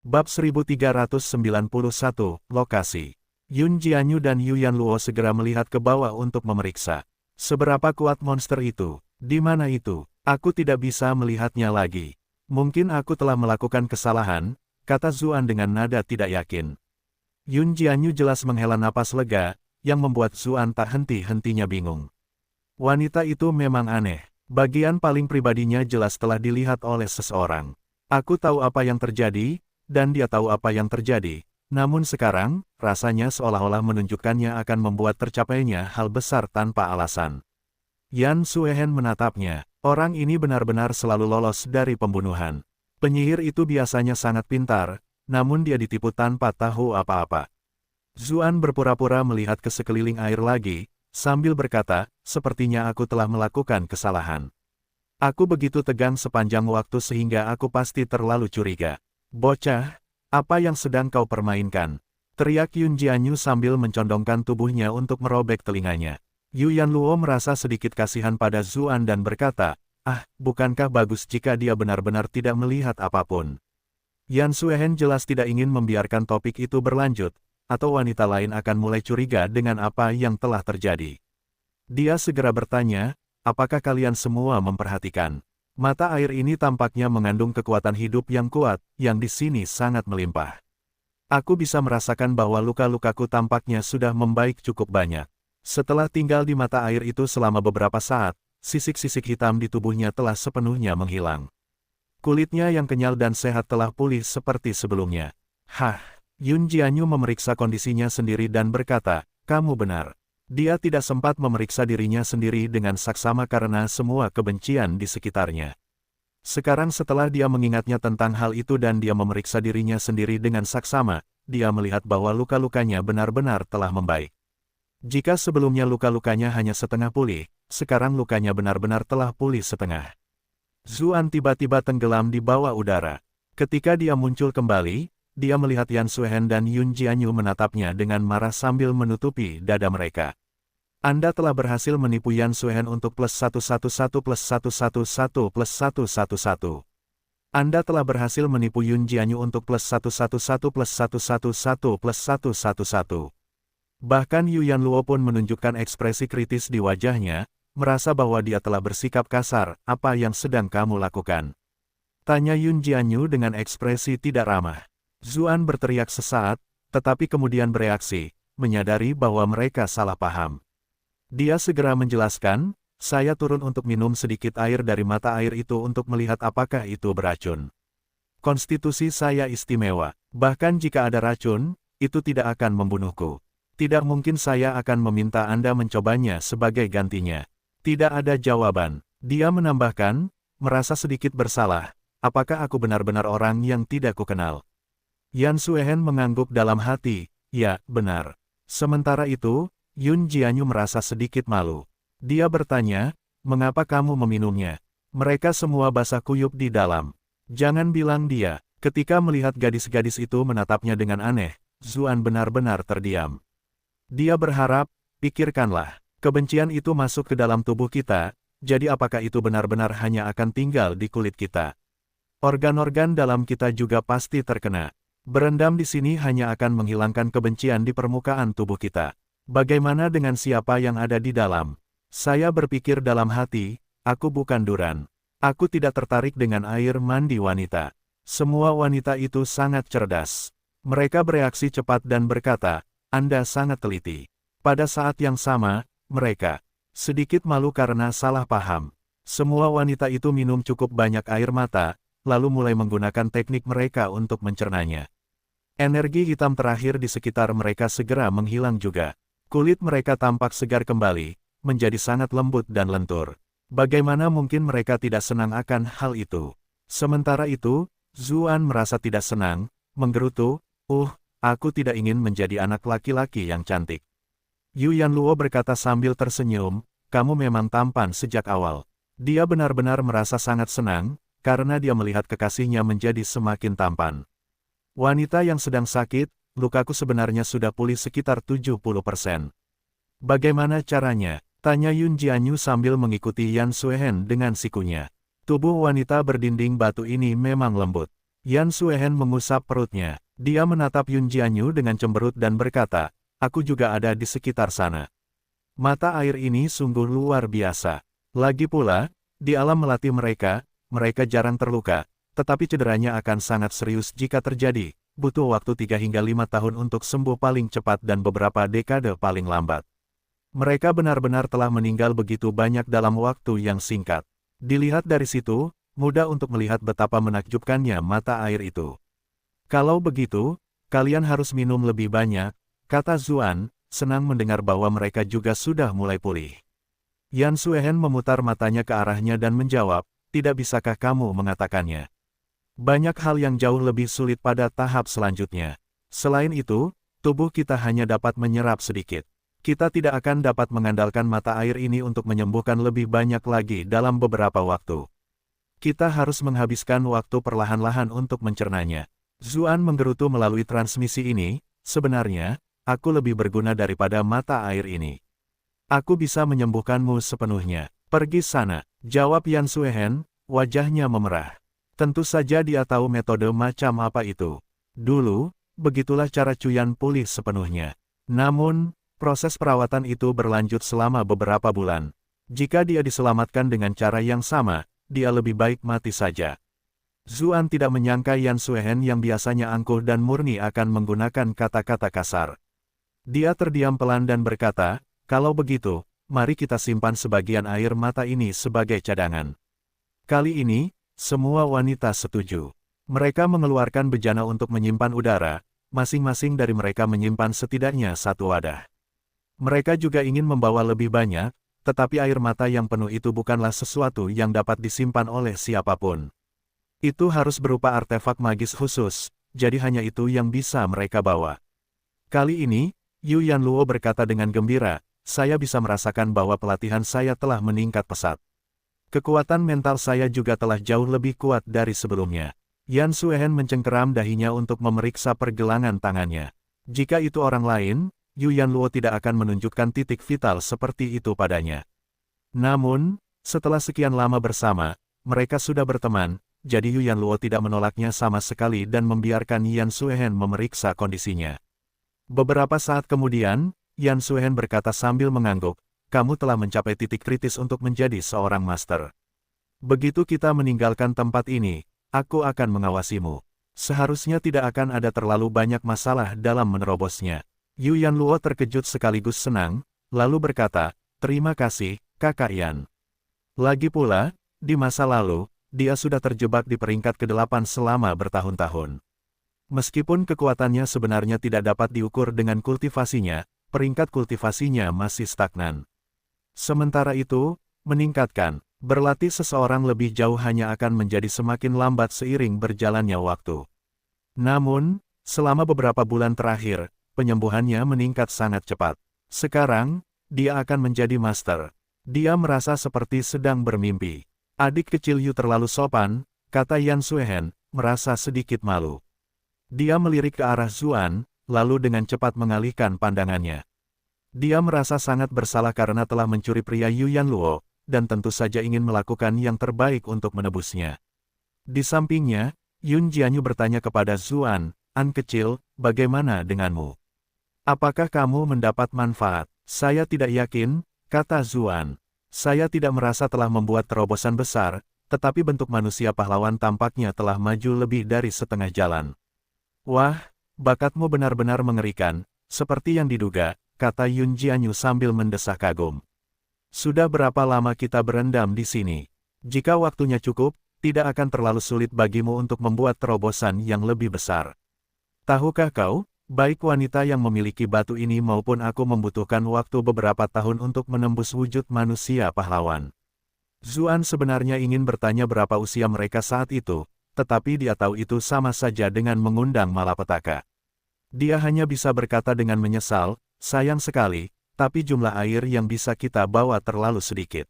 Bab 1391, Lokasi. Yun Jianyu dan Yu Yanluo segera melihat ke bawah untuk memeriksa. Seberapa kuat monster itu? Di mana itu? Aku tidak bisa melihatnya lagi. Mungkin aku telah melakukan kesalahan, kata Zuan dengan nada tidak yakin. Yun Jianyu jelas menghela napas lega, yang membuat Zuan tak henti-hentinya bingung. Wanita itu memang aneh. Bagian paling pribadinya jelas telah dilihat oleh seseorang. Aku tahu apa yang terjadi, dan dia tahu apa yang terjadi. Namun sekarang, rasanya seolah-olah menunjukkannya akan membuat tercapainya hal besar tanpa alasan. Yan Suehen menatapnya. Orang ini benar-benar selalu lolos dari pembunuhan. Penyihir itu biasanya sangat pintar, namun dia ditipu tanpa tahu apa-apa. Zuan berpura-pura melihat ke sekeliling air lagi, sambil berkata, sepertinya aku telah melakukan kesalahan. Aku begitu tegang sepanjang waktu sehingga aku pasti terlalu curiga. Bocah, apa yang sedang kau permainkan? Teriak Yun Jianyu sambil mencondongkan tubuhnya untuk merobek telinganya. Yu Yanluo merasa sedikit kasihan pada Zuan dan berkata, bukankah bagus jika dia benar-benar tidak melihat apapun? Yan Suehen jelas tidak ingin membiarkan topik itu berlanjut, atau wanita lain akan mulai curiga dengan apa yang telah terjadi. Dia segera bertanya, apakah kalian semua memperhatikan? Mata air ini tampaknya mengandung kekuatan hidup yang kuat, yang di sini sangat melimpah. Aku bisa merasakan bahwa luka-lukaku tampaknya sudah membaik cukup banyak. Setelah tinggal di mata air itu selama beberapa saat, sisik-sisik hitam di tubuhnya telah sepenuhnya menghilang. Kulitnya yang kenyal dan sehat telah pulih seperti sebelumnya. Yun Jianyu memeriksa kondisinya sendiri dan berkata, kamu benar. Dia tidak sempat memeriksa dirinya sendiri dengan saksama karena semua kebencian di sekitarnya. Sekarang setelah dia mengingatnya tentang hal itu dan dia memeriksa dirinya sendiri dengan saksama, dia melihat bahwa luka-lukanya benar-benar telah membaik. Jika sebelumnya luka-lukanya hanya setengah pulih, sekarang lukanya benar-benar telah pulih setengah. Zuan tiba-tiba tenggelam di bawah udara. Ketika dia muncul kembali, dia melihat Yan Suehen dan Yun Jianyu menatapnya dengan marah sambil menutupi dada mereka. Anda telah berhasil menipu Yan Suehen untuk +111 + 111 + 111. Anda telah berhasil menipu Yun Jianyu untuk +111 + 111 + 111. Bahkan Yu Yanluo pun menunjukkan ekspresi kritis di wajahnya, merasa bahwa dia telah bersikap kasar. Apa yang sedang kamu lakukan? Tanya Yun Jianyu dengan ekspresi tidak ramah. Zuan berteriak sesaat, tetapi kemudian bereaksi, menyadari bahwa mereka salah paham. Dia segera menjelaskan, saya turun untuk minum sedikit air dari mata air itu untuk melihat apakah itu beracun. Konstitusi saya istimewa, bahkan jika ada racun, itu tidak akan membunuhku. Tidak mungkin saya akan meminta Anda mencobanya sebagai gantinya. Tidak ada jawaban. Dia menambahkan, merasa sedikit bersalah, apakah aku benar-benar orang yang tidak kukenal? Yan Suehen mengangguk dalam hati, ya, benar. Sementara itu, Yun Jianyu merasa sedikit malu. Dia bertanya, mengapa kamu meminumnya? Mereka semua basah kuyup di dalam. Jangan bilang dia. Ketika melihat gadis-gadis itu menatapnya dengan aneh, Zuan benar-benar terdiam. Dia berharap, pikirkanlah, kebencian itu masuk ke dalam tubuh kita, jadi apakah itu benar-benar hanya akan tinggal di kulit kita? Organ-organ dalam kita juga pasti terkena. Berendam di sini hanya akan menghilangkan kebencian di permukaan tubuh kita. Bagaimana dengan siapa yang ada di dalam? Saya berpikir dalam hati, aku bukan Duran. Aku tidak tertarik dengan air mandi wanita. Semua wanita itu sangat cerdas. Mereka bereaksi cepat dan berkata, Anda sangat teliti. Pada saat yang sama, mereka sedikit malu karena salah paham. Semua wanita itu minum cukup banyak air mata, lalu mulai menggunakan teknik mereka untuk mencernanya. Energi hitam terakhir di sekitar mereka segera menghilang juga. Kulit mereka tampak segar kembali, menjadi sangat lembut dan lentur. Bagaimana mungkin mereka tidak senang akan hal itu? Sementara itu, Zuan merasa tidak senang, menggerutu, aku tidak ingin menjadi anak laki-laki yang cantik. Yu Yanluo berkata sambil tersenyum, kamu memang tampan sejak awal. Dia benar-benar merasa sangat senang, karena dia melihat kekasihnya menjadi semakin tampan. Wanita yang sedang sakit, lukaku sebenarnya sudah pulih sekitar 70%. Bagaimana caranya? Tanya Yun Jianyu sambil mengikuti Yan Suehen dengan sikunya. Tubuh wanita berdinding batu ini memang lembut. Yan Suehen mengusap perutnya. Dia menatap Yun Jianyu dengan cemberut dan berkata, aku juga ada di sekitar sana. Mata air ini sungguh luar biasa. Lagi pula, di alam melatih mereka jarang terluka, tetapi cederanya akan sangat serius jika terjadi. Butuh waktu 3 hingga 5 tahun untuk sembuh paling cepat dan beberapa dekade paling lambat. Mereka benar-benar telah meninggal begitu banyak dalam waktu yang singkat. Dilihat dari situ, mudah untuk melihat betapa menakjubkannya mata air itu. Kalau begitu, kalian harus minum lebih banyak, kata Zuan, senang mendengar bahwa mereka juga sudah mulai pulih. Yan Suehen memutar matanya ke arahnya dan menjawab, tidak bisakah kamu mengatakannya? Banyak hal yang jauh lebih sulit pada tahap selanjutnya. Selain itu, tubuh kita hanya dapat menyerap sedikit. Kita tidak akan dapat mengandalkan mata air ini untuk menyembuhkan lebih banyak lagi dalam beberapa waktu. Kita harus menghabiskan waktu perlahan-lahan untuk mencernanya. Zuan menggerutu melalui transmisi ini, sebenarnya, aku lebih berguna daripada mata air ini. Aku bisa menyembuhkanmu sepenuhnya. Pergi sana, jawab Yan Suehen, wajahnya memerah. Tentu saja dia tahu metode macam apa itu. Dulu, begitulah cara Cuyan pulih sepenuhnya. Namun, proses perawatan itu berlanjut selama beberapa bulan. Jika dia diselamatkan dengan cara yang sama, dia lebih baik mati saja. Zuan tidak menyangka Yan Suehen yang biasanya angkuh dan murni akan menggunakan kata-kata kasar. Dia terdiam pelan dan berkata, kalau begitu, mari kita simpan sebagian air mata ini sebagai cadangan. Kali ini, semua wanita setuju. Mereka mengeluarkan bejana untuk menyimpan udara, masing-masing dari mereka menyimpan setidaknya satu wadah. Mereka juga ingin membawa lebih banyak, tetapi air mata yang penuh itu bukanlah sesuatu yang dapat disimpan oleh siapapun. Itu harus berupa artefak magis khusus, jadi hanya itu yang bisa mereka bawa. Kali ini, Yu Yanluo berkata dengan gembira, saya bisa merasakan bahwa pelatihan saya telah meningkat pesat. Kekuatan mental saya juga telah jauh lebih kuat dari sebelumnya. Yan Suehen mencengkeram dahinya untuk memeriksa pergelangan tangannya. Jika itu orang lain, Yu Yanluo tidak akan menunjukkan titik vital seperti itu padanya. Namun, setelah sekian lama bersama, mereka sudah berteman, jadi Yu Yanluo tidak menolaknya sama sekali dan membiarkan Yan Suehen memeriksa kondisinya. Beberapa saat kemudian, Yan Suehen berkata sambil mengangguk, kamu telah mencapai titik kritis untuk menjadi seorang master. Begitu kita meninggalkan tempat ini, aku akan mengawasimu. Seharusnya tidak akan ada terlalu banyak masalah dalam menerobosnya. Yu Yanluo terkejut sekaligus senang, lalu berkata, terima kasih, Kakak Yan. Lagi pula, di masa lalu, dia sudah terjebak di peringkat ke-8 selama bertahun-tahun. Meskipun kekuatannya sebenarnya tidak dapat diukur dengan kultivasinya, peringkat kultivasinya masih stagnan. Sementara itu, meningkatkan, berlatih seseorang lebih jauh hanya akan menjadi semakin lambat seiring berjalannya waktu. Namun, selama beberapa bulan terakhir, penyembuhannya meningkat sangat cepat. Sekarang, dia akan menjadi master. Dia merasa seperti sedang bermimpi. Adik kecil Yu terlalu sopan, kata Yan Suehen, merasa sedikit malu. Dia melirik ke arah Zuan, lalu dengan cepat mengalihkan pandangannya. Dia merasa sangat bersalah karena telah mencuri pria Yu Yanluo, dan tentu saja ingin melakukan yang terbaik untuk menebusnya. Di sampingnya, Yun Jianyu bertanya kepada Zuan, An kecil, bagaimana denganmu? Apakah kamu mendapat manfaat? Saya tidak yakin, kata Zuan. Saya tidak merasa telah membuat terobosan besar, tetapi bentuk manusia pahlawan tampaknya telah maju lebih dari setengah jalan. Wah, bakatmu benar-benar mengerikan, seperti yang diduga, kata Yun Jianyu sambil mendesah kagum. Sudah berapa lama kita berendam di sini? Jika waktunya cukup, tidak akan terlalu sulit bagimu untuk membuat terobosan yang lebih besar. Tahukah kau, baik wanita yang memiliki batu ini maupun aku membutuhkan waktu beberapa tahun untuk menembus wujud manusia pahlawan. Zuan sebenarnya ingin bertanya berapa usia mereka saat itu, tetapi dia tahu itu sama saja dengan mengundang malapetaka. Dia hanya bisa berkata dengan menyesal, sayang sekali, tapi jumlah air yang bisa kita bawa terlalu sedikit.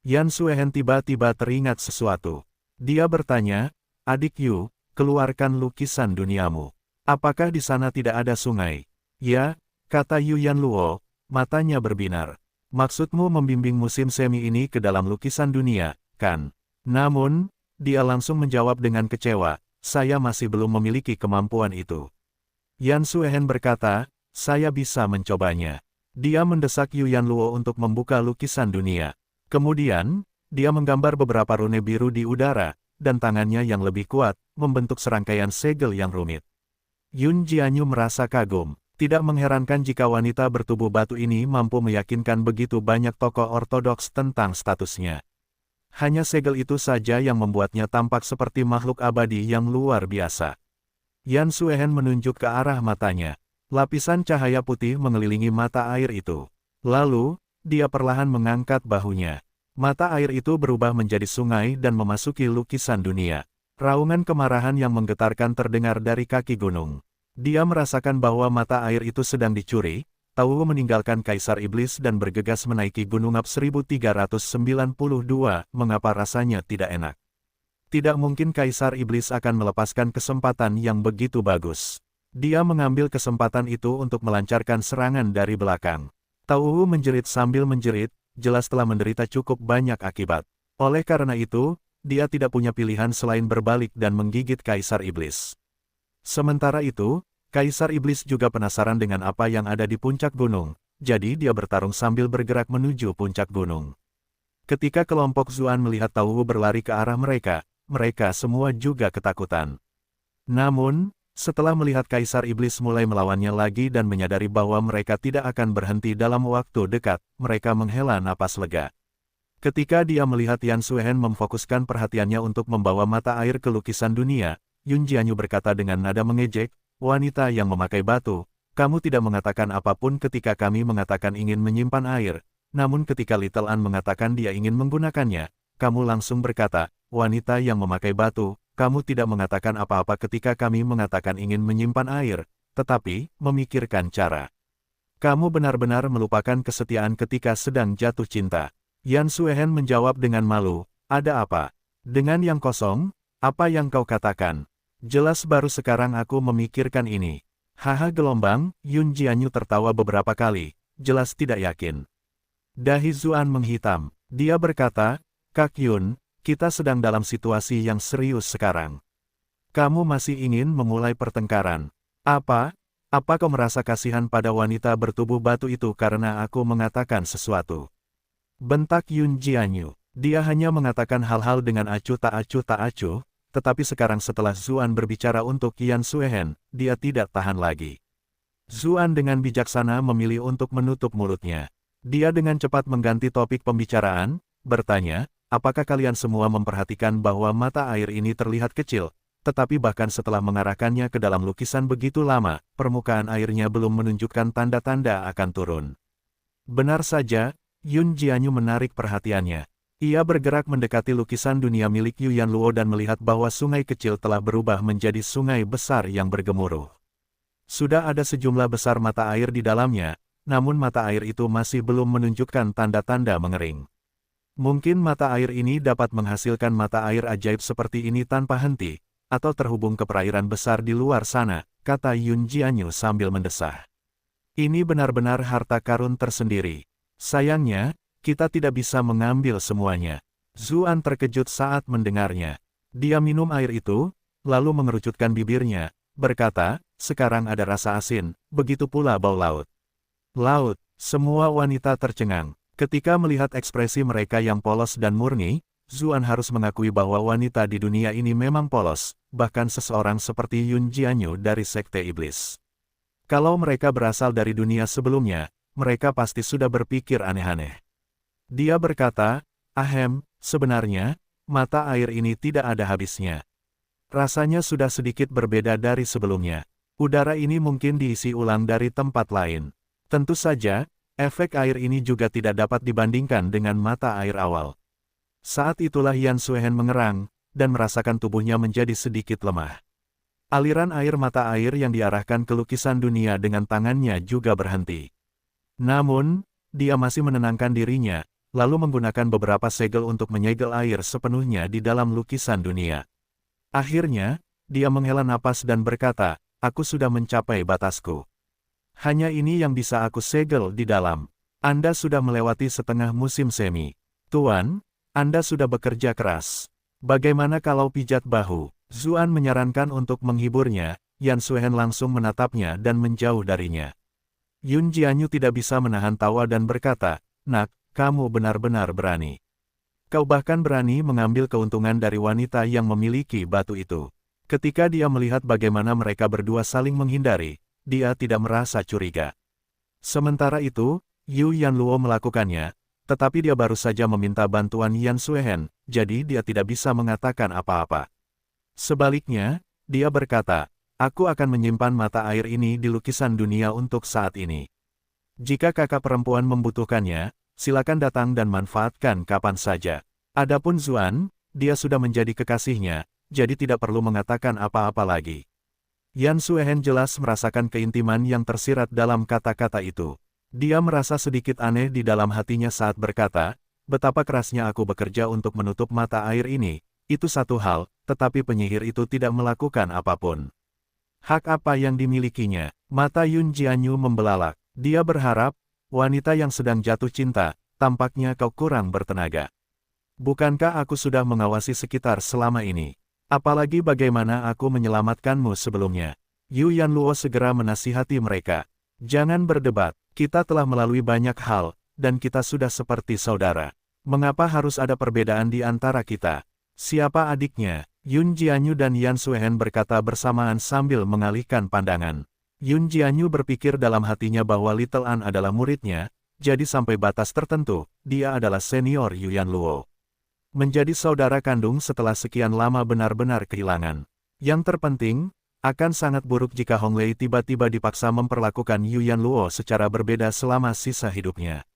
Yan Suehen tiba-tiba teringat sesuatu. Dia bertanya, adik Yu, keluarkan lukisan duniamu. Apakah di sana tidak ada sungai? Ya, kata Yu Yanluo, matanya berbinar. Maksudmu membimbing musim semi ini ke dalam lukisan dunia, kan? Namun, dia langsung menjawab dengan kecewa, saya masih belum memiliki kemampuan itu. Yan Suehen berkata, saya bisa mencobanya. Dia mendesak Yu Yanluo untuk membuka lukisan dunia. Kemudian, dia menggambar beberapa rune biru di udara, dan tangannya yang lebih kuat, membentuk serangkaian segel yang rumit. Yun Jianyu merasa kagum. Tidak mengherankan jika wanita bertubuh batu ini mampu meyakinkan begitu banyak tokoh ortodoks tentang statusnya. Hanya segel itu saja yang membuatnya tampak seperti makhluk abadi yang luar biasa. Yan Suehen menunjuk ke arah matanya. Lapisan cahaya putih mengelilingi mata air itu. Lalu, dia perlahan mengangkat bahunya. Mata air itu berubah menjadi sungai dan memasuki lukisan dunia. Raungan kemarahan yang menggetarkan terdengar dari kaki gunung. Dia merasakan bahwa mata air itu sedang dicuri. Tauhu meninggalkan Kaisar Iblis dan bergegas menaiki Gunung Ap 1392, mengapa rasanya tidak enak. Tidak mungkin Kaisar Iblis akan melepaskan kesempatan yang begitu bagus. Dia mengambil kesempatan itu untuk melancarkan serangan dari belakang. Tauhu menjerit sambil menjerit, jelas telah menderita cukup banyak akibat. Oleh karena itu, dia tidak punya pilihan selain berbalik dan menggigit Kaisar Iblis. Sementara itu, Kaisar Iblis juga penasaran dengan apa yang ada di puncak gunung, jadi dia bertarung sambil bergerak menuju puncak gunung. Ketika kelompok Zuan melihat Tauhu berlari ke arah mereka, mereka semua juga ketakutan. Namun, setelah melihat Kaisar Iblis mulai melawannya lagi dan menyadari bahwa mereka tidak akan berhenti dalam waktu dekat, mereka menghela napas lega. Ketika dia melihat Yan Suehen memfokuskan perhatiannya untuk membawa mata air ke lukisan dunia, Yun Jianyu berkata dengan nada mengejek, wanita yang memakai batu, kamu tidak mengatakan apapun ketika kami mengatakan ingin menyimpan air, namun ketika Little An mengatakan dia ingin menggunakannya, kamu langsung berkata, wanita yang memakai batu, kamu tidak mengatakan apa-apa ketika kami mengatakan ingin menyimpan air, tetapi memikirkan cara. Kamu benar-benar melupakan kesetiaan ketika sedang jatuh cinta. Yan Suehen menjawab dengan malu, ada apa? Dengan yang kosong, apa yang kau katakan? Jelas baru sekarang aku memikirkan ini. Haha gelombang, Yun Jianyu tertawa beberapa kali, jelas tidak yakin. Dahi Zuan menghitam. Dia berkata, Kak Yun, kita sedang dalam situasi yang serius sekarang. Kamu masih ingin memulai pertengkaran. Apa? Apa kau merasa kasihan pada wanita bertubuh batu itu karena aku mengatakan sesuatu? Bentak Yun Jianyu. Dia hanya mengatakan hal-hal dengan acuh tak acuh, tetapi sekarang setelah Zuan berbicara untuk Yan Suehen, dia tidak tahan lagi. Zuan dengan bijaksana memilih untuk menutup mulutnya. Dia dengan cepat mengganti topik pembicaraan, bertanya, apakah kalian semua memperhatikan bahwa mata air ini terlihat kecil, tetapi bahkan setelah mengarahkannya ke dalam lukisan begitu lama, permukaan airnya belum menunjukkan tanda-tanda akan turun. Benar saja, Yun Jianyu menarik perhatiannya. Ia bergerak mendekati lukisan dunia milik Yu Yanluo dan melihat bahwa sungai kecil telah berubah menjadi sungai besar yang bergemuruh. Sudah ada sejumlah besar mata air di dalamnya, namun mata air itu masih belum menunjukkan tanda-tanda mengering. Mungkin mata air ini dapat menghasilkan mata air ajaib seperti ini tanpa henti, atau terhubung ke perairan besar di luar sana, kata Yun Jianyu sambil mendesah. Ini benar-benar harta karun tersendiri. Sayangnya, kita tidak bisa mengambil semuanya. Zuan terkejut saat mendengarnya. Dia minum air itu, lalu mengerucutkan bibirnya, berkata, sekarang ada rasa asin, begitu pula bau laut. Laut, semua wanita tercengang. Ketika melihat ekspresi mereka yang polos dan murni, Zuan harus mengakui bahwa wanita di dunia ini memang polos, bahkan seseorang seperti Yun Jianyu dari Sekte Iblis. Kalau mereka berasal dari dunia sebelumnya, mereka pasti sudah berpikir aneh-aneh. Dia berkata, ahem, sebenarnya, mata air ini tidak ada habisnya. Rasanya sudah sedikit berbeda dari sebelumnya. Udara ini mungkin diisi ulang dari tempat lain. Tentu saja, efek air ini juga tidak dapat dibandingkan dengan mata air awal. Saat itulah Yan Suehen mengerang, dan merasakan tubuhnya menjadi sedikit lemah. Aliran air mata air yang diarahkan ke lukisan dunia dengan tangannya juga berhenti. Namun, dia masih menenangkan dirinya, lalu menggunakan beberapa segel untuk menyegel air sepenuhnya di dalam lukisan dunia. Akhirnya, dia menghela napas dan berkata, aku sudah mencapai batasku. Hanya ini yang bisa aku segel di dalam. Anda sudah melewati setengah musim semi. Tuan, Anda sudah bekerja keras. Bagaimana kalau pijat bahu? Zuan menyarankan untuk menghiburnya, Yan Suehen langsung menatapnya dan menjauh darinya. Yun Jianyu tidak bisa menahan tawa dan berkata, "Nak, kamu benar-benar berani. Kau bahkan berani mengambil keuntungan dari wanita yang memiliki batu itu." Ketika dia melihat bagaimana mereka berdua saling menghindari, dia tidak merasa curiga. Sementara itu, Yu Yanluo melakukannya, tetapi dia baru saja meminta bantuan Yan Suehen, jadi dia tidak bisa mengatakan apa-apa. Sebaliknya, dia berkata, "Aku akan menyimpan mata air ini di lukisan dunia untuk saat ini. Jika kakak perempuan membutuhkannya, silakan datang dan manfaatkan kapan saja." Adapun Zuan, dia sudah menjadi kekasihnya, jadi tidak perlu mengatakan apa-apa lagi. Yan Suehen jelas merasakan keintiman yang tersirat dalam kata-kata itu. Dia merasa sedikit aneh di dalam hatinya saat berkata, "Betapa kerasnya aku bekerja untuk menutup mata air ini, itu satu hal, tetapi penyihir itu tidak melakukan apapun. Hak apa yang dimilikinya?" Mata Yun Jianyu membelalak. Dia berharap, "Wanita yang sedang jatuh cinta, tampaknya kau kurang bertenaga. Bukankah aku sudah mengawasi sekitar selama ini? Apalagi bagaimana aku menyelamatkanmu sebelumnya?" Yu Yanluo segera menasihati mereka. "Jangan berdebat, kita telah melalui banyak hal, dan kita sudah seperti saudara. Mengapa harus ada perbedaan di antara kita? Siapa adiknya?" Yun Jianyu dan Yan Suehen berkata bersamaan sambil mengalihkan pandangan. Yun Jianyu berpikir dalam hatinya bahwa Little An adalah muridnya, jadi sampai batas tertentu, dia adalah senior Yu Yanluo. Menjadi saudara kandung setelah sekian lama benar-benar kehilangan. Yang terpenting, akan sangat buruk jika Hong Lei tiba-tiba dipaksa memperlakukan Yu Yanluo secara berbeda selama sisa hidupnya.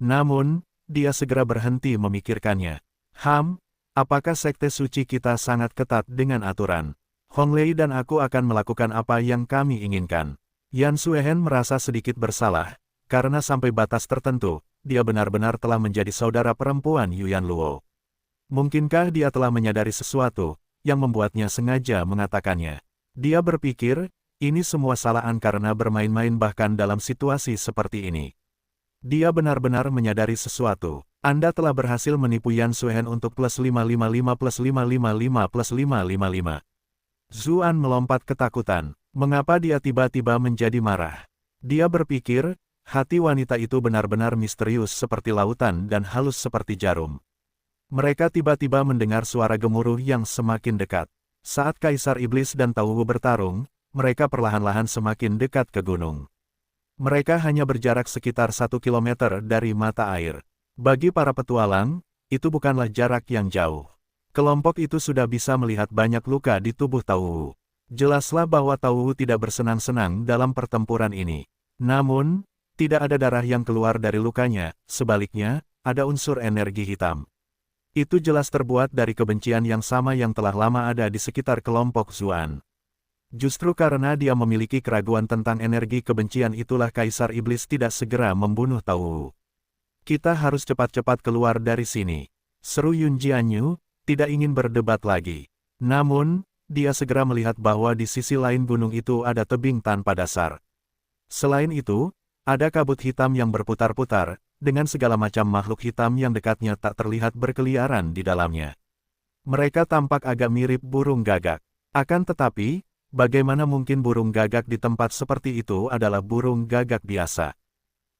Namun, dia segera berhenti memikirkannya. Apakah sekte suci kita sangat ketat dengan aturan? Hong Lei dan aku akan melakukan apa yang kami inginkan." Yan Suehen merasa sedikit bersalah, karena sampai batas tertentu, dia benar-benar telah menjadi saudara perempuan Yu Yanluo. Mungkinkah dia telah menyadari sesuatu, yang membuatnya sengaja mengatakannya? Dia berpikir, ini semua salahan karena bermain-main bahkan dalam situasi seperti ini. Dia benar-benar menyadari sesuatu. Anda telah berhasil menipu Yan Suehen untuk plus 555 plus 555 plus 555. Zuan melompat ketakutan. Mengapa dia tiba-tiba menjadi marah? Dia berpikir, hati wanita itu benar-benar misterius seperti lautan dan halus seperti jarum. Mereka tiba-tiba mendengar suara gemuruh yang semakin dekat. Saat Kaisar Iblis dan Tauhu bertarung, mereka perlahan-lahan semakin dekat ke gunung. Mereka hanya berjarak sekitar 1 kilometer dari mata air. Bagi para petualang, itu bukanlah jarak yang jauh. Kelompok itu sudah bisa melihat banyak luka di tubuh Tauhu. Jelaslah bahwa Tauhu tidak bersenang-senang dalam pertempuran ini. Namun, tidak ada darah yang keluar dari lukanya, sebaliknya, ada unsur energi hitam. Itu jelas terbuat dari kebencian yang sama yang telah lama ada di sekitar kelompok Zuan. Justru karena dia memiliki keraguan tentang energi kebencian itulah Kaisar Iblis tidak segera membunuh Tauhu. "Kita harus cepat-cepat keluar dari sini," seru Yun Jianyu, tidak ingin berdebat lagi. Namun, dia segera melihat bahwa di sisi lain gunung itu ada tebing tanpa dasar. Selain itu, ada kabut hitam yang berputar-putar, dengan segala macam makhluk hitam yang dekatnya tak terlihat berkeliaran di dalamnya. Mereka tampak agak mirip burung gagak. Akan tetapi, bagaimana mungkin burung gagak di tempat seperti itu adalah burung gagak biasa?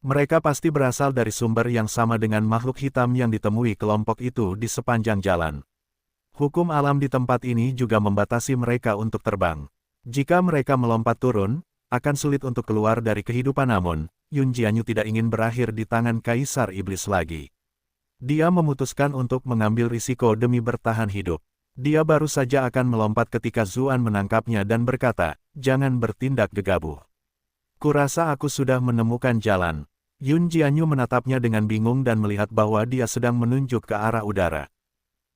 Mereka pasti berasal dari sumber yang sama dengan makhluk hitam yang ditemui kelompok itu di sepanjang jalan. Hukum alam di tempat ini juga membatasi mereka untuk terbang. Jika mereka melompat turun, akan sulit untuk keluar dari kehidupan. Namun, Yun Jianyu tidak ingin berakhir di tangan Kaisar Iblis lagi. Dia memutuskan untuk mengambil risiko demi bertahan hidup. Dia baru saja akan melompat ketika Zuan menangkapnya dan berkata, "Jangan bertindak gegabah. Kurasa aku sudah menemukan jalan." Yun Jianyu menatapnya dengan bingung dan melihat bahwa dia sedang menunjuk ke arah udara.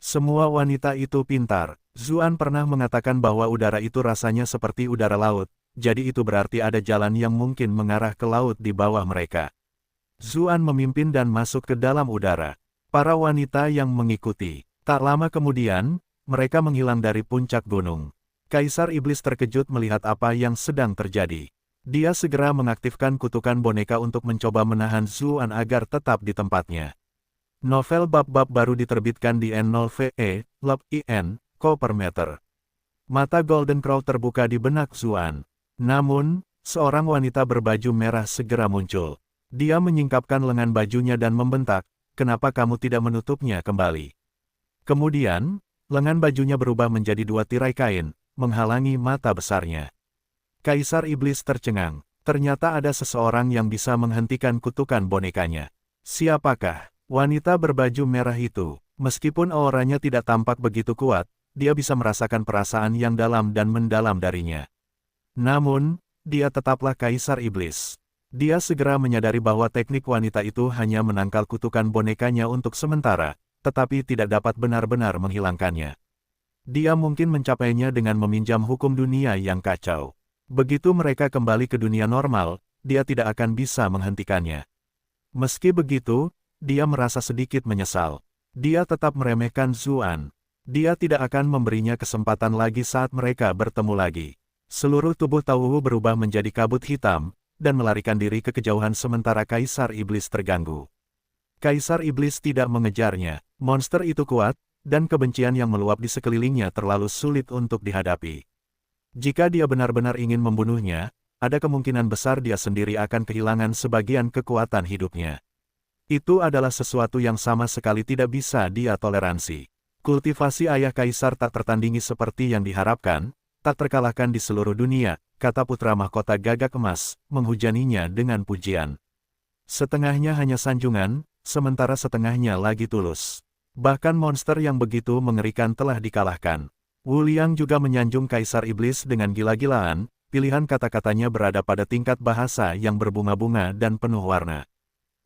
Semua wanita itu pintar. Zuan pernah mengatakan bahwa udara itu rasanya seperti udara laut. Jadi itu berarti ada jalan yang mungkin mengarah ke laut di bawah mereka. Zuan memimpin dan masuk ke dalam udara. Para wanita yang mengikuti. Tak lama kemudian, mereka menghilang dari puncak gunung. Kaisar Iblis terkejut melihat apa yang sedang terjadi. Dia segera mengaktifkan kutukan boneka untuk mencoba menahan Zuan agar tetap di tempatnya. Novel bab-bab baru diterbitkan di N0VE, Lab IN, Ko per meter. Mata Golden Crow terbuka di benak Zuan. Namun, seorang wanita berbaju merah segera muncul. Dia menyingkapkan lengan bajunya dan membentak, "Kenapa kamu tidak menutupnya kembali?" Kemudian, lengan bajunya berubah menjadi 2 tirai kain, menghalangi mata besarnya. Kaisar Iblis tercengang. Ternyata ada seseorang yang bisa menghentikan kutukan bonekanya. Siapakah wanita berbaju merah itu? Meskipun auranya tidak tampak begitu kuat, dia bisa merasakan perasaan yang dalam dan mendalam darinya. Namun, dia tetaplah Kaisar Iblis. Dia segera menyadari bahwa teknik wanita itu hanya menangkal kutukan bonekanya untuk sementara, tetapi tidak dapat benar-benar menghilangkannya. Dia mungkin mencapainya dengan meminjam hukum dunia yang kacau. Begitu mereka kembali ke dunia normal, dia tidak akan bisa menghentikannya. Meski begitu, dia merasa sedikit menyesal. Dia tetap meremehkan Zuan. Dia tidak akan memberinya kesempatan lagi saat mereka bertemu lagi. Seluruh tubuh Tauwu berubah menjadi kabut hitam, dan melarikan diri ke kejauhan sementara Kaisar Iblis terganggu. Kaisar Iblis tidak mengejarnya. Monster itu kuat, dan kebencian yang meluap di sekelilingnya terlalu sulit untuk dihadapi. Jika dia benar-benar ingin membunuhnya, ada kemungkinan besar dia sendiri akan kehilangan sebagian kekuatan hidupnya. Itu adalah sesuatu yang sama sekali tidak bisa dia toleransi. Kultivasi ayah kaisar tak tertandingi seperti yang diharapkan, tak terkalahkan di seluruh dunia, kata putra mahkota gagak emas, menghujaninya dengan pujian. Setengahnya hanya sanjungan, sementara setengahnya lagi tulus. Bahkan monster yang begitu mengerikan telah dikalahkan. Wu Liang juga menyanjung Kaisar Iblis dengan gila-gilaan, pilihan kata-katanya berada pada tingkat bahasa yang berbunga-bunga dan penuh warna.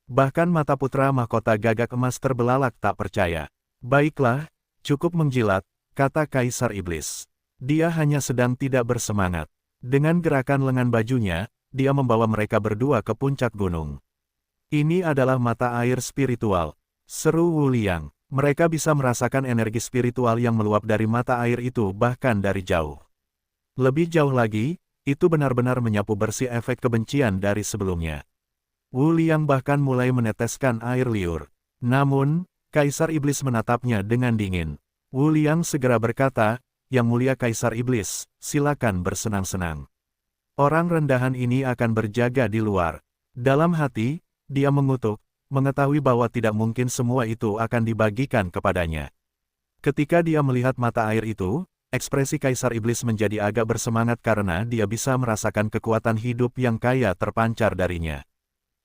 Bahkan mata putra mahkota gagak emas terbelalak tak percaya. Baiklah, cukup menjilat, kata Kaisar Iblis. Dia hanya sedang tidak bersemangat. Dengan gerakan lengan bajunya, dia membawa mereka berdua ke puncak gunung. Ini adalah mata air spiritual, seru Wu Liang. Mereka bisa merasakan energi spiritual yang meluap dari mata air itu bahkan dari jauh. Lebih jauh lagi, itu benar-benar menyapu bersih efek kebencian dari sebelumnya. Wu Liang bahkan mulai meneteskan air liur. Namun, Kaisar Iblis menatapnya dengan dingin. Wu Liang segera berkata, "Yang mulia Kaisar Iblis, silakan bersenang-senang. Orang rendahan ini akan berjaga di luar." Dalam hati, dia mengutuk, mengetahui bahwa tidak mungkin semua itu akan dibagikan kepadanya. Ketika dia melihat mata air itu, ekspresi Kaisar Iblis menjadi agak bersemangat karena dia bisa merasakan kekuatan hidup yang kaya terpancar darinya.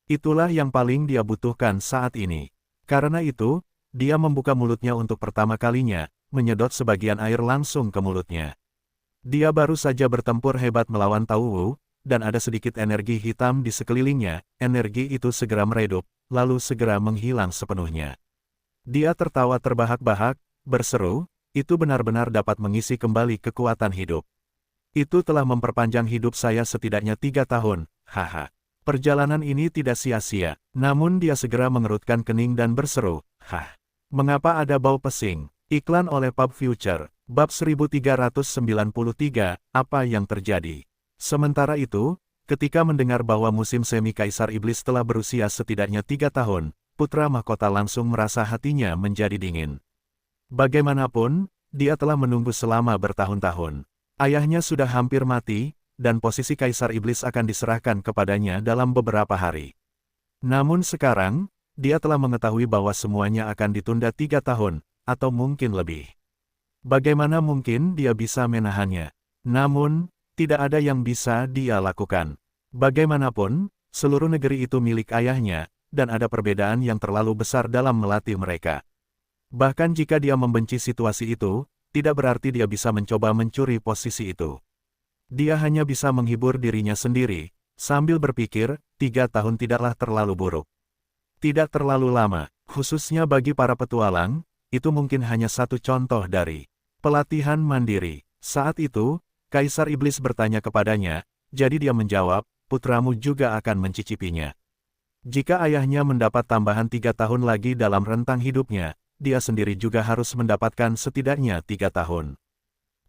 Itulah yang paling dia butuhkan saat ini. Karena itu, dia membuka mulutnya untuk pertama kalinya, menyedot sebagian air langsung ke mulutnya. Dia baru saja bertempur hebat melawan Tauwu, dan ada sedikit energi hitam di sekelilingnya, energi itu segera meredup, lalu segera menghilang sepenuhnya. Dia tertawa terbahak-bahak, berseru, "Itu benar-benar dapat mengisi kembali kekuatan hidup. Itu telah memperpanjang hidup saya setidaknya 3 tahun, haha. Perjalanan ini tidak sia-sia." Namun dia segera mengerutkan kening dan berseru, "Hah? Mengapa ada bau pesing?" Iklan oleh Pub Future, bab 1393, apa yang terjadi? Sementara itu, ketika mendengar bahwa musim semi Kaisar Iblis telah berusia setidaknya 3 tahun, putra mahkota langsung merasa hatinya menjadi dingin. Bagaimanapun, dia telah menunggu selama bertahun-tahun. Ayahnya sudah hampir mati, dan posisi Kaisar Iblis akan diserahkan kepadanya dalam beberapa hari. Namun sekarang, dia telah mengetahui bahwa semuanya akan ditunda 3 tahun, atau mungkin lebih. Bagaimana mungkin dia bisa menahannya? Namun, tidak ada yang bisa dia lakukan. Bagaimanapun, seluruh negeri itu milik ayahnya, dan ada perbedaan yang terlalu besar dalam melatih mereka. Bahkan jika dia membenci situasi itu, tidak berarti dia bisa mencoba mencuri posisi itu. Dia hanya bisa menghibur dirinya sendiri, sambil berpikir, 3 tahun tidaklah terlalu buruk. Tidak terlalu lama, khususnya bagi para petualang, itu mungkin hanya satu contoh dari pelatihan mandiri. Saat itu, Kaisar Iblis bertanya kepadanya, jadi dia menjawab, "Putramu juga akan mencicipinya." Jika ayahnya mendapat tambahan 3 tahun lagi dalam rentang hidupnya, dia sendiri juga harus mendapatkan setidaknya 3 tahun.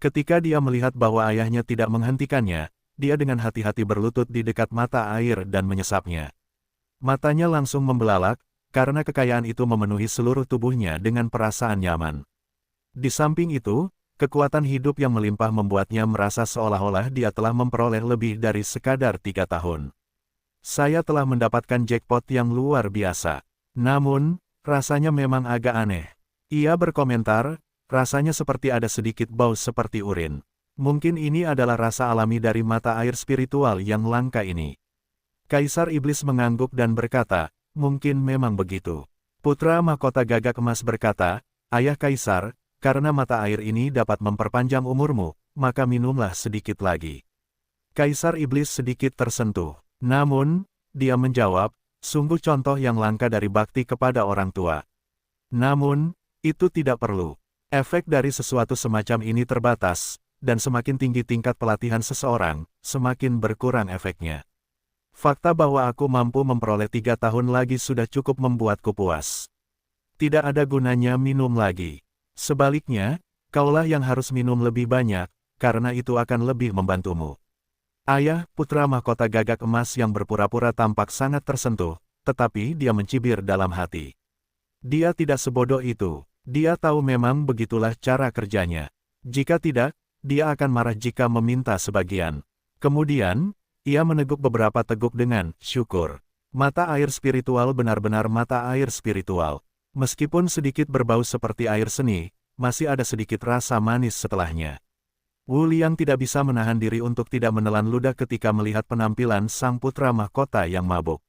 Ketika dia melihat bahwa ayahnya tidak menghentikannya, dia dengan hati-hati berlutut di dekat mata air dan menyesapnya. Matanya langsung membelalak, karena kekayaan itu memenuhi seluruh tubuhnya dengan perasaan nyaman. Di samping itu, Kekuatan hidup yang melimpah membuatnya merasa seolah-olah dia telah memperoleh lebih dari sekadar 3 tahun. Saya telah mendapatkan jackpot yang luar biasa. Namun, rasanya memang agak aneh. Ia berkomentar, rasanya seperti ada sedikit bau seperti urin. Mungkin ini adalah rasa alami dari mata air spiritual yang langka ini. Kaisar Iblis mengangguk dan berkata, mungkin memang begitu. Putra mahkota gagak emas berkata, Ayah Kaisar, karena mata air ini dapat memperpanjang umurmu, maka minumlah sedikit lagi. Kaisar Iblis sedikit tersentuh. Namun, dia menjawab, sungguh contoh yang langka dari bakti kepada orang tua. Namun, itu tidak perlu. Efek dari sesuatu semacam ini terbatas, dan semakin tinggi tingkat pelatihan seseorang, semakin berkurang efeknya. Fakta bahwa aku mampu memperoleh 3 tahun lagi sudah cukup membuatku puas. Tidak ada gunanya minum lagi. Sebaliknya, kaulah yang harus minum lebih banyak, karena itu akan lebih membantumu. Ayah, putra mahkota gagak emas yang berpura-pura tampak sangat tersentuh, tetapi dia mencibir dalam hati. Dia tidak sebodoh itu, dia tahu memang begitulah cara kerjanya. Jika tidak, dia akan marah jika meminta sebagian. Kemudian, ia meneguk beberapa teguk dengan syukur. Mata air spiritual benar-benar mata air spiritual. Meskipun sedikit berbau seperti air seni, masih ada sedikit rasa manis setelahnya. Wu Liang tidak bisa menahan diri untuk tidak menelan ludah ketika melihat penampilan sang putra mahkota yang mabuk.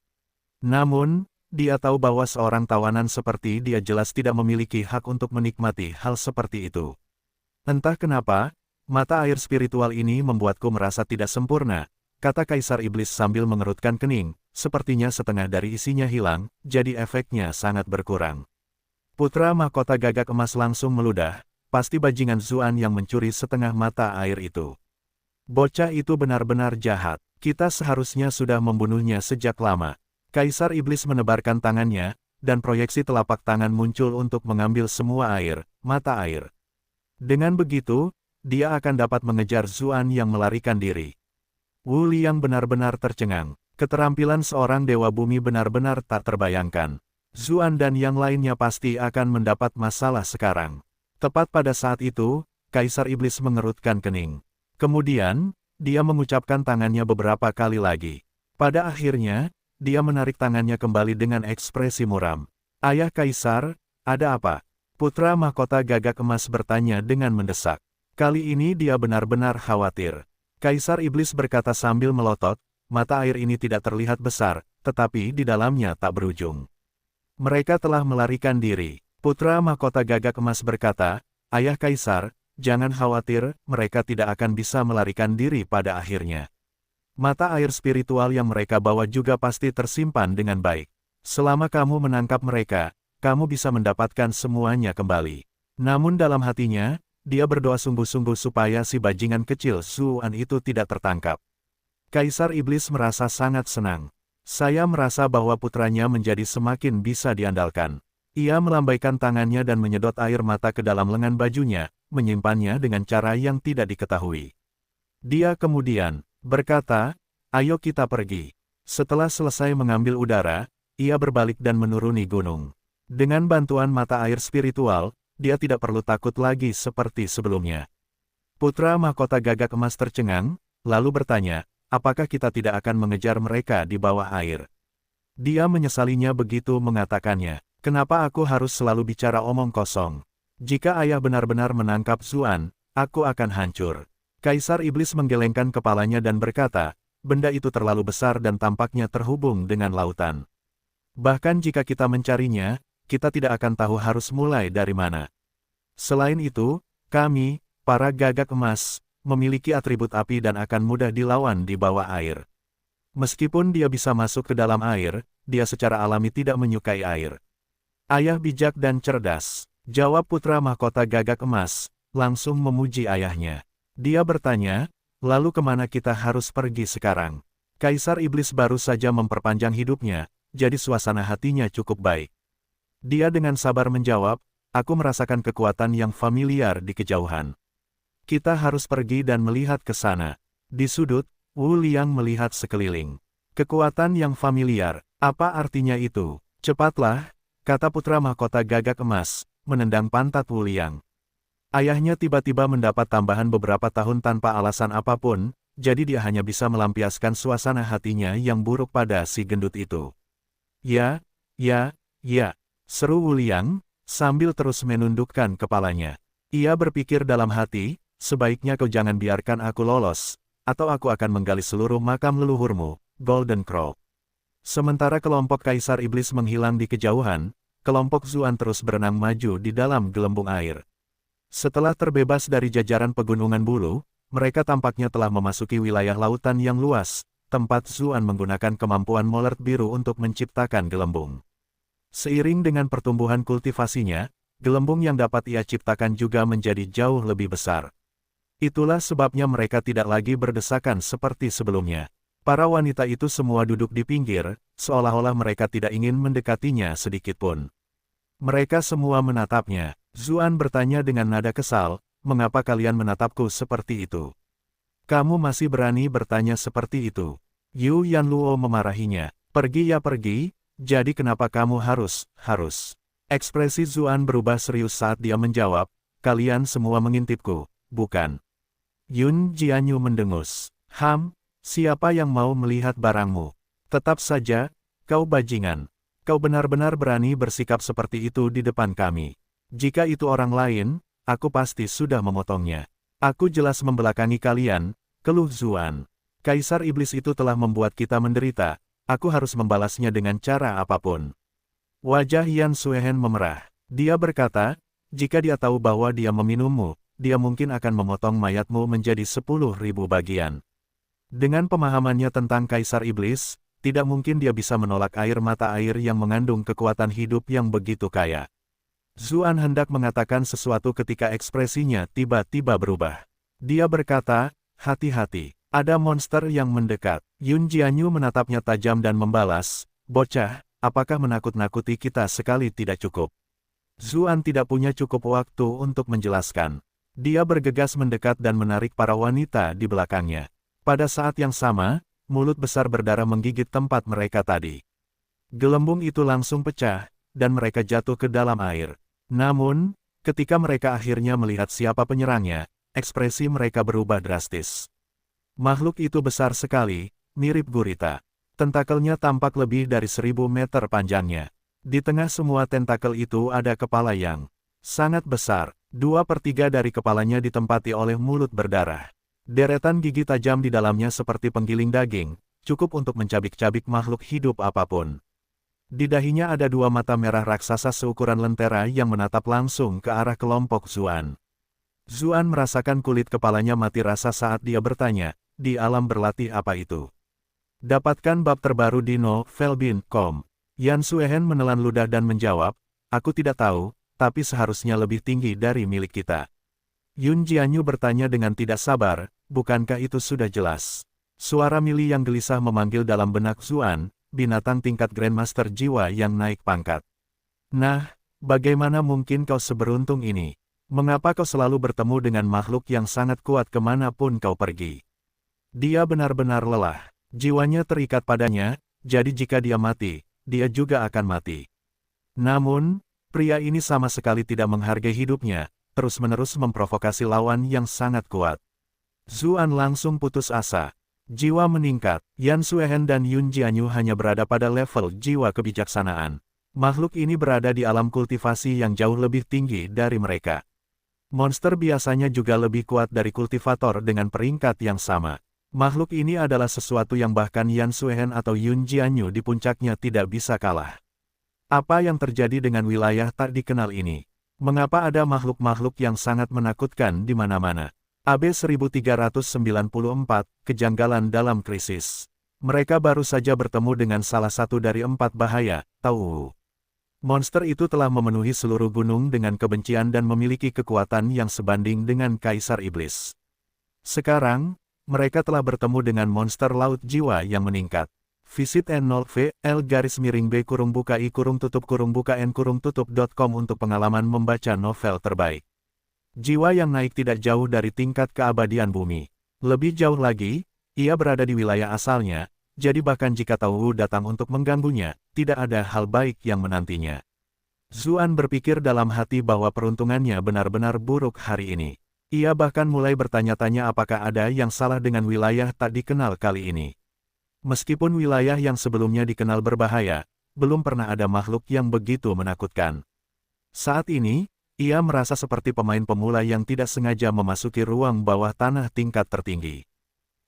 Namun, dia tahu bahwa seorang tawanan seperti dia jelas tidak memiliki hak untuk menikmati hal seperti itu. Entah kenapa, mata air spiritual ini membuatku merasa tidak sempurna, kata Kaisar Iblis sambil mengerutkan kening, sepertinya setengah dari isinya hilang, jadi efeknya sangat berkurang. Putra mahkota gagak emas langsung meludah, pasti bajingan Zuan yang mencuri setengah mata air itu. Bocah itu benar-benar jahat, kita seharusnya sudah membunuhnya sejak lama. Kaisar Iblis menebarkan tangannya, dan proyeksi telapak tangan muncul untuk mengambil semua air, mata air. Dengan begitu, dia akan dapat mengejar Zuan yang melarikan diri. Wu Liang benar-benar tercengang, keterampilan seorang dewa bumi benar-benar tak terbayangkan. Zuan dan yang lainnya pasti akan mendapat masalah sekarang. Tepat pada saat itu, Kaisar Iblis mengerutkan kening. Kemudian, dia mengucapkan tangannya beberapa kali lagi. Pada akhirnya, dia menarik tangannya kembali dengan ekspresi muram. Ayah Kaisar, ada apa? Putra mahkota gagak emas bertanya dengan mendesak. Kali ini dia benar-benar khawatir. Kaisar Iblis berkata sambil melotot, mata air ini tidak terlihat besar, tetapi di dalamnya tak berujung. Mereka telah melarikan diri. Putra mahkota gagak emas berkata, Ayah Kaisar, jangan khawatir, mereka tidak akan bisa melarikan diri pada akhirnya. Mata air spiritual yang mereka bawa juga pasti tersimpan dengan baik. Selama kamu menangkap mereka, kamu bisa mendapatkan semuanya kembali. Namun dalam hatinya, dia berdoa sungguh-sungguh supaya si bajingan kecil Zuan itu tidak tertangkap. Kaisar Iblis merasa sangat senang. Saya merasa bahwa putranya menjadi semakin bisa diandalkan. Ia melambaikan tangannya dan menyedot air mata ke dalam lengan bajunya, menyimpannya dengan cara yang tidak diketahui. Dia kemudian berkata, ayo kita pergi. Setelah selesai mengambil udara, ia berbalik dan menuruni gunung. Dengan bantuan mata air spiritual, dia tidak perlu takut lagi seperti sebelumnya. Putra mahkota gagak emas tercengang, lalu bertanya, apakah kita tidak akan mengejar mereka di bawah air? Dia menyesalinya begitu mengatakannya. Kenapa aku harus selalu bicara omong kosong? Jika ayah benar-benar menangkap Zuan, aku akan hancur. Kaisar Iblis menggelengkan kepalanya dan berkata, benda itu terlalu besar dan tampaknya terhubung dengan lautan. Bahkan jika kita mencarinya, kita tidak akan tahu harus mulai dari mana. Selain itu, kami, para gagak emas, memiliki atribut api dan akan mudah dilawan di bawah air. Meskipun dia bisa masuk ke dalam air, dia secara alami tidak menyukai air. Ayah bijak dan cerdas, jawab putra mahkota gagak emas, langsung memuji ayahnya. Dia bertanya, lalu kemana kita harus pergi sekarang? Kaisar Iblis baru saja memperpanjang hidupnya, jadi suasana hatinya cukup baik. Dia dengan sabar menjawab, aku merasakan kekuatan yang familiar di kejauhan. Kita harus pergi dan melihat ke sana. Di sudut, Wu Liang melihat sekeliling. Kekuatan yang familiar, apa artinya itu? Cepatlah, kata putra mahkota gagak emas, menendang pantat Wu Liang. Ayahnya tiba-tiba mendapat tambahan beberapa tahun tanpa alasan apapun, jadi dia hanya bisa melampiaskan suasana hatinya yang buruk pada si gendut itu. Ya, seru Wu Liang, sambil terus menundukkan kepalanya. Ia berpikir dalam hati, sebaiknya kau jangan biarkan aku lolos, atau aku akan menggali seluruh makam leluhurmu, Golden Crow. Sementara kelompok Kaisar Iblis menghilang di kejauhan, kelompok Zuan terus berenang maju di dalam gelembung air. Setelah terbebas dari jajaran pegunungan bulu, mereka tampaknya telah memasuki wilayah lautan yang luas, tempat Zuan menggunakan kemampuan Molert Biru untuk menciptakan gelembung. Seiring dengan pertumbuhan kultivasinya, gelembung yang dapat ia ciptakan juga menjadi jauh lebih besar. Itulah sebabnya mereka tidak lagi berdesakan seperti sebelumnya. Para wanita itu semua duduk di pinggir, seolah-olah mereka tidak ingin mendekatinya sedikitpun. Mereka semua menatapnya. Zuan bertanya dengan nada kesal, "Mengapa kalian menatapku seperti itu? Kamu masih berani bertanya seperti itu?" Yu Yanluo memarahinya. "Pergi ya pergi, jadi kenapa kamu harus?" Ekspresi Zuan berubah serius saat dia menjawab, "Kalian semua mengintipku, bukan?" Yun Jianyu mendengus. Siapa yang mau melihat barangmu? Tetap saja, kau bajingan. Kau benar-benar berani bersikap seperti itu di depan kami. Jika itu orang lain, aku pasti sudah memotongnya. Aku jelas membelakangi kalian, keluh Zuan. Kaisar Iblis itu telah membuat kita menderita, aku harus membalasnya dengan cara apapun. Wajah Yan Suehen memerah. Dia berkata, jika dia tahu bahwa dia meminummu, dia mungkin akan memotong mayatmu menjadi 10.000 bagian. Dengan pemahamannya tentang Kaisar Iblis, tidak mungkin dia bisa menolak air mata air yang mengandung kekuatan hidup yang begitu kaya. Zuan hendak mengatakan sesuatu ketika ekspresinya tiba-tiba berubah. Dia berkata, "Hati-hati, ada monster yang mendekat." Yun Jianyu menatapnya tajam dan membalas, "Bocah, apakah menakut-nakuti kita sekali tidak cukup?" Zuan tidak punya cukup waktu untuk menjelaskan. Dia bergegas mendekat dan menarik para wanita di belakangnya. Pada saat yang sama, mulut besar berdarah menggigit tempat mereka tadi. Gelembung itu langsung pecah, dan mereka jatuh ke dalam air. Namun, ketika mereka akhirnya melihat siapa penyerangnya, ekspresi mereka berubah drastis. Makhluk itu besar sekali, mirip gurita. Tentakelnya tampak lebih dari 1000 meter panjangnya. Di tengah semua tentakel itu ada kepala yang sangat besar. 2/3 dari kepalanya ditempati oleh mulut berdarah. Deretan gigi tajam di dalamnya seperti penggiling daging, cukup untuk mencabik-cabik makhluk hidup apapun. Di dahinya ada 2 mata merah raksasa seukuran lentera yang menatap langsung ke arah kelompok Zuan. Zuan merasakan kulit kepalanya mati rasa saat dia bertanya, "Di alam berlatih apa itu?" Dapatkan bab terbaru di novel.com. Yan Suehen menelan ludah dan menjawab, "Aku tidak tahu, tapi seharusnya lebih tinggi dari milik kita." Yun Jianyu bertanya dengan tidak sabar, "Bukankah itu sudah jelas?" Suara Mili yang gelisah memanggil dalam benak Zuan, binatang tingkat Grandmaster jiwa yang naik pangkat. "Nah, bagaimana mungkin kau seberuntung ini? Mengapa kau selalu bertemu dengan makhluk yang sangat kuat kemanapun kau pergi?" Dia benar-benar lelah. Jiwanya terikat padanya, jadi jika dia mati, dia juga akan mati. Namun, pria ini sama sekali tidak menghargai hidupnya, terus-menerus memprovokasi lawan yang sangat kuat. Zuan langsung putus asa. Jiwa meningkat, Yan Suehen dan Yun Jianyu hanya berada pada level jiwa kebijaksanaan. Makhluk ini berada di alam kultivasi yang jauh lebih tinggi dari mereka. Monster biasanya juga lebih kuat dari kultivator dengan peringkat yang sama. Makhluk ini adalah sesuatu yang bahkan Yan Suehen atau Yun Jianyu di puncaknya tidak bisa kalah. Apa yang terjadi dengan wilayah tak dikenal ini? Mengapa ada makhluk-makhluk yang sangat menakutkan di mana-mana? AB 1394, Kejanggalan dalam Krisis. Mereka baru saja bertemu dengan salah satu dari 4 bahaya, Tahu. Monster itu telah memenuhi seluruh gunung dengan kebencian dan memiliki kekuatan yang sebanding dengan Kaisar Iblis. Sekarang, mereka telah bertemu dengan monster laut jiwa yang meningkat. Visit n0v.l-b-i-n-n.com untuk pengalaman membaca novel terbaik. Jiwa yang naik tidak jauh dari tingkat keabadian bumi. Lebih jauh lagi, ia berada di wilayah asalnya, jadi bahkan jika Tahu datang untuk mengganggunya, tidak ada hal baik yang menantinya. Zuan berpikir dalam hati bahwa peruntungannya benar-benar buruk hari ini. Ia bahkan mulai bertanya-tanya apakah ada yang salah dengan wilayah tak dikenal kali ini. Meskipun wilayah yang sebelumnya dikenal berbahaya, belum pernah ada makhluk yang begitu menakutkan. Saat ini, ia merasa seperti pemain pemula yang tidak sengaja memasuki ruang bawah tanah tingkat tertinggi.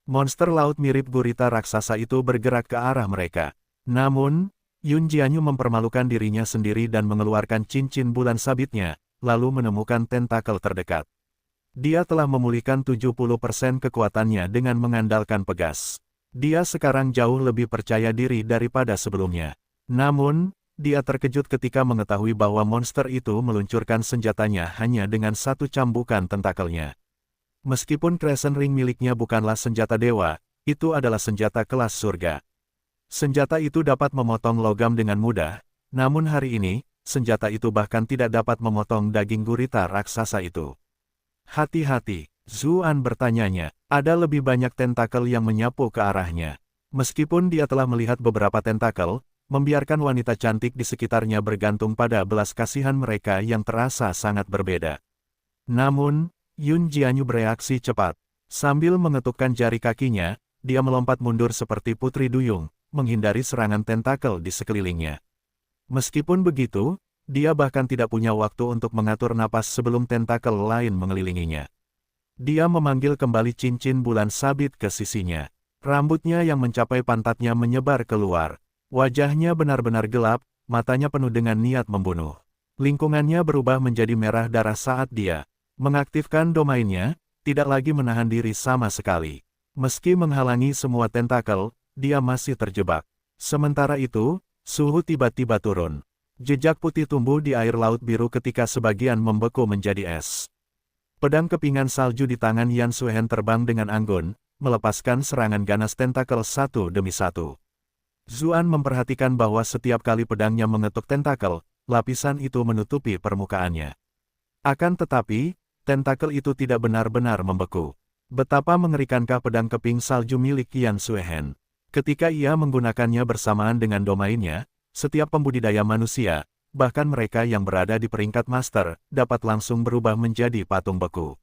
Monster laut mirip gurita raksasa itu bergerak ke arah mereka. Namun, Yun Jianyu mempermalukan dirinya sendiri dan mengeluarkan cincin bulan sabitnya, lalu menemukan tentakel terdekat. Dia telah memulihkan 70% kekuatannya dengan mengandalkan pegas. Dia sekarang jauh lebih percaya diri daripada sebelumnya. Namun, dia terkejut ketika mengetahui bahwa monster itu meluncurkan senjatanya hanya dengan satu cambukan tentakelnya. Meskipun Crescent Ring miliknya bukanlah senjata dewa, itu adalah senjata kelas surga. Senjata itu dapat memotong logam dengan mudah, namun hari ini, senjata itu bahkan tidak dapat memotong daging gurita raksasa itu. Hati-hati, Zuan bertanyanya, ada lebih banyak tentakel yang menyapu ke arahnya. Meskipun dia telah melihat beberapa tentakel, membiarkan wanita cantik di sekitarnya bergantung pada belas kasihan mereka yang terasa sangat berbeda. Namun, Yun Jianyu bereaksi cepat. Sambil mengetukkan jari kakinya, dia melompat mundur seperti putri duyung, menghindari serangan tentakel di sekelilingnya. Meskipun begitu, dia bahkan tidak punya waktu untuk mengatur napas sebelum tentakel lain mengelilinginya. Dia memanggil kembali cincin bulan sabit ke sisinya. Rambutnya yang mencapai pantatnya menyebar keluar. Wajahnya benar-benar gelap, matanya penuh dengan niat membunuh. Lingkungannya berubah menjadi merah darah saat dia mengaktifkan domainnya, tidak lagi menahan diri sama sekali. Meski menghalangi semua tentakel, dia masih terjebak. Sementara itu, suhu tiba-tiba turun. Jejak putih tumbuh di air laut biru ketika sebagian membeku menjadi es. Pedang kepingan salju di tangan Yan Suhen terbang dengan anggun, melepaskan serangan ganas tentakel satu demi satu. Zuan memperhatikan bahwa setiap kali pedangnya mengetuk tentakel, lapisan itu menutupi permukaannya. Akan tetapi, tentakel itu tidak benar-benar membeku. Betapa mengerikankah pedang keping salju milik Yan Suhen. Ketika ia menggunakannya bersamaan dengan domainnya, setiap pembudidaya manusia, bahkan mereka yang berada di peringkat master, dapat langsung berubah menjadi patung beku.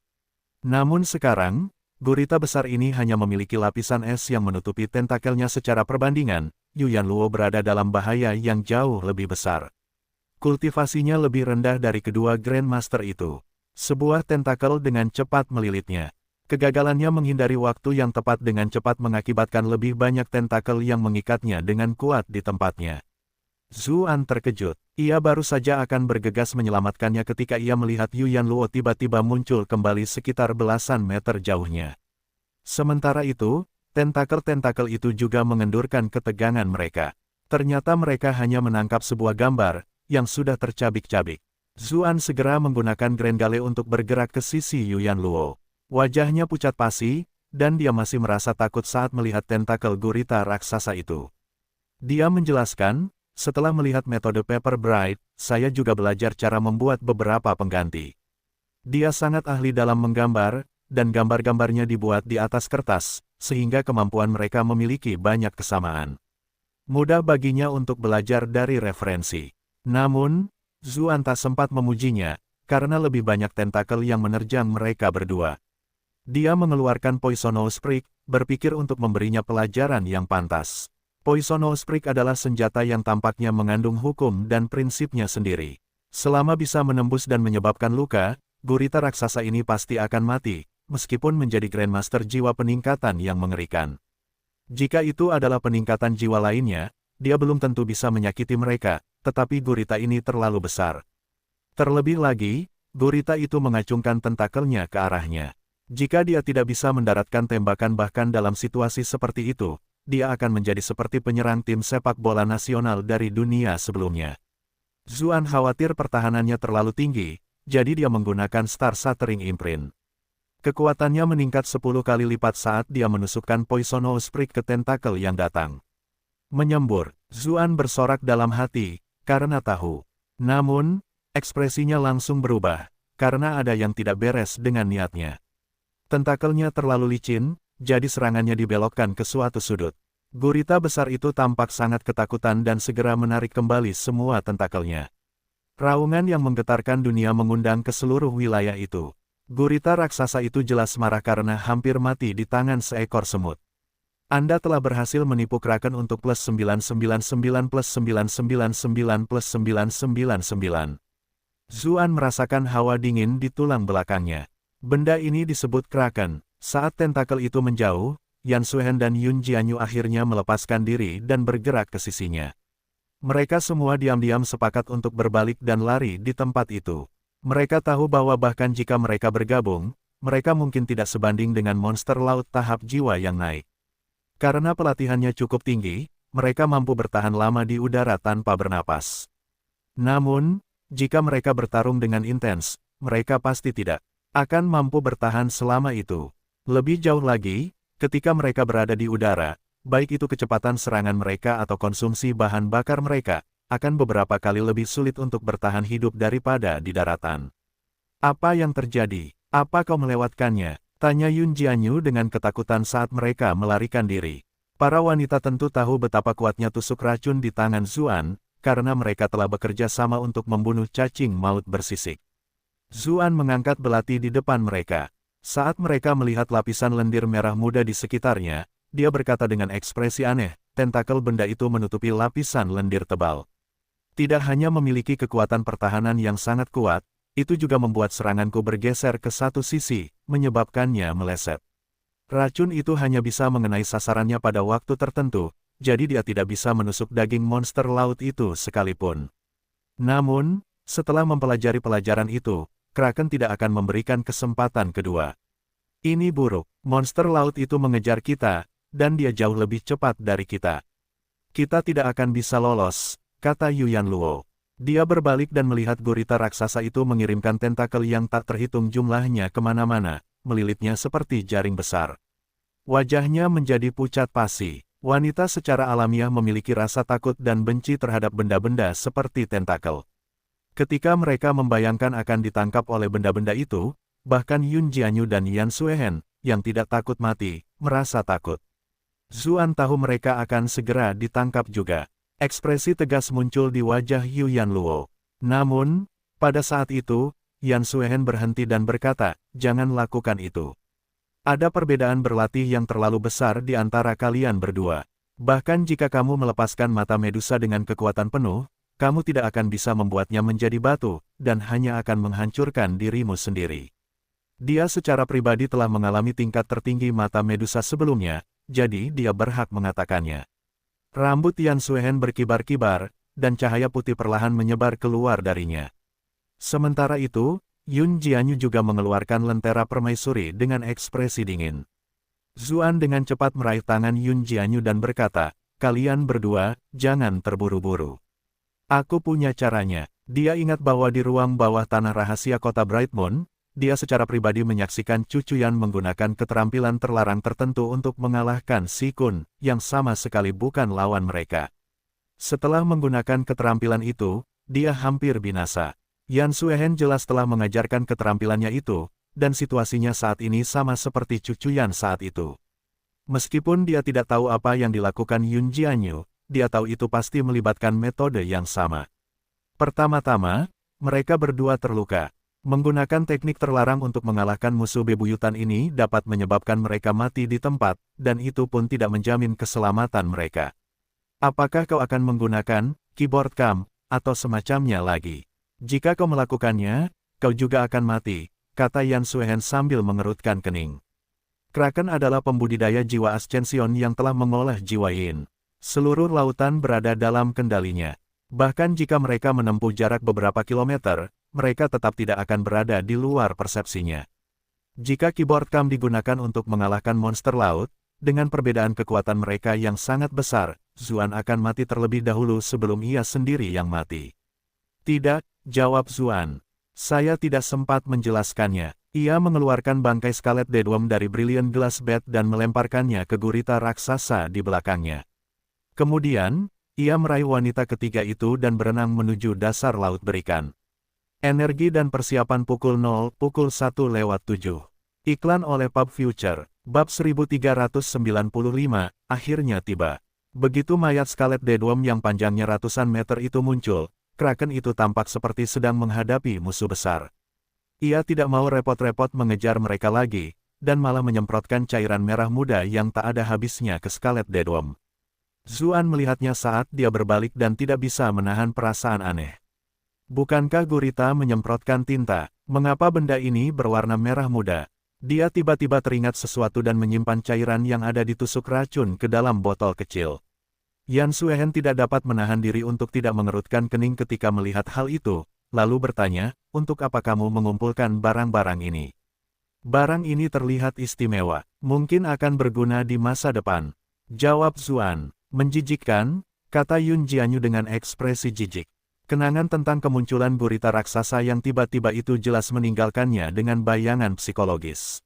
Namun sekarang, gurita besar ini hanya memiliki lapisan es yang menutupi tentakelnya secara perbandingan, Yuyan Luo berada dalam bahaya yang jauh lebih besar. Kultivasinya lebih rendah dari kedua Grandmaster itu. Sebuah tentakel dengan cepat melilitnya. Kegagalannya menghindari waktu yang tepat dengan cepat mengakibatkan lebih banyak tentakel yang mengikatnya dengan kuat di tempatnya. Zuan terkejut. Ia baru saja akan bergegas menyelamatkannya ketika ia melihat Yuyan Luo tiba-tiba muncul kembali sekitar belasan meter jauhnya. Sementara itu, tentakel-tentakel itu juga mengendurkan ketegangan mereka. Ternyata mereka hanya menangkap sebuah gambar yang sudah tercabik-cabik. Zuan segera menggunakan Grand Gale untuk bergerak ke sisi Yuyan Luo. Wajahnya pucat pasi, dan dia masih merasa takut saat melihat tentakel gurita raksasa itu. Dia menjelaskan, setelah melihat metode Paper Bright, saya juga belajar cara membuat beberapa pengganti. Dia sangat ahli dalam menggambar, dan gambar-gambarnya dibuat di atas kertas, sehingga kemampuan mereka memiliki banyak kesamaan. Mudah baginya untuk belajar dari referensi. Namun, Zuan tak sempat memujinya, karena lebih banyak tentakel yang menerjang mereka berdua. Dia mengeluarkan Poisonous Prick, berpikir untuk memberinya pelajaran yang pantas. Poisonous Prick adalah senjata yang tampaknya mengandung hukum dan prinsipnya sendiri. Selama bisa menembus dan menyebabkan luka, gurita raksasa ini pasti akan mati, meskipun menjadi Grandmaster jiwa peningkatan yang mengerikan. Jika itu adalah peningkatan jiwa lainnya, dia belum tentu bisa menyakiti mereka, tetapi gurita ini terlalu besar. Terlebih lagi, gurita itu mengacungkan tentakelnya ke arahnya. Jika dia tidak bisa mendaratkan tembakan bahkan dalam situasi seperti itu, dia akan menjadi seperti penyerang tim sepak bola nasional dari dunia sebelumnya. Zuan khawatir pertahanannya terlalu tinggi, jadi dia menggunakan Star Shattering Imprint. Kekuatannya meningkat 10 kali lipat saat dia menusukkan Poisonous Prick ke tentakel yang datang. Menyembur, Zuan bersorak dalam hati, karena tahu. Namun, ekspresinya langsung berubah, karena ada yang tidak beres dengan niatnya. Tentakelnya terlalu licin, jadi serangannya dibelokkan ke suatu sudut. Gurita besar itu tampak sangat ketakutan dan segera menarik kembali semua tentakelnya. Raungan yang menggetarkan dunia mengundang ke seluruh wilayah itu. Gurita raksasa itu jelas marah karena hampir mati di tangan seekor semut. Anda telah berhasil menipu Kraken untuk plus 999 plus 999 plus 999. Zuan merasakan hawa dingin di tulang belakangnya. Benda ini disebut Kraken. Saat tentakel itu menjauh, Yan Suhen dan Yun Jianyu akhirnya melepaskan diri dan bergerak ke sisinya. Mereka semua diam-diam sepakat untuk berbalik dan lari di tempat itu. Mereka tahu bahwa bahkan jika mereka bergabung, mereka mungkin tidak sebanding dengan monster laut tahap jiwa yang naik. Karena pelatihannya cukup tinggi, mereka mampu bertahan lama di udara tanpa bernapas. Namun, jika mereka bertarung dengan intens, mereka pasti tidak akan mampu bertahan selama itu. Lebih jauh lagi, ketika mereka berada di udara, baik itu kecepatan serangan mereka atau konsumsi bahan bakar mereka, akan beberapa kali lebih sulit untuk bertahan hidup daripada di daratan. Apa yang terjadi? Apa kau melewatkannya? Tanya Yun Jianyu dengan ketakutan saat mereka melarikan diri. Para wanita tentu tahu betapa kuatnya tusuk racun di tangan Zuan, karena mereka telah bekerja sama untuk membunuh cacing maut bersisik. Zuan mengangkat belati di depan mereka. Saat mereka melihat lapisan lendir merah muda di sekitarnya, dia berkata dengan ekspresi aneh, tentakel benda itu menutupi lapisan lendir tebal. Tidak hanya memiliki kekuatan pertahanan yang sangat kuat, itu juga membuat seranganku bergeser ke satu sisi, menyebabkannya meleset. Racun itu hanya bisa mengenai sasarannya pada waktu tertentu, jadi dia tidak bisa menusuk daging monster laut itu sekalipun. Namun, setelah mempelajari pelajaran itu, Kraken tidak akan memberikan kesempatan kedua. Ini buruk, monster laut itu mengejar kita, dan dia jauh lebih cepat dari kita. Kita tidak akan bisa lolos, kata Yuyan Luo. Dia berbalik dan melihat gurita raksasa itu mengirimkan tentakel yang tak terhitung jumlahnya kemana-mana, melilitnya seperti jaring besar. Wajahnya menjadi pucat pasi. Wanita secara alamiah memiliki rasa takut dan benci terhadap benda-benda seperti tentakel. Ketika mereka membayangkan akan ditangkap oleh benda-benda itu, bahkan Yun Jianyu dan Yan Suhen, yang tidak takut mati, merasa takut. Zuan tahu mereka akan segera ditangkap juga. Ekspresi tegas muncul di wajah Yuyan Luo. Namun, pada saat itu, Yan Suhen berhenti dan berkata, jangan lakukan itu. Ada perbedaan berlatih yang terlalu besar di antara kalian berdua. Bahkan jika kamu melepaskan mata Medusa dengan kekuatan penuh, kamu tidak akan bisa membuatnya menjadi batu, dan hanya akan menghancurkan dirimu sendiri. Dia secara pribadi telah mengalami tingkat tertinggi mata Medusa sebelumnya, jadi dia berhak mengatakannya. Rambut Yan Suhen berkibar-kibar, dan cahaya putih perlahan menyebar keluar darinya. Sementara itu, Yun Jianyu juga mengeluarkan lentera permaisuri dengan ekspresi dingin. Zuan dengan cepat meraih tangan Yun Jianyu dan berkata, kalian berdua, jangan terburu-buru. Aku punya caranya. Dia ingat bahwa di ruang bawah tanah rahasia kota Brightmoon, dia secara pribadi menyaksikan Cucuyan menggunakan keterampilan terlarang tertentu untuk mengalahkan Si Kun, yang sama sekali bukan lawan mereka. Setelah menggunakan keterampilan itu, dia hampir binasa. Yan Suhen jelas telah mengajarkan keterampilannya itu, dan situasinya saat ini sama seperti Cucuyan saat itu. Meskipun dia tidak tahu apa yang dilakukan Yun Jianyu, dia tahu itu pasti melibatkan metode yang sama. Pertama-tama, mereka berdua terluka. Menggunakan teknik terlarang untuk mengalahkan musuh bebuyutan ini dapat menyebabkan mereka mati di tempat, dan itu pun tidak menjamin keselamatan mereka. Apakah kau akan menggunakan keyboard cam, atau semacamnya lagi? Jika kau melakukannya, kau juga akan mati, kata Yan Suhen sambil mengerutkan kening. Kraken adalah pembudidaya jiwa Ascension yang telah mengolah jiwa Yin. Seluruh lautan berada dalam kendalinya. Bahkan jika mereka menempuh jarak beberapa kilometer, mereka tetap tidak akan berada di luar persepsinya. Jika keyboard cam digunakan untuk mengalahkan monster laut, dengan perbedaan kekuatan mereka yang sangat besar, Zuan akan mati terlebih dahulu sebelum ia sendiri yang mati. Tidak, jawab Zuan. Saya tidak sempat menjelaskannya. Ia mengeluarkan bangkai Scarlet Deadworm dari Brilliant Glass Bat dan melemparkannya ke gurita raksasa di belakangnya. Kemudian, ia meraih wanita ketiga itu dan berenang menuju dasar laut berikan. Energi dan persiapan pukul 1:07. Iklan oleh Pub Future, bab 1395, akhirnya tiba. Begitu mayat Scarlet Deadworm yang panjangnya ratusan meter itu muncul, Kraken itu tampak seperti sedang menghadapi musuh besar. Ia tidak mau repot-repot mengejar mereka lagi, dan malah menyemprotkan cairan merah muda yang tak ada habisnya ke Scarlet Deadworm. Zuan melihatnya saat dia berbalik dan tidak bisa menahan perasaan aneh. Bukankah gurita menyemprotkan tinta? Mengapa benda ini berwarna merah muda? Dia tiba-tiba teringat sesuatu dan menyimpan cairan yang ada ditusuk racun ke dalam botol kecil. Yan Suehen tidak dapat menahan diri untuk tidak mengerutkan kening ketika melihat hal itu, lalu bertanya, untuk apa kamu mengumpulkan barang-barang ini? Barang ini terlihat istimewa, mungkin akan berguna di masa depan. Jawab Zuan. Menjijikkan, kata Yun Jianyu dengan ekspresi jijik. Kenangan tentang kemunculan gurita raksasa yang tiba-tiba itu jelas meninggalkannya dengan bayangan psikologis.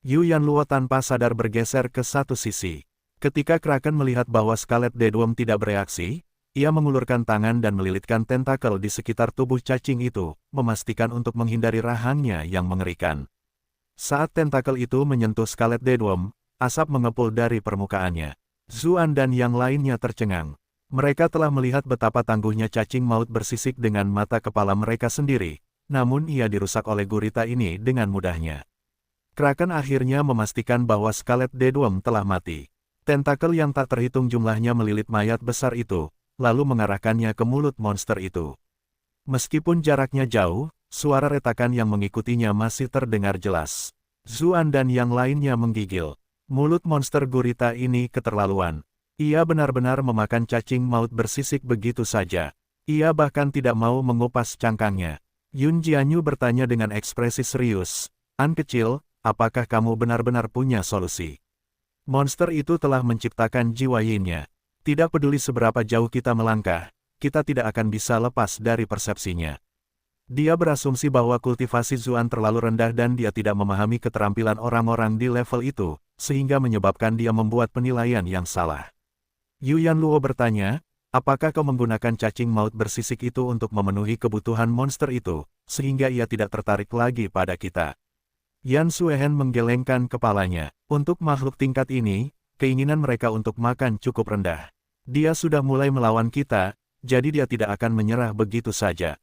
Yu Yanluo tanpa sadar bergeser ke satu sisi. Ketika Kraken melihat bahwa Scarlet Deadworm tidak bereaksi, ia mengulurkan tangan dan melilitkan tentakel di sekitar tubuh cacing itu, memastikan untuk menghindari rahangnya yang mengerikan. Saat tentakel itu menyentuh Scarlet Deadworm, asap mengepul dari permukaannya. Zuan dan yang lainnya tercengang. Mereka telah melihat betapa tangguhnya cacing maut bersisik dengan mata kepala mereka sendiri, namun ia dirusak oleh gurita ini dengan mudahnya. Kraken akhirnya memastikan bahwa Scarlet Deadworm telah mati. Tentakel yang tak terhitung jumlahnya melilit mayat besar itu, lalu mengarahkannya ke mulut monster itu. Meskipun jaraknya jauh, suara retakan yang mengikutinya masih terdengar jelas. Zuan dan yang lainnya menggigil. Mulut monster gurita ini keterlaluan. Ia benar-benar memakan cacing maut bersisik begitu saja. Ia bahkan tidak mau mengupas cangkangnya. Yun Jianyu bertanya dengan ekspresi serius, "An kecil, apakah kamu benar-benar punya solusi?" Monster itu telah menciptakan jiwa yin-nya. Tidak peduli seberapa jauh kita melangkah, kita tidak akan bisa lepas dari persepsinya. Dia berasumsi bahwa kultivasi Zuan terlalu rendah dan dia tidak memahami keterampilan orang-orang di level itu, sehingga menyebabkan dia membuat penilaian yang salah. Yu Yanluo bertanya, apakah kau menggunakan cacing maut bersisik itu untuk memenuhi kebutuhan monster itu, sehingga ia tidak tertarik lagi pada kita? Yan Suehen menggelengkan kepalanya. Untuk makhluk tingkat ini, keinginan mereka untuk makan cukup rendah. Dia sudah mulai melawan kita, jadi dia tidak akan menyerah begitu saja.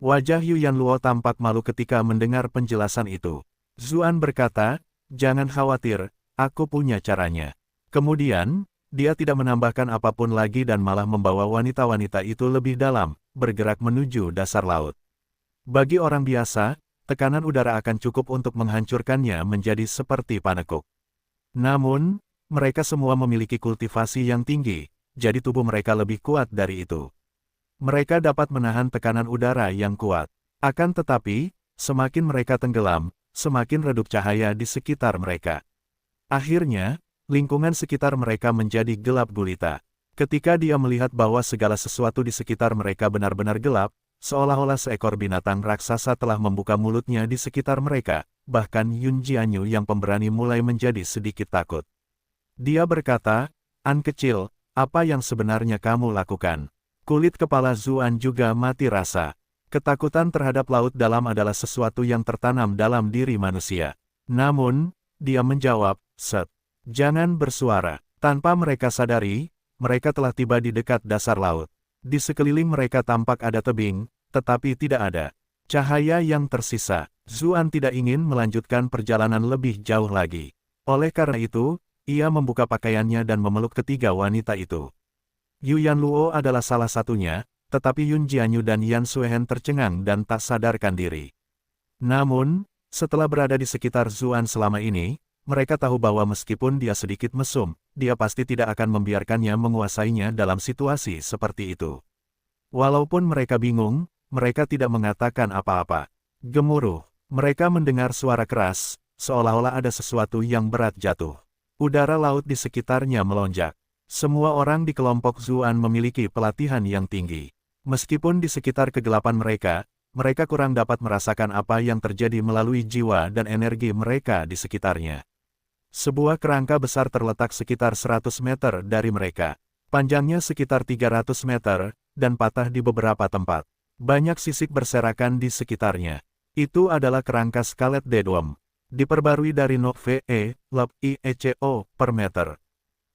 Wajah Yu Yanluo tampak malu ketika mendengar penjelasan itu. Zuan berkata, jangan khawatir, aku punya caranya. Kemudian, dia tidak menambahkan apapun lagi dan malah membawa wanita-wanita itu lebih dalam, bergerak menuju dasar laut. Bagi orang biasa, tekanan udara akan cukup untuk menghancurkannya menjadi seperti panekuk. Namun, mereka semua memiliki kultivasi yang tinggi, jadi tubuh mereka lebih kuat dari itu. Mereka dapat menahan tekanan udara yang kuat. Akan tetapi, semakin mereka tenggelam, semakin redup cahaya di sekitar mereka. Akhirnya, lingkungan sekitar mereka menjadi gelap gulita. Ketika dia melihat bahwa segala sesuatu di sekitar mereka benar-benar gelap, seolah-olah seekor binatang raksasa telah membuka mulutnya di sekitar mereka, bahkan Yun Jianyu yang pemberani mulai menjadi sedikit takut. Dia berkata, "An kecil, apa yang sebenarnya kamu lakukan?" Kulit kepala Zuan juga mati rasa. Ketakutan terhadap laut dalam adalah sesuatu yang tertanam dalam diri manusia. Namun, dia menjawab, "Set. Jangan bersuara." Tanpa mereka sadari, mereka telah tiba di dekat dasar laut. Di sekeliling mereka tampak ada tebing, tetapi tidak ada cahaya yang tersisa. Zuan tidak ingin melanjutkan perjalanan lebih jauh lagi. Oleh karena itu, ia membuka pakaiannya dan memeluk ketiga wanita itu. Yu Yanluo adalah salah satunya, tetapi Yun Jianyu dan Yan Suehen tercengang dan tak sadarkan diri. Namun, setelah berada di sekitar Zuan selama ini, mereka tahu bahwa meskipun dia sedikit mesum, dia pasti tidak akan membiarkannya menguasainya dalam situasi seperti itu. Walaupun mereka bingung, mereka tidak mengatakan apa-apa. Gemuruh, mereka mendengar suara keras, seolah-olah ada sesuatu yang berat jatuh. Udara laut di sekitarnya melonjak. Semua orang di kelompok Zuan memiliki pelatihan yang tinggi. Meskipun di sekitar kegelapan mereka, mereka kurang dapat merasakan apa yang terjadi melalui jiwa dan energi mereka di sekitarnya. Sebuah kerangka besar terletak sekitar 100 meter dari mereka. Panjangnya sekitar 300 meter, dan patah di beberapa tempat. Banyak sisik berserakan di sekitarnya. Itu adalah kerangka Scarlet Deadworm. Diperbarui dari 0,0 per meter.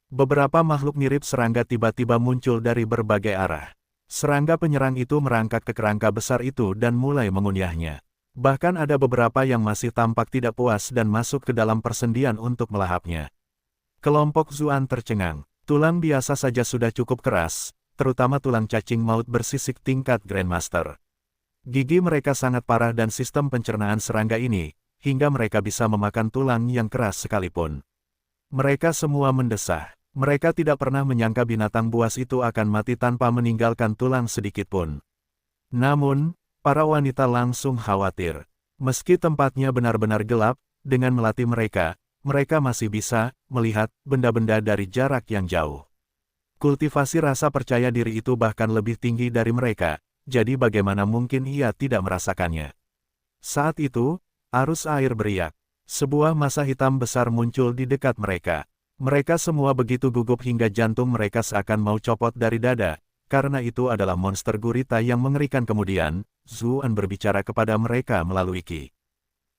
Beberapa makhluk mirip serangga tiba-tiba muncul dari berbagai arah. Serangga penyerang itu merangkak ke kerangka besar itu dan mulai mengunyahnya. Bahkan ada beberapa yang masih tampak tidak puas dan masuk ke dalam persendian untuk melahapnya. Kelompok Zuan tercengang. Tulang biasa saja sudah cukup keras, terutama tulang cacing maut bersisik tingkat Grandmaster. Gigi mereka sangat parah dan sistem pencernaan serangga ini, hingga mereka bisa memakan tulang yang keras sekalipun. Mereka semua mendesah. Mereka tidak pernah menyangka binatang buas itu akan mati tanpa meninggalkan tulang sedikit pun. Namun, para wanita langsung khawatir. Meski tempatnya benar-benar gelap, dengan melatih mereka, mereka masih bisa melihat benda-benda dari jarak yang jauh. Kultivasi rasa percaya diri itu bahkan lebih tinggi dari mereka, jadi bagaimana mungkin ia tidak merasakannya. Saat itu, arus air beriak. Sebuah massa hitam besar muncul di dekat mereka. Mereka semua begitu gugup hingga jantung mereka seakan mau copot dari dada, karena itu adalah monster gurita yang mengerikan. Kemudian, Zuan berbicara kepada mereka melalui Qi.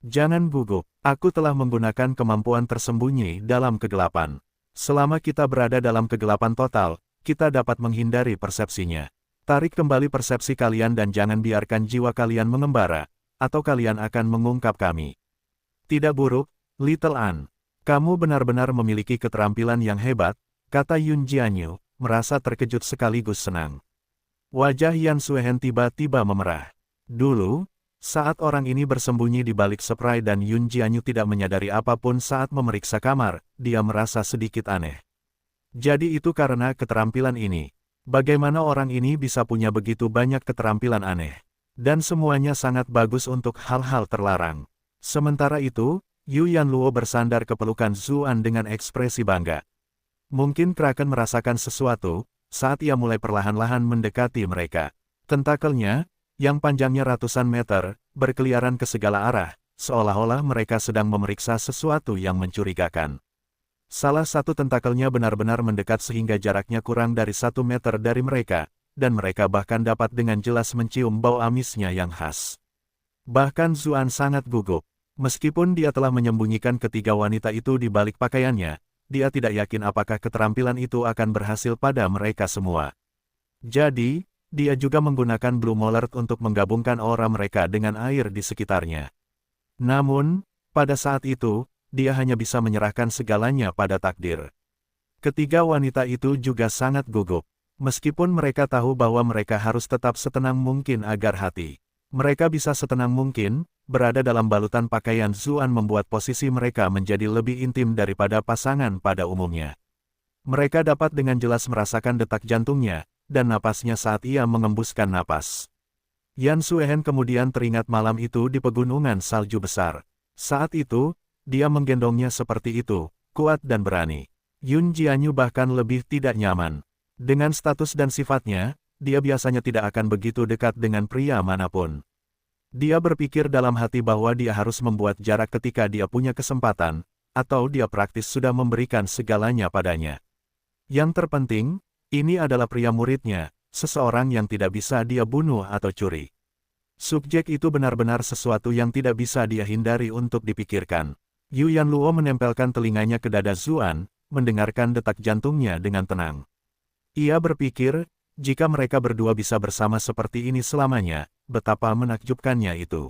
Jangan gugup, aku telah menggunakan kemampuan tersembunyi dalam kegelapan. Selama kita berada dalam kegelapan total, kita dapat menghindari persepsinya. Tarik kembali persepsi kalian dan jangan biarkan jiwa kalian mengembara, atau kalian akan mengungkap kami. Tidak buruk, Little An. Kamu benar-benar memiliki keterampilan yang hebat, kata Yun Jianyu, merasa terkejut sekaligus senang. Wajah Yan Suehen tiba-tiba memerah. Dulu, saat orang ini bersembunyi di balik spray dan Yun Jianyu tidak menyadari apapun saat memeriksa kamar, dia merasa sedikit aneh. Jadi itu karena keterampilan ini. Bagaimana orang ini bisa punya begitu banyak keterampilan aneh? Dan semuanya sangat bagus untuk hal-hal terlarang. Sementara itu, Yu Yanluo bersandar ke pelukan Zuan dengan ekspresi bangga. Mungkin Kraken merasakan sesuatu, saat ia mulai perlahan-lahan mendekati mereka. Tentakelnya, yang panjangnya ratusan meter, berkeliaran ke segala arah, seolah-olah mereka sedang memeriksa sesuatu yang mencurigakan. Salah satu tentakelnya benar-benar mendekat sehingga jaraknya kurang dari 1 meter dari mereka, dan mereka bahkan dapat dengan jelas mencium bau amisnya yang khas. Bahkan Zuan sangat gugup. Meskipun dia telah menyembunyikan ketiga wanita itu di balik pakaiannya, dia tidak yakin apakah keterampilan itu akan berhasil pada mereka semua. Jadi, dia juga menggunakan Blue Molert untuk menggabungkan aura mereka dengan air di sekitarnya. Namun, pada saat itu, dia hanya bisa menyerahkan segalanya pada takdir. Ketiga wanita itu juga sangat gugup. Meskipun mereka tahu bahwa mereka harus tetap setenang mungkin agar hati mereka bisa setenang mungkin, berada dalam balutan pakaian Zuan membuat posisi mereka menjadi lebih intim daripada pasangan pada umumnya. Mereka dapat dengan jelas merasakan detak jantungnya, dan napasnya saat ia mengembuskan napas. Yan Suehen kemudian teringat malam itu di pegunungan salju besar. Saat itu, dia menggendongnya seperti itu, kuat dan berani. Yun Jianyu bahkan lebih tidak nyaman. Dengan status dan sifatnya, dia biasanya tidak akan begitu dekat dengan pria manapun. Dia berpikir dalam hati bahwa dia harus membuat jarak ketika dia punya kesempatan, atau dia praktis sudah memberikan segalanya padanya. Yang terpenting, ini adalah pria muridnya, seseorang yang tidak bisa dia bunuh atau curi. Subjek itu benar-benar sesuatu yang tidak bisa dia hindari untuk dipikirkan. Yu Yanluo menempelkan telinganya ke dada Zuan, mendengarkan detak jantungnya dengan tenang. Ia berpikir, jika mereka berdua bisa bersama seperti ini selamanya, betapa menakjubkannya itu.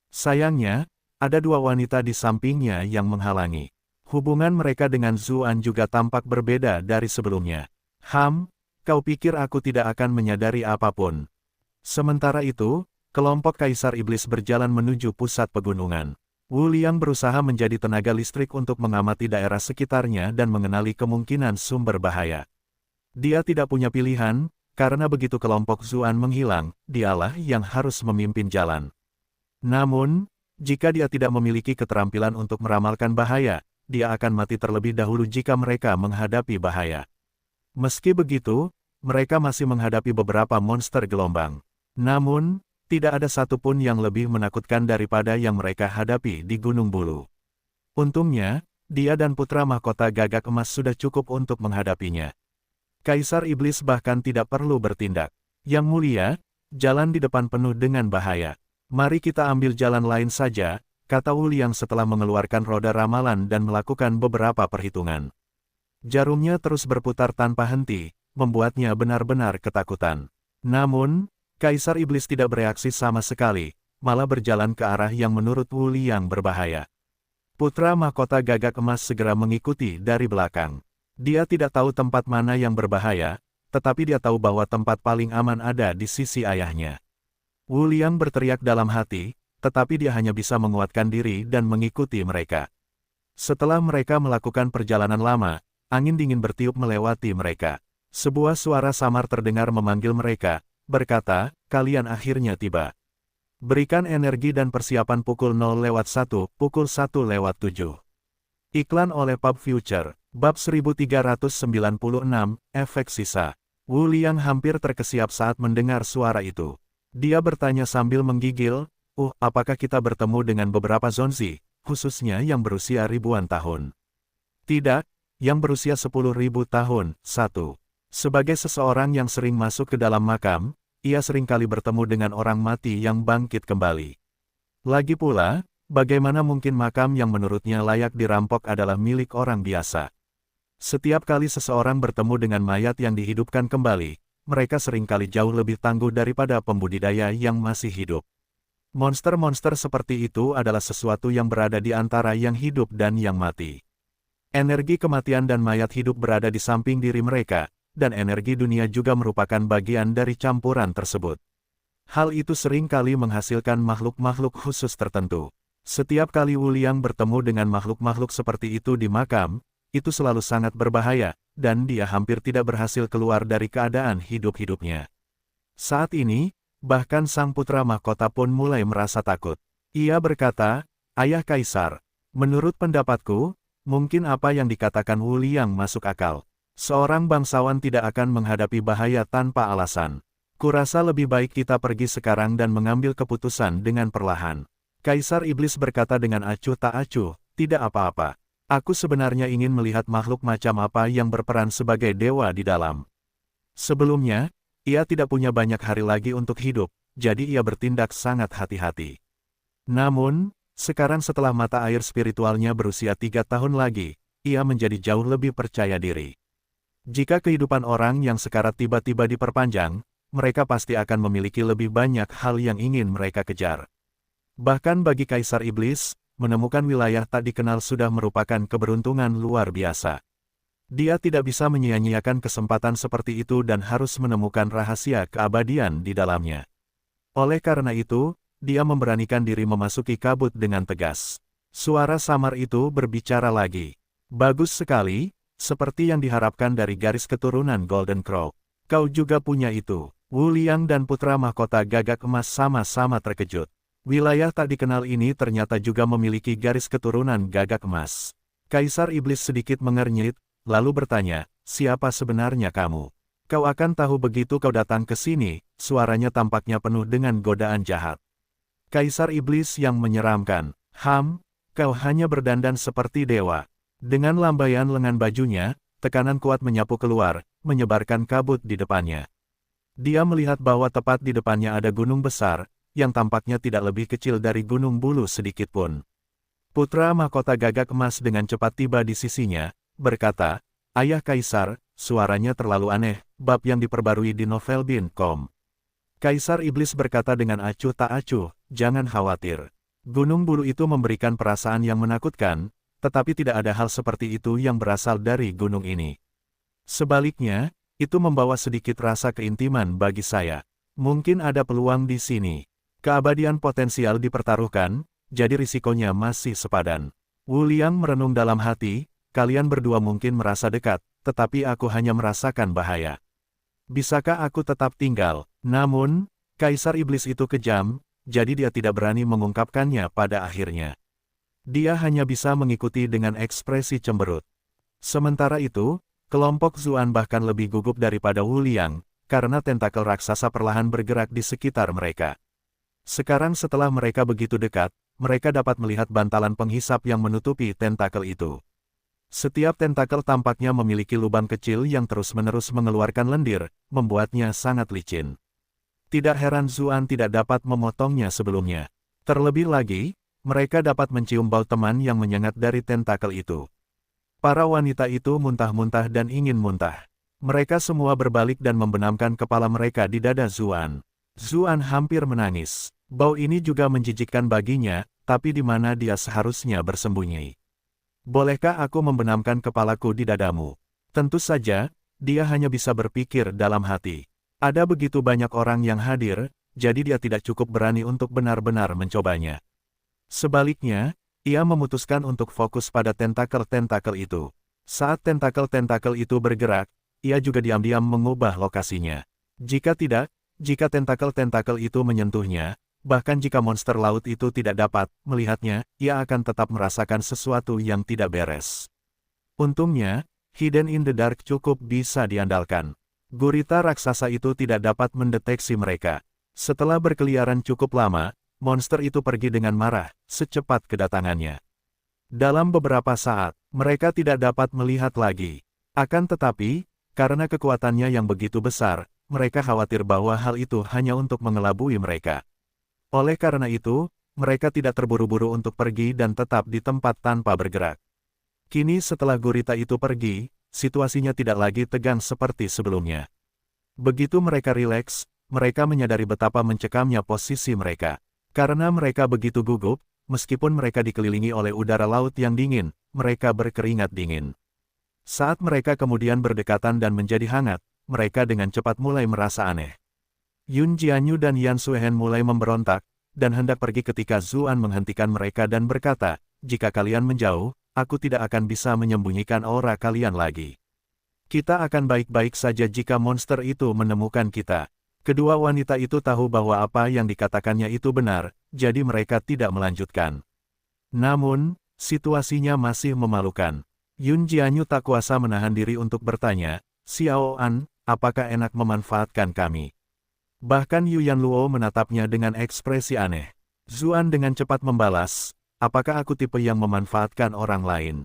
Sayangnya, ada dua wanita di sampingnya yang menghalangi. Hubungan mereka dengan Zuan juga tampak berbeda dari sebelumnya. Kau pikir aku tidak akan menyadari apapun? Sementara itu, kelompok Kaisar Iblis berjalan menuju pusat pegunungan. Wu Liang berusaha menjadi tenaga listrik untuk mengamati daerah sekitarnya dan mengenali kemungkinan sumber bahaya. Dia tidak punya pilihan, karena begitu kelompok Zuan menghilang, dialah yang harus memimpin jalan. Namun, jika dia tidak memiliki keterampilan untuk meramalkan bahaya, dia akan mati terlebih dahulu jika mereka menghadapi bahaya. Meski begitu, mereka masih menghadapi beberapa monster gelombang. Namun, tidak ada satupun yang lebih menakutkan daripada yang mereka hadapi di Gunung Bulu. Untungnya, dia dan putra mahkota gagak emas sudah cukup untuk menghadapinya. Kaisar Iblis bahkan tidak perlu bertindak. Yang mulia, jalan di depan penuh dengan bahaya. Mari kita ambil jalan lain saja, kata Wu Liang setelah mengeluarkan roda ramalan dan melakukan beberapa perhitungan. Jarumnya terus berputar tanpa henti, membuatnya benar-benar ketakutan. Namun, Kaisar Iblis tidak bereaksi sama sekali, malah berjalan ke arah yang menurut Wu Liang berbahaya. Putra mahkota gagak emas segera mengikuti dari belakang. Dia tidak tahu tempat mana yang berbahaya, tetapi dia tahu bahwa tempat paling aman ada di sisi ayahnya. Wu Liang berteriak dalam hati, tetapi dia hanya bisa menguatkan diri dan mengikuti mereka. Setelah mereka melakukan perjalanan lama, angin dingin bertiup melewati mereka. Sebuah suara samar terdengar memanggil mereka, berkata, "Kalian akhirnya tiba. Berikan energi dan persiapan pukul 0:1, pukul 1:07. Iklan oleh Pub Future, bab 1396, efek sisa. Wu Liang hampir terkesiap saat mendengar suara itu. Dia bertanya sambil menggigil, apakah kita bertemu dengan beberapa Zonzi, khususnya yang berusia ribuan tahun?" "Tidak, yang berusia 10.000 tahun, satu. Sebagai seseorang yang sering masuk ke dalam makam, ia seringkali bertemu dengan orang mati yang bangkit kembali. Lagi pula, bagaimana mungkin makam yang menurutnya layak dirampok adalah milik orang biasa? Setiap kali seseorang bertemu dengan mayat yang dihidupkan kembali, mereka seringkali jauh lebih tangguh daripada pembudidaya yang masih hidup. Monster-monster seperti itu adalah sesuatu yang berada di antara yang hidup dan yang mati. Energi kematian dan mayat hidup berada di samping diri mereka, dan energi dunia juga merupakan bagian dari campuran tersebut. Hal itu sering kali menghasilkan makhluk-makhluk khusus tertentu. Setiap kali Wu Liang bertemu dengan makhluk-makhluk seperti itu di makam, itu selalu sangat berbahaya, dan dia hampir tidak berhasil keluar dari keadaan hidup-hidupnya. Saat ini, bahkan sang putra mahkota pun mulai merasa takut. Ia berkata, "Ayah Kaisar, menurut pendapatku, mungkin apa yang dikatakan Wu Liang masuk akal. Seorang bangsawan tidak akan menghadapi bahaya tanpa alasan. Kurasa lebih baik kita pergi sekarang dan mengambil keputusan dengan perlahan." Kaisar Iblis berkata dengan acuh tak acuh, "Tidak apa-apa. Aku sebenarnya ingin melihat makhluk macam apa yang berperan sebagai dewa di dalam." Sebelumnya, ia tidak punya banyak hari lagi untuk hidup, jadi ia bertindak sangat hati-hati. Namun, sekarang setelah mata air spiritualnya berusia 3 tahun lagi, ia menjadi jauh lebih percaya diri. Jika kehidupan orang yang sekarat tiba-tiba diperpanjang, mereka pasti akan memiliki lebih banyak hal yang ingin mereka kejar. Bahkan bagi Kaisar Iblis, menemukan wilayah tak dikenal sudah merupakan keberuntungan luar biasa. Dia tidak bisa menyia-nyiakan kesempatan seperti itu dan harus menemukan rahasia keabadian di dalamnya. Oleh karena itu, dia memberanikan diri memasuki kabut dengan tegas. Suara samar itu berbicara lagi. "Bagus sekali. Seperti yang diharapkan dari garis keturunan Golden Crow. Kau juga punya itu." Wu Liang dan putra mahkota gagak emas sama-sama terkejut. Wilayah tak dikenal ini ternyata juga memiliki garis keturunan gagak emas. Kaisar Iblis sedikit mengernyit, lalu bertanya, "Siapa sebenarnya kamu? Kau akan tahu begitu kau datang ke sini." Suaranya tampaknya penuh dengan godaan jahat. Kaisar Iblis yang menyeramkan, "Kau hanya berdandan seperti dewa." Dengan lambaian lengan bajunya, tekanan kuat menyapu keluar, menyebarkan kabut di depannya. Dia melihat bahwa tepat di depannya ada gunung besar, yang tampaknya tidak lebih kecil dari gunung bulu sedikitpun. Putra mahkota gagak emas dengan cepat tiba di sisinya, berkata, "Ayah Kaisar," suaranya terlalu aneh, bab yang diperbarui di novelbin.com. Kaisar Iblis berkata dengan acuh tak acuh, "Jangan khawatir. Gunung bulu itu memberikan perasaan yang menakutkan, tetapi tidak ada hal seperti itu yang berasal dari gunung ini. Sebaliknya, itu membawa sedikit rasa keintiman bagi saya. Mungkin ada peluang di sini. Keabadian potensial dipertaruhkan, jadi risikonya masih sepadan." Wu Liang merenung dalam hati, "Kalian berdua mungkin merasa dekat, tetapi aku hanya merasakan bahaya. Bisakah aku tetap tinggal?" Namun, Kaisar Iblis itu kejam, jadi dia tidak berani mengungkapkannya pada akhirnya. Dia hanya bisa mengikuti dengan ekspresi cemberut. Sementara itu, kelompok Zuan bahkan lebih gugup daripada Wu Liang, karena tentakel raksasa perlahan bergerak di sekitar mereka. Sekarang setelah mereka begitu dekat, mereka dapat melihat bantalan penghisap yang menutupi tentakel itu. Setiap tentakel tampaknya memiliki lubang kecil yang terus-menerus mengeluarkan lendir, membuatnya sangat licin. Tidak heran Zuan tidak dapat memotongnya sebelumnya. Terlebih lagi, mereka dapat mencium bau teman yang menyengat dari tentakel itu. Para wanita itu muntah-muntah dan ingin muntah. Mereka semua berbalik dan membenamkan kepala mereka di dada Zuan. Zuan hampir menangis. Bau ini juga menjijikkan baginya, tapi di mana dia seharusnya bersembunyi. Bolehkah aku membenamkan kepalaku di dadamu? Tentu saja, dia hanya bisa berpikir dalam hati. Ada begitu banyak orang yang hadir, jadi dia tidak cukup berani untuk benar-benar mencobanya. Sebaliknya, ia memutuskan untuk fokus pada tentakel-tentakel itu. Saat tentakel-tentakel itu bergerak, ia juga diam-diam mengubah lokasinya. Jika tidak, jika tentakel-tentakel itu menyentuhnya, bahkan jika monster laut itu tidak dapat melihatnya, ia akan tetap merasakan sesuatu yang tidak beres. Untungnya, Hidden in the Dark cukup bisa diandalkan. Gurita raksasa itu tidak dapat mendeteksi mereka. Setelah berkeliaran cukup lama, monster itu pergi dengan marah, secepat kedatangannya. Dalam beberapa saat, mereka tidak dapat melihat lagi. Akan tetapi, karena kekuatannya yang begitu besar, mereka khawatir bahwa hal itu hanya untuk mengelabui mereka. Oleh karena itu, mereka tidak terburu-buru untuk pergi dan tetap di tempat tanpa bergerak. Kini setelah gurita itu pergi, situasinya tidak lagi tegang seperti sebelumnya. Begitu mereka rileks, mereka menyadari betapa mencekamnya posisi mereka. Karena mereka begitu gugup, meskipun mereka dikelilingi oleh udara laut yang dingin, mereka berkeringat dingin. Saat mereka kemudian berdekatan dan menjadi hangat, mereka dengan cepat mulai merasa aneh. Yun Jianyu dan Yan Suehen mulai memberontak, dan hendak pergi ketika Zuan menghentikan mereka dan berkata, "Jika kalian menjauh, aku tidak akan bisa menyembunyikan aura kalian lagi. Kita akan baik-baik saja jika monster itu menemukan kita." Kedua wanita itu tahu bahwa apa yang dikatakannya itu benar, jadi mereka tidak melanjutkan. Namun, situasinya masih memalukan. Yun Jianyu tak kuasa menahan diri untuk bertanya, "Xiao An, apakah enak memanfaatkan kami?" Bahkan Yu Yanluo menatapnya dengan ekspresi aneh. Zuan dengan cepat membalas, "Apakah aku tipe yang memanfaatkan orang lain?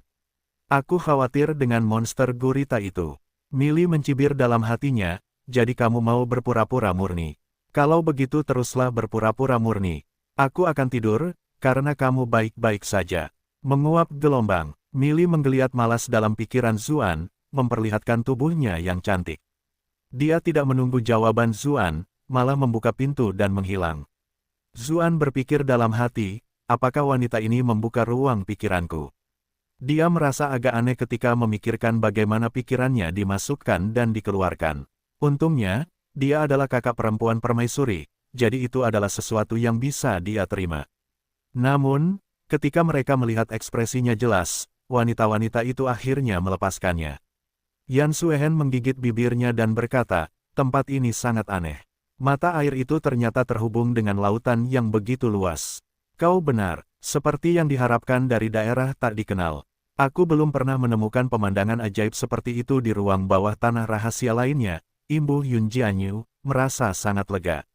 Aku khawatir dengan monster gurita itu." Mili mencibir dalam hatinya, "Jadi kamu mau berpura-pura murni? Kalau begitu teruslah berpura-pura murni. Aku akan tidur, karena kamu baik-baik saja." Menguap gelombang, Mili menggeliat malas dalam pikiran Zuan, memperlihatkan tubuhnya yang cantik. Dia tidak menunggu jawaban Zuan, malah membuka pintu dan menghilang. Zuan berpikir dalam hati, apakah wanita ini membuka ruang pikiranku? Dia merasa agak aneh ketika memikirkan bagaimana pikirannya dimasukkan dan dikeluarkan. Untungnya, dia adalah kakak perempuan permaisuri, jadi itu adalah sesuatu yang bisa dia terima. Namun, ketika mereka melihat ekspresinya jelas, wanita-wanita itu akhirnya melepaskannya. Yan Suehen menggigit bibirnya dan berkata, "Tempat ini sangat aneh. Mata air itu ternyata terhubung dengan lautan yang begitu luas. Kau benar, seperti yang diharapkan dari daerah tak dikenal. Aku belum pernah menemukan pemandangan ajaib seperti itu di ruang bawah tanah rahasia lainnya." Imbu Yun Jianyu merasa sangat lega.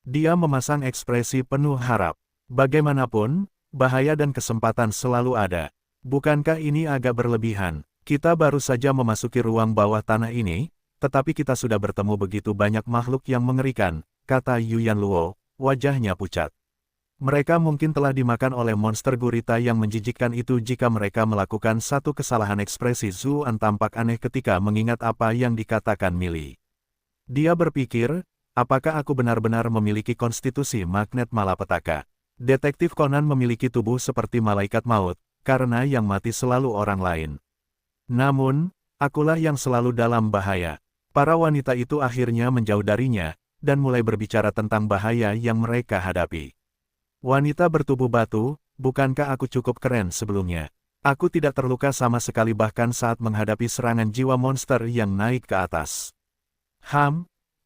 Dia memasang ekspresi penuh harap. Bagaimanapun, bahaya dan kesempatan selalu ada. Bukankah ini agak berlebihan? Kita baru saja memasuki ruang bawah tanah ini, tetapi kita sudah bertemu begitu banyak makhluk yang mengerikan, kata Yu Yanluo, wajahnya pucat. Mereka mungkin telah dimakan oleh monster gurita yang menjijikkan itu jika mereka melakukan satu kesalahan. Ekspresi Zuan tampak aneh ketika mengingat apa yang dikatakan Mili. Dia berpikir, apakah aku benar-benar memiliki konstitusi magnet malapetaka? Detektif Conan memiliki tubuh seperti malaikat maut, karena yang mati selalu orang lain. Namun, akulah yang selalu dalam bahaya. Para wanita itu akhirnya menjauh darinya, dan mulai berbicara tentang bahaya yang mereka hadapi. Wanita bertubuh batu, bukankah aku cukup keren sebelumnya? Aku tidak terluka sama sekali bahkan saat menghadapi serangan jiwa monster yang naik ke atas.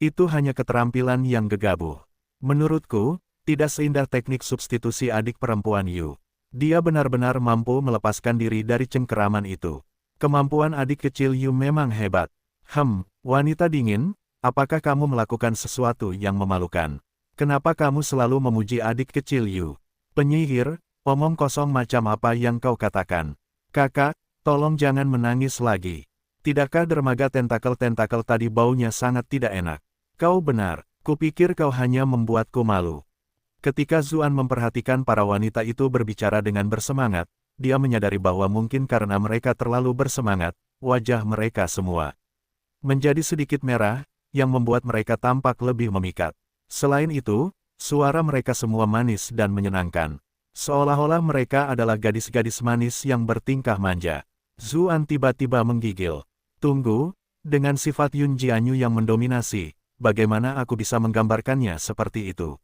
Itu hanya keterampilan yang gegabah. Menurutku, tidak seindah teknik substitusi adik perempuan Yu. Dia benar-benar mampu melepaskan diri dari cengkeraman itu. Kemampuan adik kecil Yu memang hebat. Wanita dingin, apakah kamu melakukan sesuatu yang memalukan? Kenapa kamu selalu memuji adik kecil Yu? Penyihir, omong kosong macam apa yang kau katakan? Kakak, tolong jangan menangis lagi. Tidakkah dermaga tentakel-tentakel tadi baunya sangat tidak enak? Kau benar, kupikir kau hanya membuatku malu. Ketika Zuan memperhatikan para wanita itu berbicara dengan bersemangat, dia menyadari bahwa mungkin karena mereka terlalu bersemangat, wajah mereka semua menjadi sedikit merah, yang membuat mereka tampak lebih memikat. Selain itu, suara mereka semua manis dan menyenangkan. Seolah-olah mereka adalah gadis-gadis manis yang bertingkah manja. Zuan tiba-tiba menggigil. Tunggu, dengan sifat Yun Jianyu yang mendominasi, bagaimana aku bisa menggambarkannya seperti itu?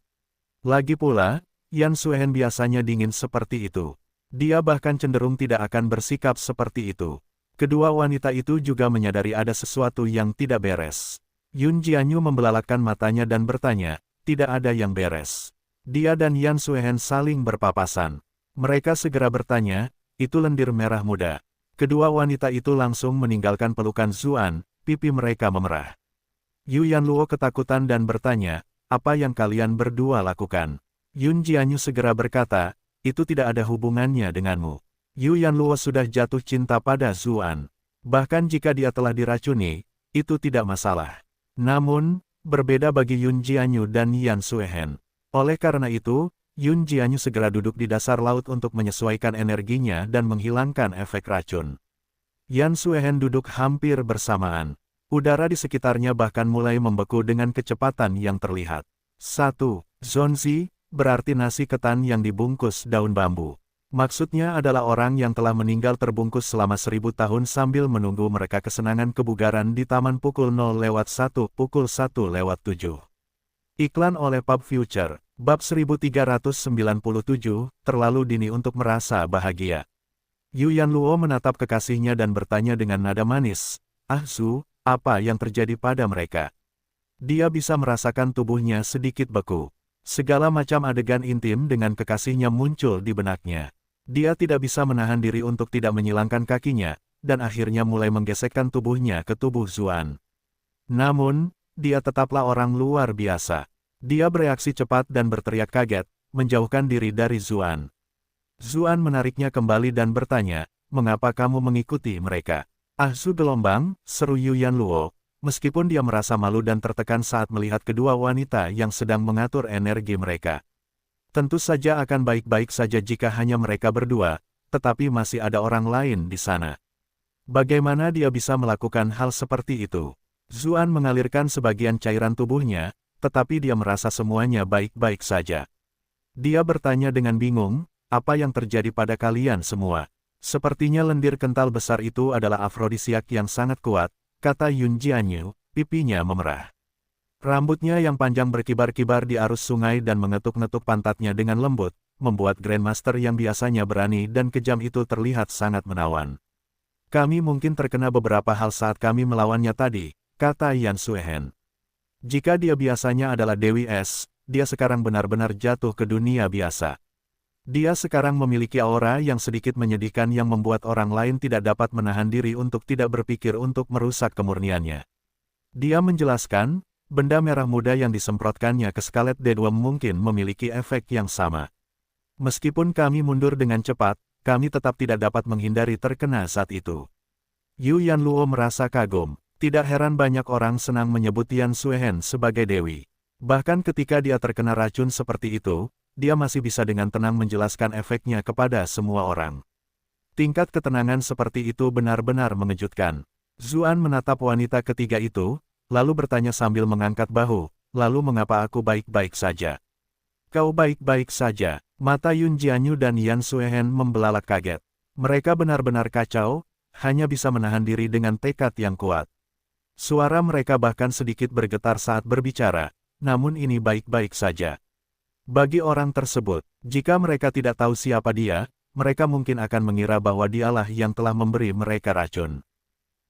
Lagi pula, Yan Suehen biasanya dingin seperti itu. Dia bahkan cenderung tidak akan bersikap seperti itu. Kedua wanita itu juga menyadari ada sesuatu yang tidak beres. Yun Jianyu membelalakkan matanya dan bertanya, tidak ada yang beres. Dia dan Yan Suehen saling berpapasan. Mereka segera bertanya, itu lendir merah muda. Kedua wanita itu langsung meninggalkan pelukan Zuan, pipi mereka memerah. Yu Yanluo ketakutan dan bertanya, apa yang kalian berdua lakukan? Yun Jianyu segera berkata, itu tidak ada hubungannya denganmu. Yu Yanluo sudah jatuh cinta pada Zuan. Bahkan jika dia telah diracuni, itu tidak masalah. Namun, berbeda bagi Yun Jianyu dan Yan Suehen. Oleh karena itu, Yun Jianyu segera duduk di dasar laut untuk menyesuaikan energinya dan menghilangkan efek racun. Yan Suehen duduk hampir bersamaan. Udara di sekitarnya bahkan mulai membeku dengan kecepatan yang terlihat. 1. Zonzi, berarti nasi ketan yang dibungkus daun bambu. Maksudnya adalah orang yang telah meninggal terbungkus selama 1000 tahun sambil menunggu mereka kesenangan kebugaran di taman pukul 0:1 pukul 1:7. Iklan oleh Pub Future, bab 1397, terlalu dini untuk merasa bahagia. Yu Yanluo menatap kekasihnya dan bertanya dengan nada manis, "Ah Zu, apa yang terjadi pada mereka?" Dia bisa merasakan tubuhnya sedikit beku. Segala macam adegan intim dengan kekasihnya muncul di benaknya. Dia tidak bisa menahan diri untuk tidak menyilangkan kakinya, dan akhirnya mulai menggesekkan tubuhnya ke tubuh Zuan. Namun, dia tetaplah orang luar biasa. Dia bereaksi cepat dan berteriak kaget, menjauhkan diri dari Zuan. Zuan menariknya kembali dan bertanya, mengapa kamu mengikuti mereka? Ah Zu gelombang, seru Yu Yanluo, meskipun dia merasa malu dan tertekan saat melihat kedua wanita yang sedang mengatur energi mereka. Tentu saja akan baik-baik saja jika hanya mereka berdua, tetapi masih ada orang lain di sana. Bagaimana dia bisa melakukan hal seperti itu? Zuan mengalirkan sebagian cairan tubuhnya, tetapi dia merasa semuanya baik-baik saja. Dia bertanya dengan bingung, apa yang terjadi pada kalian semua? Sepertinya lendir kental besar itu adalah afrodisiak yang sangat kuat, kata Yun Jianyu, pipinya memerah. Rambutnya yang panjang berkibar-kibar di arus sungai dan mengetuk-netuk pantatnya dengan lembut, membuat Grandmaster yang biasanya berani dan kejam itu terlihat sangat menawan. Kami mungkin terkena beberapa hal saat kami melawannya tadi, kata Yan Suehen. Jika dia biasanya adalah Dewi Es, dia sekarang benar-benar jatuh ke dunia biasa. Dia sekarang memiliki aura yang sedikit menyedihkan yang membuat orang lain tidak dapat menahan diri untuk tidak berpikir untuk merusak kemurniannya. Dia menjelaskan, benda merah muda yang disemprotkannya ke Scarlet Deadworm mungkin memiliki efek yang sama. Meskipun kami mundur dengan cepat, kami tetap tidak dapat menghindari terkena saat itu. Yu Yanluo merasa kagum. Tidak heran banyak orang senang menyebut Yan Suehen sebagai dewi. Bahkan ketika dia terkena racun seperti itu, dia masih bisa dengan tenang menjelaskan efeknya kepada semua orang. Tingkat ketenangan seperti itu benar-benar mengejutkan. Zuan menatap wanita ketiga itu, lalu bertanya sambil mengangkat bahu, lalu mengapa aku baik-baik saja? Kau baik-baik saja. Mata Yun Jianyu dan Yan Suehen membelalak kaget. Mereka benar-benar kacau, hanya bisa menahan diri dengan tekad yang kuat. Suara mereka bahkan sedikit bergetar saat berbicara, namun ini baik-baik saja. Bagi orang tersebut, jika mereka tidak tahu siapa dia, mereka mungkin akan mengira bahwa dialah yang telah memberi mereka racun.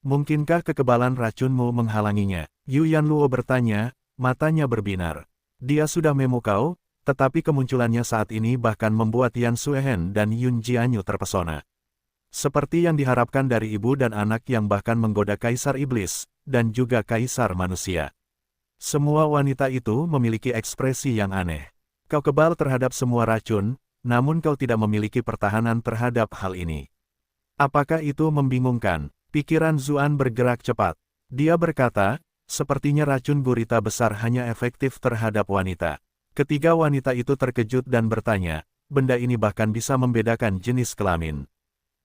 Mungkinkah kekebalan racunmu menghalanginya? Yu Yanluo bertanya, matanya berbinar. Dia sudah memukau, tetapi kemunculannya saat ini bahkan membuat Yan Suehen dan Yun Jianyu terpesona. Seperti yang diharapkan dari ibu dan anak yang bahkan menggoda Kaisar Iblis, dan juga Kaisar Manusia. Semua wanita itu memiliki ekspresi yang aneh. Kau kebal terhadap semua racun, namun kau tidak memiliki pertahanan terhadap hal ini. Apakah itu membingungkan? Pikiran Zuan bergerak cepat. Dia berkata, sepertinya racun gurita besar hanya efektif terhadap wanita. Ketiga wanita itu terkejut dan bertanya, benda ini bahkan bisa membedakan jenis kelamin.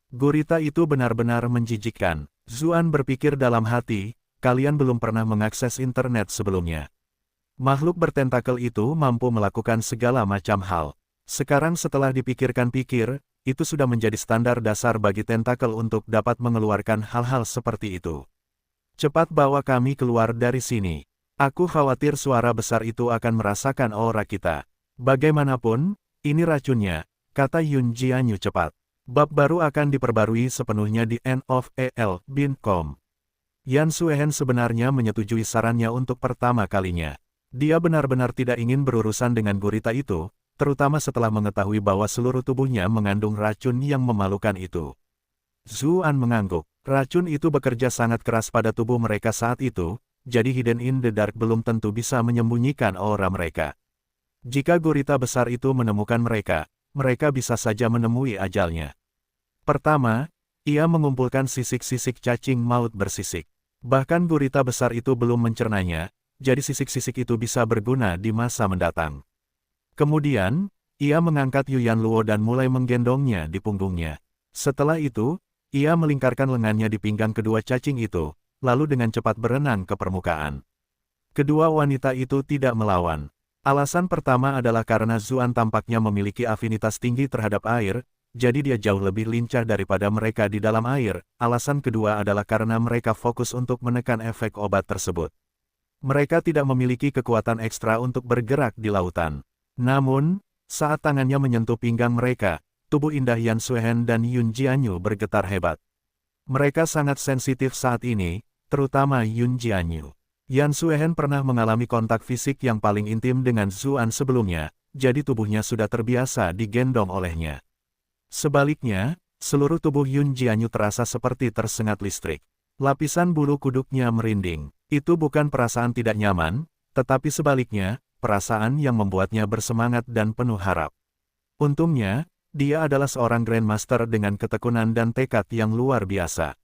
Gurita itu benar-benar menjijikkan. Zuan berpikir dalam hati, kalian belum pernah mengakses internet sebelumnya. Makhluk bertentakel itu mampu melakukan segala macam hal. Sekarang setelah dipikirkan-pikir, itu sudah menjadi standar dasar bagi tentakel untuk dapat mengeluarkan hal-hal seperti itu. Cepat bawa kami keluar dari sini. Aku khawatir suara besar itu akan merasakan aura kita. Bagaimanapun, ini racunnya, kata Yun Jianyu cepat. Bab baru akan diperbarui sepenuhnya di endofal.com. Yan Suehen sebenarnya menyetujui sarannya untuk pertama kalinya. Dia benar-benar tidak ingin berurusan dengan gurita itu, terutama setelah mengetahui bahwa seluruh tubuhnya mengandung racun yang memalukan itu. Zuan mengangguk. Racun itu bekerja sangat keras pada tubuh mereka saat itu, jadi Hidden in the Dark belum tentu bisa menyembunyikan aura mereka. Jika gurita besar itu menemukan mereka, mereka bisa saja menemui ajalnya. Pertama, ia mengumpulkan sisik-sisik cacing maut bersisik. Bahkan gurita besar itu belum mencernanya, jadi sisik-sisik itu bisa berguna di masa mendatang. Kemudian, ia mengangkat Yuyan Luo dan mulai menggendongnya di punggungnya. Setelah itu, ia melingkarkan lengannya di pinggang kedua cacing itu, lalu dengan cepat berenang ke permukaan. Kedua wanita itu tidak melawan. Alasan pertama adalah karena Zuan tampaknya memiliki afinitas tinggi terhadap air, jadi dia jauh lebih lincah daripada mereka di dalam air. Alasan kedua adalah karena mereka fokus untuk menekan efek obat tersebut. Mereka tidak memiliki kekuatan ekstra untuk bergerak di lautan. Namun, saat tangannya menyentuh pinggang mereka, tubuh indah Yan Suehen dan Yun Jianyu bergetar hebat. Mereka sangat sensitif saat ini, terutama Yun Jianyu. Yan Suehen pernah mengalami kontak fisik yang paling intim dengan Zuan sebelumnya, jadi tubuhnya sudah terbiasa digendong olehnya. Sebaliknya, seluruh tubuh Yun Jianyu terasa seperti tersengat listrik. Lapisan bulu kuduknya merinding. Itu bukan perasaan tidak nyaman, tetapi sebaliknya, perasaan yang membuatnya bersemangat dan penuh harap. Untungnya, dia adalah seorang Grandmaster dengan ketekunan dan tekad yang luar biasa.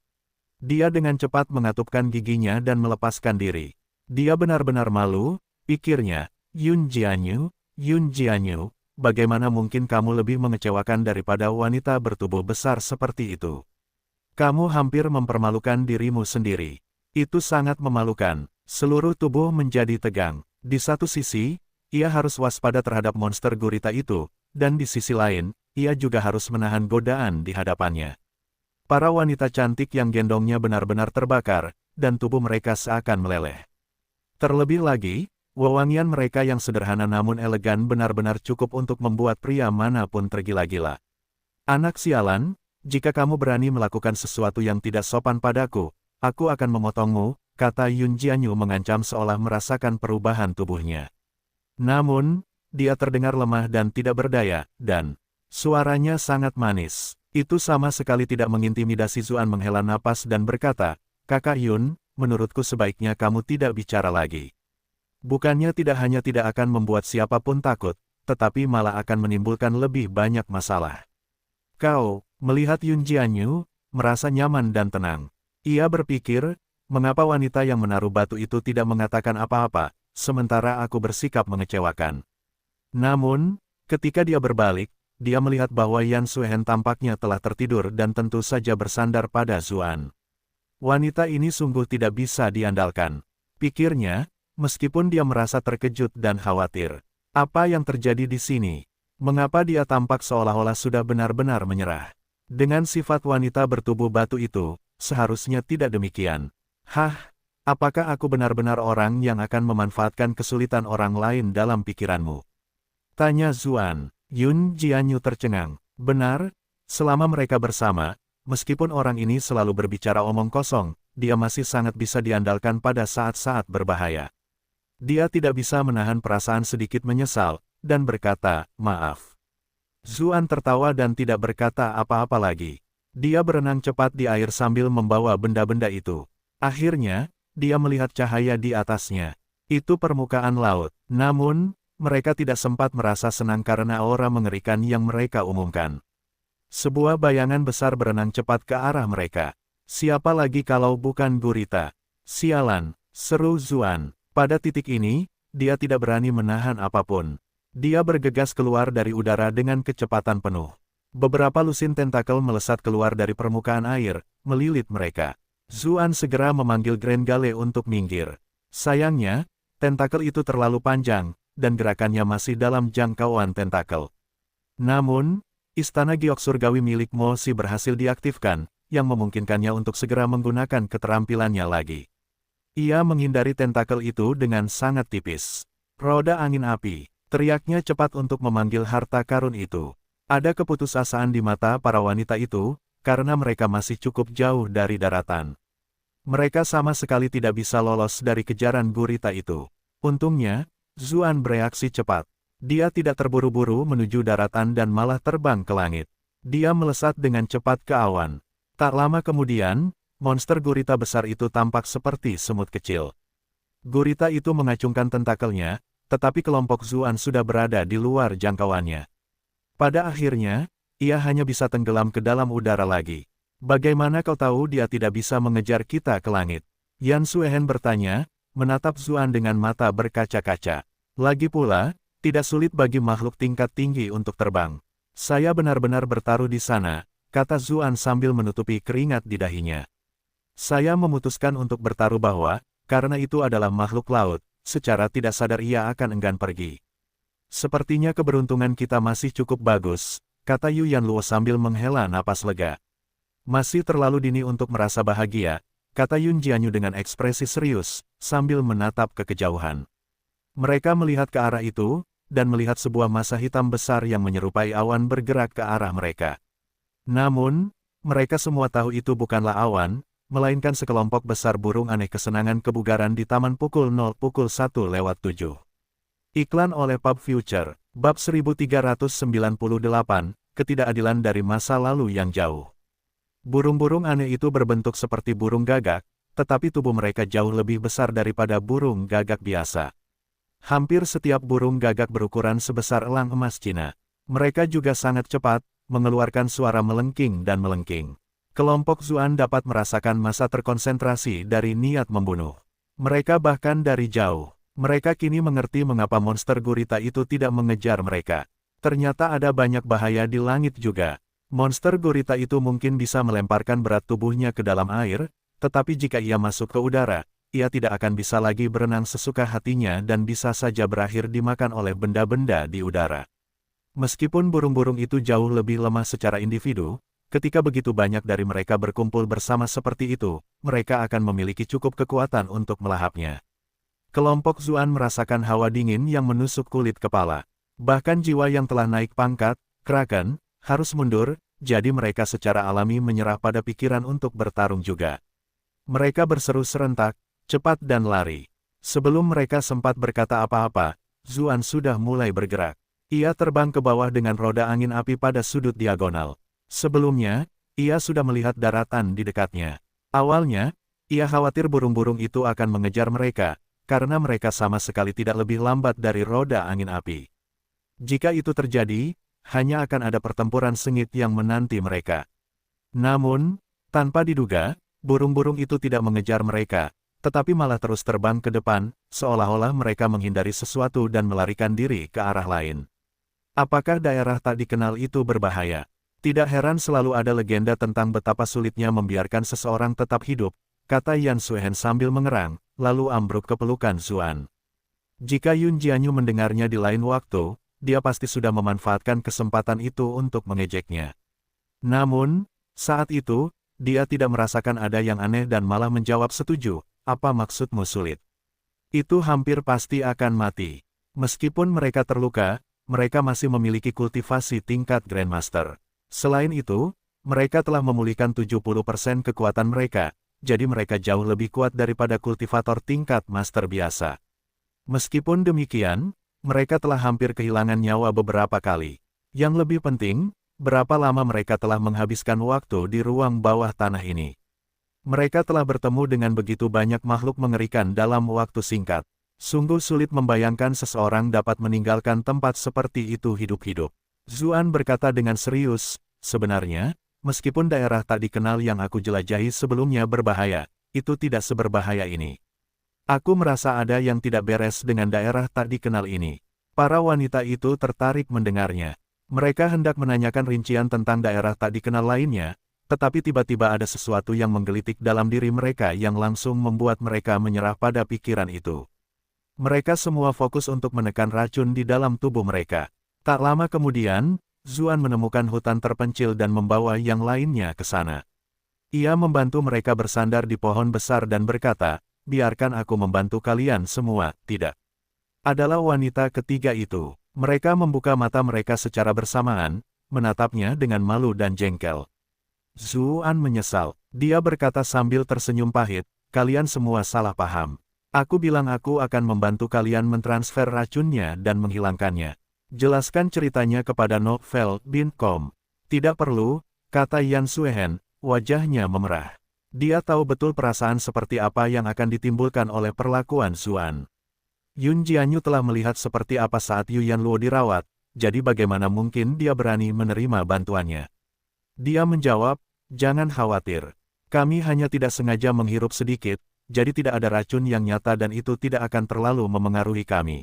Dia dengan cepat mengatupkan giginya dan melepaskan diri. Dia benar-benar malu, pikirnya, Yun Jianyu, bagaimana mungkin kamu lebih mengecewakan daripada wanita bertubuh besar seperti itu? Kamu hampir mempermalukan dirimu sendiri. Itu sangat memalukan. Seluruh tubuh menjadi tegang. Di satu sisi, ia harus waspada terhadap monster gurita itu, dan di sisi lain, ia juga harus menahan godaan di hadapannya. Para wanita cantik yang gendongnya benar-benar terbakar, dan tubuh mereka seakan meleleh. Terlebih lagi, wewangian mereka yang sederhana namun elegan benar-benar cukup untuk membuat pria manapun tergila-gila. Anak sialan, jika kamu berani melakukan sesuatu yang tidak sopan padaku, aku akan memotongmu, kata Yun Jianyu mengancam seolah merasakan perubahan tubuhnya. Namun, dia terdengar lemah dan tidak berdaya, dan suaranya sangat manis. Itu sama sekali tidak mengintimidasi. Zuan menghela napas dan berkata, Kakak Yun, menurutku sebaiknya kamu tidak bicara lagi. Bukannya tidak hanya tidak akan membuat siapapun takut, tetapi malah akan menimbulkan lebih banyak masalah. Kau, melihat Yun Jianyu, merasa nyaman dan tenang. Ia berpikir, mengapa wanita yang menaruh batu itu tidak mengatakan apa-apa, sementara aku bersikap mengecewakan. Namun, ketika dia berbalik, dia melihat bahwa Yan Suehen tampaknya telah tertidur dan tentu saja bersandar pada Zuan. Wanita ini sungguh tidak bisa diandalkan. Pikirnya, meskipun dia merasa terkejut dan khawatir. Apa yang terjadi di sini? Mengapa dia tampak seolah-olah sudah benar-benar menyerah? Dengan sifat wanita bertubuh batu itu, seharusnya tidak demikian. Hah, apakah aku benar-benar orang yang akan memanfaatkan kesulitan orang lain dalam pikiranmu? Tanya Zuan. Yun Jianyu tercengang. Benar, selama mereka bersama, meskipun orang ini selalu berbicara omong kosong, dia masih sangat bisa diandalkan pada saat-saat berbahaya. Dia tidak bisa menahan perasaan sedikit menyesal, dan berkata, maaf. Zuan tertawa dan tidak berkata apa-apa lagi. Dia berenang cepat di air sambil membawa benda-benda itu. Akhirnya, dia melihat cahaya di atasnya. Itu permukaan laut. Namun, mereka tidak sempat merasa senang karena aura mengerikan yang mereka umumkan. Sebuah bayangan besar berenang cepat ke arah mereka. Siapa lagi kalau bukan gurita? Sialan, seru Zuan. Pada titik ini, dia tidak berani menahan apapun. Dia bergegas keluar dari udara dengan kecepatan penuh. Beberapa lusin tentakel melesat keluar dari permukaan air, melilit mereka. Zuan segera memanggil Grand Gale untuk minggir. Sayangnya, tentakel itu terlalu panjang, dan gerakannya masih dalam jangkauan tentakel. Namun, istana giok surgawi milik Mo Si berhasil diaktifkan, yang memungkinkannya untuk segera menggunakan keterampilannya lagi. Ia menghindari tentakel itu dengan sangat tipis. Roda angin api, teriaknya cepat untuk memanggil harta karun itu. Ada keputusasaan di mata para wanita itu, karena mereka masih cukup jauh dari daratan. Mereka sama sekali tidak bisa lolos dari kejaran gurita itu. Untungnya, Zuan bereaksi cepat. Dia tidak terburu-buru menuju daratan dan malah terbang ke langit. Dia melesat dengan cepat ke awan. Tak lama kemudian, monster gurita besar itu tampak seperti semut kecil. Gurita itu mengacungkan tentakelnya, tetapi kelompok Zuan sudah berada di luar jangkauannya. Pada akhirnya, ia hanya bisa tenggelam ke dalam udara lagi. Bagaimana kau tahu dia tidak bisa mengejar kita ke langit? Yan Suehen bertanya, menatap Zuan dengan mata berkaca-kaca. Lagi pula, tidak sulit bagi makhluk tingkat tinggi untuk terbang. Saya benar-benar bertaruh di sana, kata Zuan sambil menutupi keringat di dahinya. Saya memutuskan untuk bertaruh bahwa, karena itu adalah makhluk laut, secara tidak sadar ia akan enggan pergi. Sepertinya keberuntungan kita masih cukup bagus, kata Yu Yanluo sambil menghela napas lega. Masih terlalu dini untuk merasa bahagia, kata Yun Jianyu dengan ekspresi serius, sambil menatap ke kejauhan. Mereka melihat ke arah itu, dan melihat sebuah massa hitam besar yang menyerupai awan bergerak ke arah mereka. Namun, mereka semua tahu itu bukanlah awan, melainkan sekelompok besar burung aneh kesenangan kebugaran di taman pukul 1:07. Iklan oleh Pub Future, bab 1398, ketidakadilan dari masa lalu yang jauh. Burung-burung aneh itu berbentuk seperti burung gagak, tetapi tubuh mereka jauh lebih besar daripada burung gagak biasa. Hampir setiap burung gagak berukuran sebesar elang emas Cina. Mereka juga sangat cepat, mengeluarkan suara melengking dan melengking. Kelompok Zuan dapat merasakan massa terkonsentrasi dari niat membunuh. Mereka bahkan dari jauh. Mereka kini mengerti mengapa monster gurita itu tidak mengejar mereka. Ternyata ada banyak bahaya di langit juga. Monster gurita itu mungkin bisa melemparkan berat tubuhnya ke dalam air, tetapi jika ia masuk ke udara, ia tidak akan bisa lagi berenang sesuka hatinya dan bisa saja berakhir dimakan oleh benda-benda di udara. Meskipun burung-burung itu jauh lebih lemah secara individu, ketika begitu banyak dari mereka berkumpul bersama seperti itu, mereka akan memiliki cukup kekuatan untuk melahapnya. Kelompok Zuan merasakan hawa dingin yang menusuk kulit kepala. Bahkan jiwa yang telah naik pangkat, Kraken, harus mundur, jadi mereka secara alami menyerah pada pikiran untuk bertarung juga. Mereka berseru serentak, cepat dan lari. Sebelum mereka sempat berkata apa-apa, Zuan sudah mulai bergerak. Ia terbang ke bawah dengan roda angin api pada sudut diagonal. Sebelumnya, ia sudah melihat daratan di dekatnya. Awalnya, ia khawatir burung-burung itu akan mengejar mereka, karena mereka sama sekali tidak lebih lambat dari roda angin api. Jika itu terjadi, hanya akan ada pertempuran sengit yang menanti mereka. Namun, tanpa diduga, burung-burung itu tidak mengejar mereka, tetapi malah terus terbang ke depan, seolah-olah mereka menghindari sesuatu dan melarikan diri ke arah lain. Apakah daerah tak dikenal itu berbahaya? Tidak heran selalu ada legenda tentang betapa sulitnya membiarkan seseorang tetap hidup, kata Yan Suehen sambil mengerang, lalu ambruk ke pelukan Zuan. Jika Yun Jianyu mendengarnya di lain waktu, dia pasti sudah memanfaatkan kesempatan itu untuk mengejeknya. Namun, saat itu, dia tidak merasakan ada yang aneh dan malah menjawab setuju, apa maksudmu sulit? Itu hampir pasti akan mati. Meskipun mereka terluka, mereka masih memiliki kultivasi tingkat Grandmaster. Selain itu, mereka telah memulihkan 70% kekuatan mereka, jadi mereka jauh lebih kuat daripada kultivator tingkat Master biasa. Meskipun demikian, mereka telah hampir kehilangan nyawa beberapa kali. Yang lebih penting, berapa lama mereka telah menghabiskan waktu di ruang bawah tanah ini. Mereka telah bertemu dengan begitu banyak makhluk mengerikan dalam waktu singkat. Sungguh sulit membayangkan seseorang dapat meninggalkan tempat seperti itu hidup-hidup. Zuan berkata dengan serius, sebenarnya, meskipun daerah tak dikenal yang aku jelajahi sebelumnya berbahaya, itu tidak seberbahaya ini. Aku merasa ada yang tidak beres dengan daerah tak dikenal ini. Para wanita itu tertarik mendengarnya. Mereka hendak menanyakan rincian tentang daerah tak dikenal lainnya, tetapi tiba-tiba ada sesuatu yang menggelitik dalam diri mereka yang langsung membuat mereka menyerah pada pikiran itu. Mereka semua fokus untuk menekan racun di dalam tubuh mereka. Tak lama kemudian, Zuan menemukan hutan terpencil dan membawa yang lainnya ke sana. Ia membantu mereka bersandar di pohon besar dan berkata, "Biarkan aku membantu kalian semua." Tidak. Adalah wanita ketiga itu. Mereka membuka mata mereka secara bersamaan, menatapnya dengan malu dan jengkel. Zuan menyesal. Dia berkata sambil tersenyum pahit, "Kalian semua salah paham. Aku bilang aku akan membantu kalian mentransfer racunnya dan menghilangkannya. Jelaskan ceritanya kepada Novel bin Kom." "Tidak perlu," kata Yan Suehen, wajahnya memerah. Dia tahu betul perasaan seperti apa yang akan ditimbulkan oleh perlakuan Zuan. Yun Jianyu telah melihat seperti apa saat Yu Yanluo dirawat, jadi bagaimana mungkin dia berani menerima bantuannya. Dia menjawab, "Jangan khawatir. Kami hanya tidak sengaja menghirup sedikit, jadi tidak ada racun yang nyata dan itu tidak akan terlalu memengaruhi kami.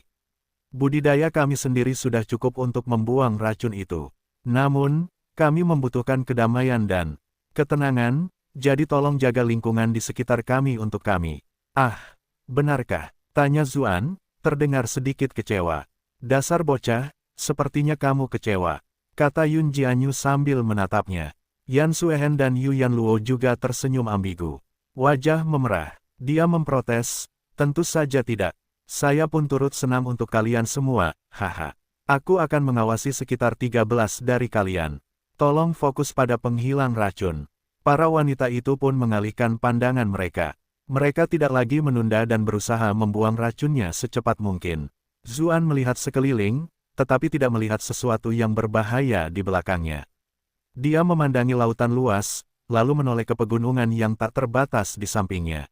Budidaya kami sendiri sudah cukup untuk membuang racun itu. Namun, kami membutuhkan kedamaian dan ketenangan, jadi tolong jaga lingkungan di sekitar kami untuk kami." "Ah, benarkah?" tanya Zuan, terdengar sedikit kecewa. "Dasar bocah, sepertinya kamu kecewa," kata Yun Jianyu sambil menatapnya. Yan Suehen dan Yu Yanluo juga tersenyum ambigu. Wajah memerah. Dia memprotes, "Tentu saja tidak. Saya pun turut senang untuk kalian semua, haha. Aku akan mengawasi sekitar 13 dari kalian. Tolong fokus pada penghilang racun." Para wanita itu pun mengalihkan pandangan mereka. Mereka tidak lagi menunda dan berusaha membuang racunnya secepat mungkin. Zuan melihat sekeliling, tetapi tidak melihat sesuatu yang berbahaya di belakangnya. Dia memandangi lautan luas, lalu menoleh ke pegunungan yang tak terbatas di sampingnya.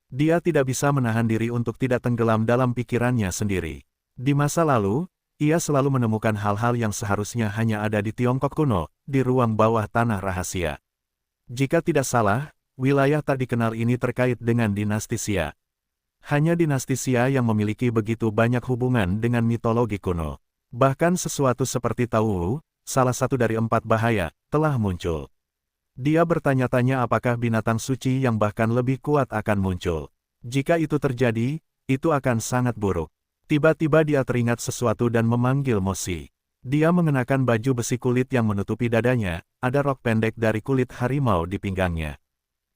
Dia tidak bisa menahan diri untuk tidak tenggelam dalam pikirannya sendiri. Di masa lalu, ia selalu menemukan hal-hal yang seharusnya hanya ada di Tiongkok kuno, di ruang bawah tanah rahasia. Jika tidak salah, wilayah tak dikenal ini terkait dengan dinasti Xia. Hanya dinasti Xia yang memiliki begitu banyak hubungan dengan mitologi kuno. Bahkan sesuatu seperti Tao, salah satu dari 4 bahaya, telah muncul. Dia bertanya-tanya apakah binatang suci yang bahkan lebih kuat akan muncul. Jika itu terjadi, itu akan sangat buruk. Tiba-tiba dia teringat sesuatu dan memanggil Mosi. Dia mengenakan baju besi kulit yang menutupi dadanya, ada rok pendek dari kulit harimau di pinggangnya.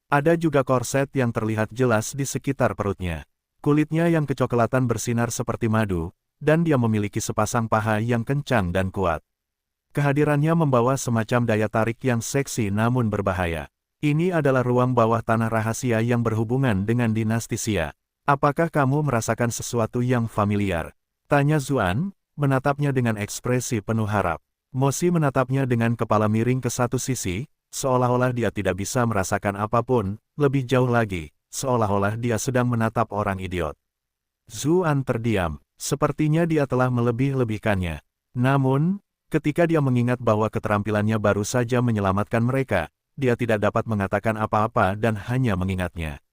Ada juga korset yang terlihat jelas di sekitar perutnya. Kulitnya yang kecoklatan bersinar seperti madu, dan dia memiliki sepasang paha yang kencang dan kuat. Kehadirannya membawa semacam daya tarik yang seksi namun berbahaya. Ini adalah ruang bawah tanah rahasia yang berhubungan dengan dinasti Xia. "Apakah kamu merasakan sesuatu yang familiar?" tanya Zuan, menatapnya dengan ekspresi penuh harap. Mosi menatapnya dengan kepala miring ke satu sisi, seolah-olah dia tidak bisa merasakan apapun, lebih jauh lagi, seolah-olah dia sedang menatap orang idiot. Zuan terdiam, sepertinya dia telah melebih-lebihkannya. Namun, ketika dia mengingat bahwa keterampilannya baru saja menyelamatkan mereka, dia tidak dapat mengatakan apa-apa dan hanya mengingatnya.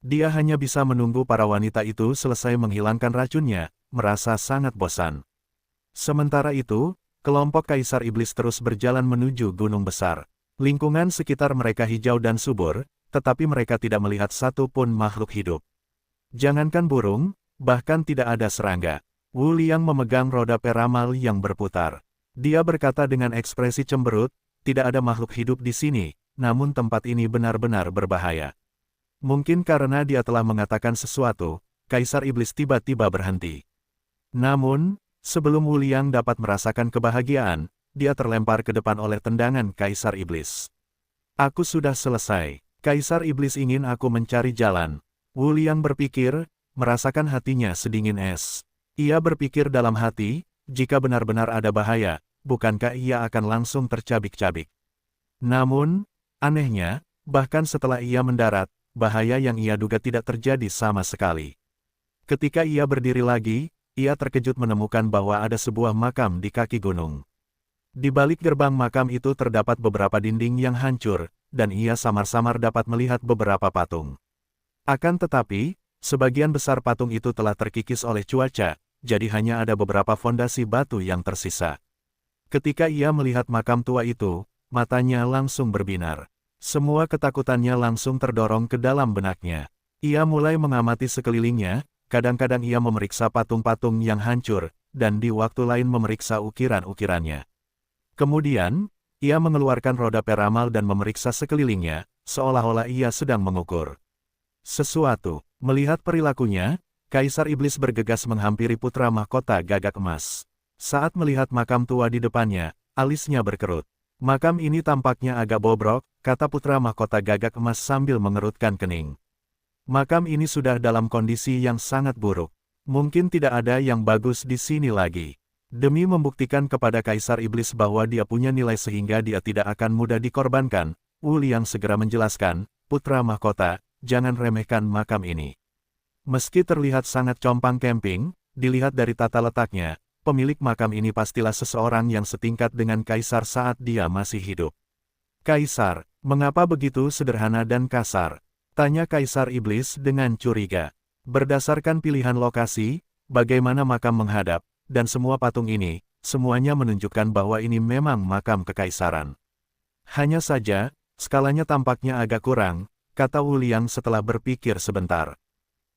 Dia hanya bisa menunggu para wanita itu selesai menghilangkan racunnya, merasa sangat bosan. Sementara itu, kelompok Kaisar Iblis terus berjalan menuju gunung besar. Lingkungan sekitar mereka hijau dan subur, tetapi mereka tidak melihat satu pun makhluk hidup. Jangankan burung, bahkan tidak ada serangga. Wu Liang memegang roda peramal yang berputar. Dia berkata dengan ekspresi cemberut, "Tidak ada makhluk hidup di sini, namun tempat ini benar-benar berbahaya." Mungkin karena dia telah mengatakan sesuatu, Kaisar Iblis tiba-tiba berhenti. Namun, sebelum Wu Liang dapat merasakan kebahagiaan, dia terlempar ke depan oleh tendangan Kaisar Iblis. "Aku sudah selesai. Kaisar Iblis ingin aku mencari jalan." Wu Liang berpikir, merasakan hatinya sedingin es. Ia berpikir dalam hati, jika benar-benar ada bahaya, bukankah ia akan langsung tercabik-cabik? Namun, anehnya, bahkan setelah ia mendarat, bahaya yang ia duga tidak terjadi sama sekali. Ketika ia berdiri lagi, ia terkejut menemukan bahwa ada sebuah makam di kaki gunung. Di balik gerbang makam itu terdapat beberapa dinding yang hancur, dan ia samar-samar dapat melihat beberapa patung. Akan tetapi, sebagian besar patung itu telah terkikis oleh cuaca, jadi hanya ada beberapa fondasi batu yang tersisa. Ketika ia melihat makam tua itu, matanya langsung berbinar. Semua ketakutannya langsung terdorong ke dalam benaknya. Ia mulai mengamati sekelilingnya, kadang-kadang ia memeriksa patung-patung yang hancur, dan di waktu lain memeriksa ukiran-ukirannya. Kemudian, ia mengeluarkan roda peramal dan memeriksa sekelilingnya, seolah-olah ia sedang mengukur sesuatu. Melihat perilakunya, Kaisar Iblis bergegas menghampiri putra mahkota gagak emas. Saat melihat makam tua di depannya, alisnya berkerut. Makam ini tampaknya agak bobrok, kata putra mahkota gagak emas sambil mengerutkan kening. Makam ini sudah dalam kondisi yang sangat buruk. Mungkin tidak ada yang bagus di sini lagi. Demi membuktikan kepada Kaisar Iblis bahwa dia punya nilai sehingga dia tidak akan mudah dikorbankan, Wu Liang segera menjelaskan, putra mahkota, jangan remehkan makam ini. Meski terlihat sangat compang-camping, dilihat dari tata letaknya, pemilik makam ini pastilah seseorang yang setingkat dengan Kaisar saat dia masih hidup. Kaisar, mengapa begitu sederhana dan kasar? Tanya Kaisar Iblis dengan curiga. Berdasarkan pilihan lokasi, bagaimana makam menghadap, dan semua patung ini, semuanya menunjukkan bahwa ini memang makam kekaisaran. Hanya saja, skalanya tampaknya agak kurang, kata Wu Liang setelah berpikir sebentar.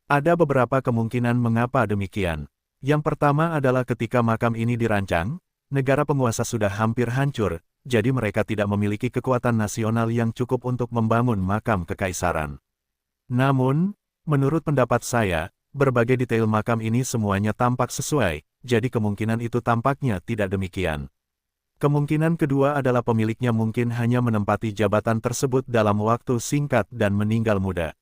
Ada beberapa kemungkinan mengapa demikian. Yang pertama adalah ketika makam ini dirancang, negara penguasa sudah hampir hancur, jadi mereka tidak memiliki kekuatan nasional yang cukup untuk membangun makam kekaisaran. Namun, menurut pendapat saya, berbagai detail makam ini semuanya tampak sesuai, jadi kemungkinan itu tampaknya tidak demikian. Kemungkinan kedua adalah pemiliknya mungkin hanya menempati jabatan tersebut dalam waktu singkat dan meninggal muda.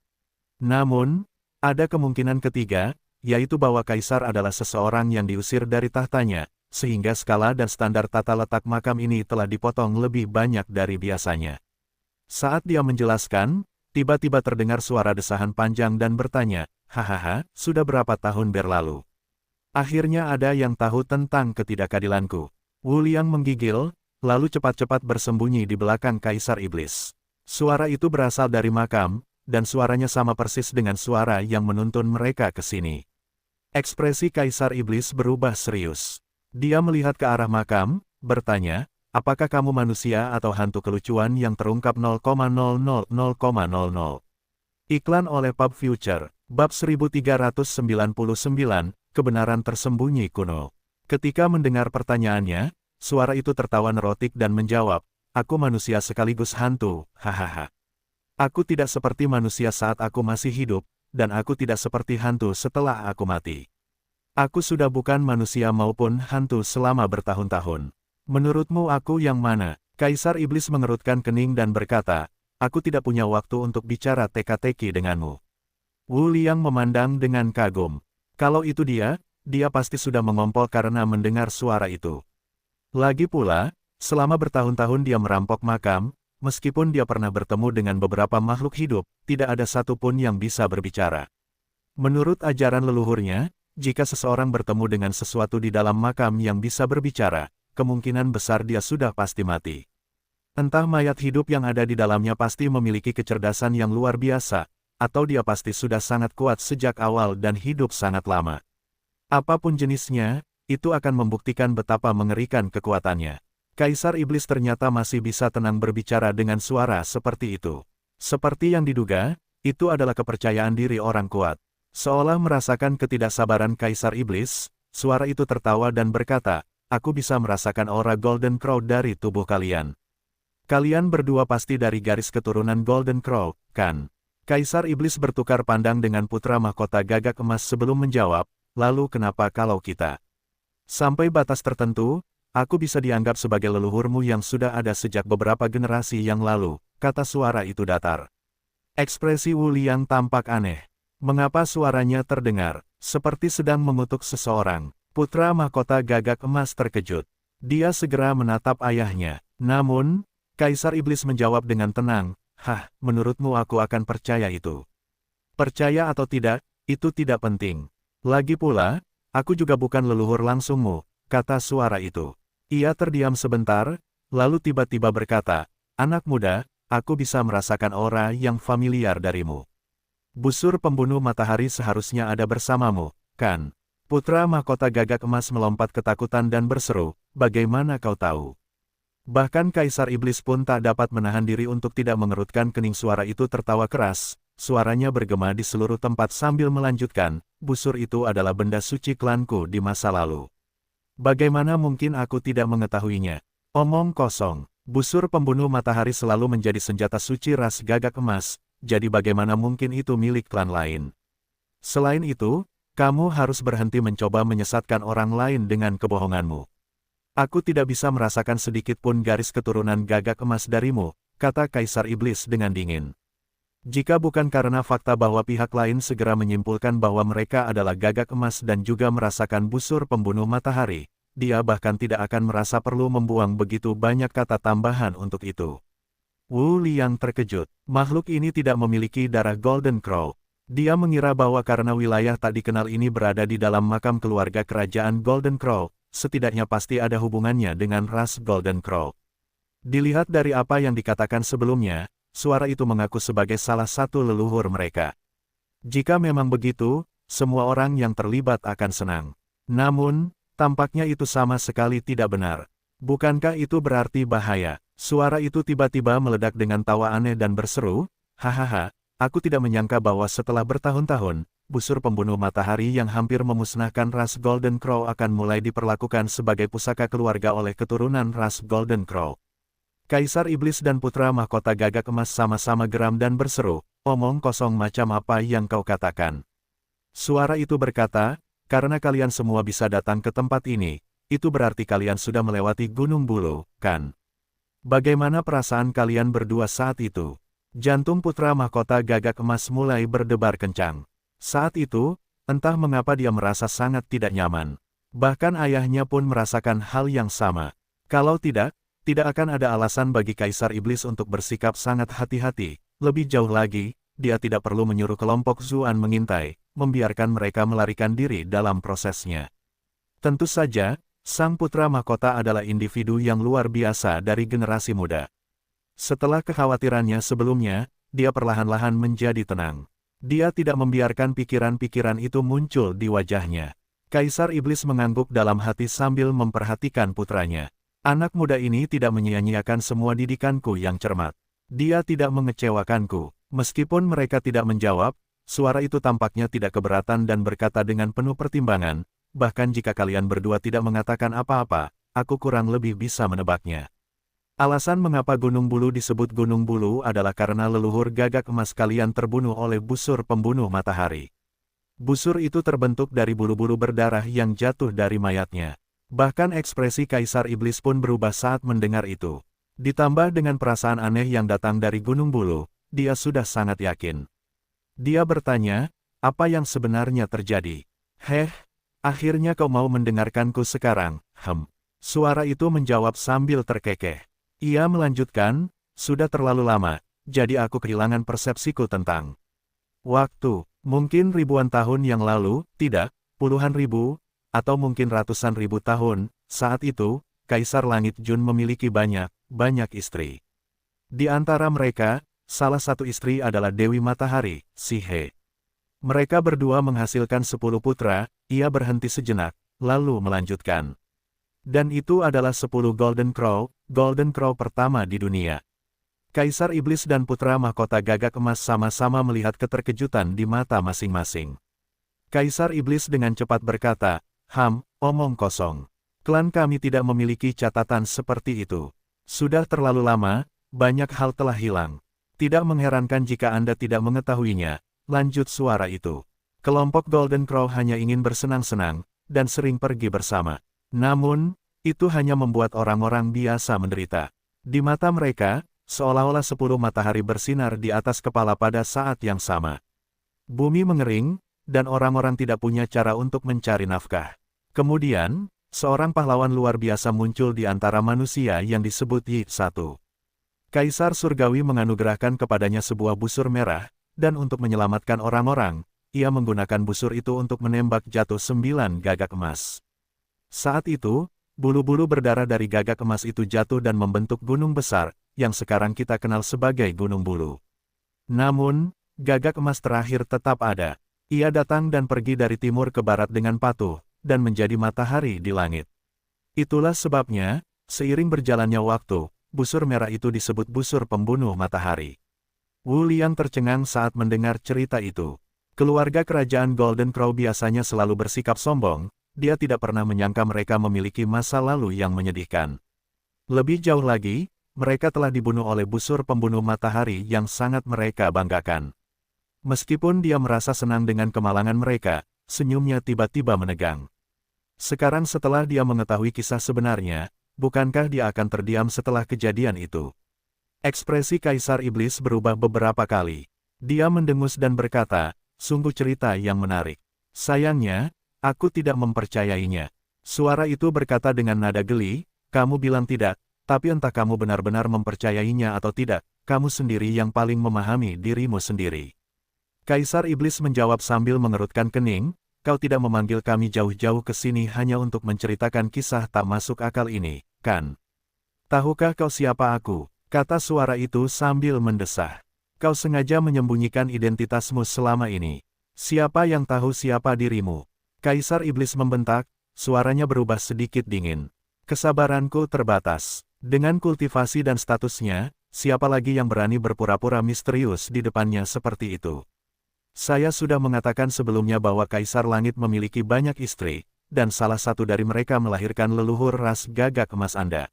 Namun, ada kemungkinan ketiga, yaitu bahwa Kaisar adalah seseorang yang diusir dari tahtanya, sehingga skala dan standar tata letak makam ini telah dipotong lebih banyak dari biasanya. Saat dia menjelaskan, tiba-tiba terdengar suara desahan panjang dan bertanya, hahaha, sudah berapa tahun berlalu? Akhirnya ada yang tahu tentang ketidakadilanku. Wu Liang menggigil, lalu cepat-cepat bersembunyi di belakang Kaisar Iblis. Suara itu berasal dari makam, dan suaranya sama persis dengan suara yang menuntun mereka ke sini. Ekspresi Kaisar Iblis berubah serius. Dia melihat ke arah makam, bertanya, apakah kamu manusia atau hantu kelucuan yang terungkap 0,000,000? Iklan oleh Pub Future, bab 1399, kebenaran tersembunyi kuno. Ketika mendengar pertanyaannya, suara itu tertawa nerotik dan menjawab, aku manusia sekaligus hantu, hahaha. Aku tidak seperti manusia saat aku masih hidup, dan aku tidak seperti hantu setelah aku mati. Aku sudah bukan manusia maupun hantu selama bertahun-tahun. Menurutmu aku yang mana? Kaisar Iblis mengerutkan kening dan berkata, aku tidak punya waktu untuk bicara teka-teki denganmu. Wu Liang memandang dengan kagum. Kalau itu dia pasti sudah mengompol karena mendengar suara itu. Lagi pula, selama bertahun-tahun dia merampok makam, meskipun dia pernah bertemu dengan beberapa makhluk hidup, tidak ada satupun yang bisa berbicara. Menurut ajaran leluhurnya, jika seseorang bertemu dengan sesuatu di dalam makam yang bisa berbicara, kemungkinan besar dia sudah pasti mati. Entah mayat hidup yang ada di dalamnya pasti memiliki kecerdasan yang luar biasa, atau dia pasti sudah sangat kuat sejak awal dan hidup sangat lama. Apapun jenisnya, itu akan membuktikan betapa mengerikan kekuatannya. Kaisar Iblis ternyata masih bisa tenang berbicara dengan suara seperti itu. Seperti yang diduga, itu adalah kepercayaan diri orang kuat. Seolah merasakan ketidaksabaran Kaisar Iblis, suara itu tertawa dan berkata, aku bisa merasakan aura Golden Crow dari tubuh kalian. Kalian berdua pasti dari garis keturunan Golden Crow, kan? Kaisar Iblis bertukar pandang dengan putra mahkota gagak emas sebelum menjawab, lalu kenapa kalau kita? Sampai batas tertentu, aku bisa dianggap sebagai leluhurmu yang sudah ada sejak beberapa generasi yang lalu, kata suara itu datar. Ekspresi Wu Liang tampak aneh. Mengapa suaranya terdengar seperti sedang mengutuk seseorang? Putra mahkota gagak emas terkejut. Dia segera menatap ayahnya. Namun, Kaisar Iblis menjawab dengan tenang, menurutmu aku akan percaya itu? Percaya atau tidak, itu tidak penting. Lagi pula, aku juga bukan leluhur langsungmu, kata suara itu. Ia terdiam sebentar, lalu tiba-tiba berkata, anak muda, aku bisa merasakan aura yang familiar darimu. Busur pembunuh matahari seharusnya ada bersamamu, kan? Putra mahkota gagak emas melompat ketakutan dan berseru, bagaimana kau tahu? Bahkan Kaisar Iblis pun tak dapat menahan diri untuk tidak mengerutkan kening. Suara itu tertawa keras, suaranya bergema di seluruh tempat sambil melanjutkan, busur itu adalah benda suci klanku di masa lalu. Bagaimana mungkin aku tidak mengetahuinya? Omong kosong, busur pembunuh matahari selalu menjadi senjata suci ras Gagak Emas, jadi bagaimana mungkin itu milik klan lain? Selain itu, kamu harus berhenti mencoba menyesatkan orang lain dengan kebohonganmu. Aku tidak bisa merasakan sedikit pun garis keturunan Gagak Emas darimu, kata Kaisar Iblis dengan dingin. Jika bukan karena fakta bahwa pihak lain segera menyimpulkan bahwa mereka adalah Gagak Emas dan juga merasakan busur pembunuh matahari, dia bahkan tidak akan merasa perlu membuang begitu banyak kata tambahan untuk itu. Wu Liang terkejut. Makhluk ini tidak memiliki darah Golden Crow. Dia mengira bahwa karena wilayah tak dikenal ini berada di dalam makam keluarga kerajaan Golden Crow, setidaknya pasti ada hubungannya dengan ras Golden Crow. Dilihat dari apa yang dikatakan sebelumnya, suara itu mengaku sebagai salah satu leluhur mereka. Jika memang begitu, semua orang yang terlibat akan senang. Namun, tampaknya itu sama sekali tidak benar. Bukankah itu berarti bahaya? Suara itu tiba-tiba meledak dengan tawa aneh dan berseru, hahaha, aku tidak menyangka bahwa setelah bertahun-tahun, busur pembunuh matahari yang hampir memusnahkan ras Golden Crow akan mulai diperlakukan sebagai pusaka keluarga oleh keturunan ras Golden Crow. Kaisar Iblis dan putra mahkota Gagak Emas sama-sama geram dan berseru, omong kosong macam apa yang kau katakan? Suara itu berkata, karena kalian semua bisa datang ke tempat ini, itu berarti kalian sudah melewati Gunung Bulu, kan? Bagaimana perasaan kalian berdua saat itu? Jantung putra mahkota Gagak Emas mulai berdebar kencang. Saat itu, entah mengapa dia merasa sangat tidak nyaman. Bahkan ayahnya pun merasakan hal yang sama. Kalau tidak akan ada alasan bagi Kaisar Iblis untuk bersikap sangat hati-hati. Lebih jauh lagi, dia tidak perlu menyuruh kelompok Zuan mengintai, membiarkan mereka melarikan diri dalam prosesnya. Tentu saja, sang putra mahkota adalah individu yang luar biasa dari generasi muda. Setelah kekhawatirannya sebelumnya, dia perlahan-lahan menjadi tenang. Dia tidak membiarkan pikiran-pikiran itu muncul di wajahnya. Kaisar Iblis mengangguk dalam hati sambil memperhatikan putranya. Anak muda ini tidak menyia-nyiakan semua didikanku yang cermat. Dia tidak mengecewakanku. Meskipun mereka tidak menjawab, suara itu tampaknya tidak keberatan dan berkata dengan penuh pertimbangan, bahkan jika kalian berdua tidak mengatakan apa-apa, aku kurang lebih bisa menebaknya. Alasan mengapa Gunung Bulu disebut Gunung Bulu adalah karena leluhur Gagak Emas kalian terbunuh oleh busur pembunuh matahari. Busur itu terbentuk dari bulu-bulu berdarah yang jatuh dari mayatnya. Bahkan ekspresi Kaisar Iblis pun berubah saat mendengar itu. Ditambah dengan perasaan aneh yang datang dari Gunung Bulu, dia sudah sangat yakin. Dia bertanya, apa yang sebenarnya terjadi? Akhirnya kau mau mendengarkanku sekarang, Suara itu menjawab sambil terkekeh. Ia melanjutkan, sudah terlalu lama, jadi aku kehilangan persepsiku tentang waktu. Mungkin ribuan tahun yang lalu, tidak, puluhan ribu, atau mungkin ratusan ribu tahun, saat itu, Kaisar Langit Jun memiliki banyak istri. Di antara mereka, salah satu istri adalah Dewi Matahari, Si He. Mereka berdua menghasilkan 10 putra, ia berhenti sejenak, lalu melanjutkan. Dan itu adalah 10 Golden Crow pertama di dunia. Kaisar Iblis dan putra mahkota Gagak Emas sama-sama melihat keterkejutan di mata masing-masing. Kaisar Iblis dengan cepat berkata, omong kosong. Klan kami tidak memiliki catatan seperti itu. Sudah terlalu lama, banyak hal telah hilang. Tidak mengherankan jika Anda tidak mengetahuinya. Lanjut suara itu. Kelompok Golden Crow hanya ingin bersenang-senang, dan sering pergi bersama. Namun, itu hanya membuat orang-orang biasa menderita. Di mata mereka, seolah-olah 10 matahari bersinar di atas kepala pada saat yang sama. Bumi mengering, dan orang-orang tidak punya cara untuk mencari nafkah. Kemudian, seorang pahlawan luar biasa muncul di antara manusia yang disebut Yi Satu. Kaisar Surgawi menganugerahkan kepadanya sebuah busur merah, dan untuk menyelamatkan orang-orang, ia menggunakan busur itu untuk menembak jatuh 9 Gagak Emas. Saat itu, bulu-bulu berdarah dari Gagak Emas itu jatuh dan membentuk gunung besar, yang sekarang kita kenal sebagai Gunung Bulu. Namun, Gagak Emas terakhir tetap ada. Ia datang dan pergi dari timur ke barat dengan patuh, dan menjadi matahari di langit. Itulah sebabnya, Seiring berjalannya waktu, busur merah itu disebut busur pembunuh matahari. Wu Liang tercengang saat mendengar cerita itu. Keluarga kerajaan Golden Crow biasanya selalu bersikap sombong, dia tidak pernah menyangka mereka memiliki masa lalu yang menyedihkan. Lebih jauh lagi, mereka telah dibunuh oleh busur pembunuh matahari yang sangat mereka banggakan. Meskipun dia merasa senang dengan kemalangan mereka, senyumnya tiba-tiba menegang. Sekarang setelah dia mengetahui kisah sebenarnya, bukankah dia akan terdiam setelah kejadian itu? Ekspresi Kaisar Iblis berubah beberapa kali. Dia mendengus dan berkata, sungguh cerita yang menarik. Sayangnya, aku tidak mempercayainya. Suara itu berkata dengan nada geli, kamu bilang tidak, tapi entah kamu benar-benar mempercayainya atau tidak, kamu sendiri yang paling memahami dirimu sendiri. Kaisar Iblis menjawab sambil mengerutkan kening, kau tidak memanggil kami jauh-jauh ke sini hanya untuk menceritakan kisah tak masuk akal ini, kan? Tahukah kau siapa aku? Kata suara itu sambil mendesah. Kau sengaja menyembunyikan identitasmu selama ini. Siapa yang tahu siapa dirimu? Kaisar Iblis membentak, suaranya berubah sedikit dingin. Kesabaranku terbatas. Dengan kultivasi dan statusnya, siapa lagi yang berani berpura-pura misterius di depannya seperti itu? Saya sudah mengatakan sebelumnya bahwa Kaisar Langit memiliki banyak istri, dan salah satu dari mereka melahirkan leluhur ras Gagak Emas Anda.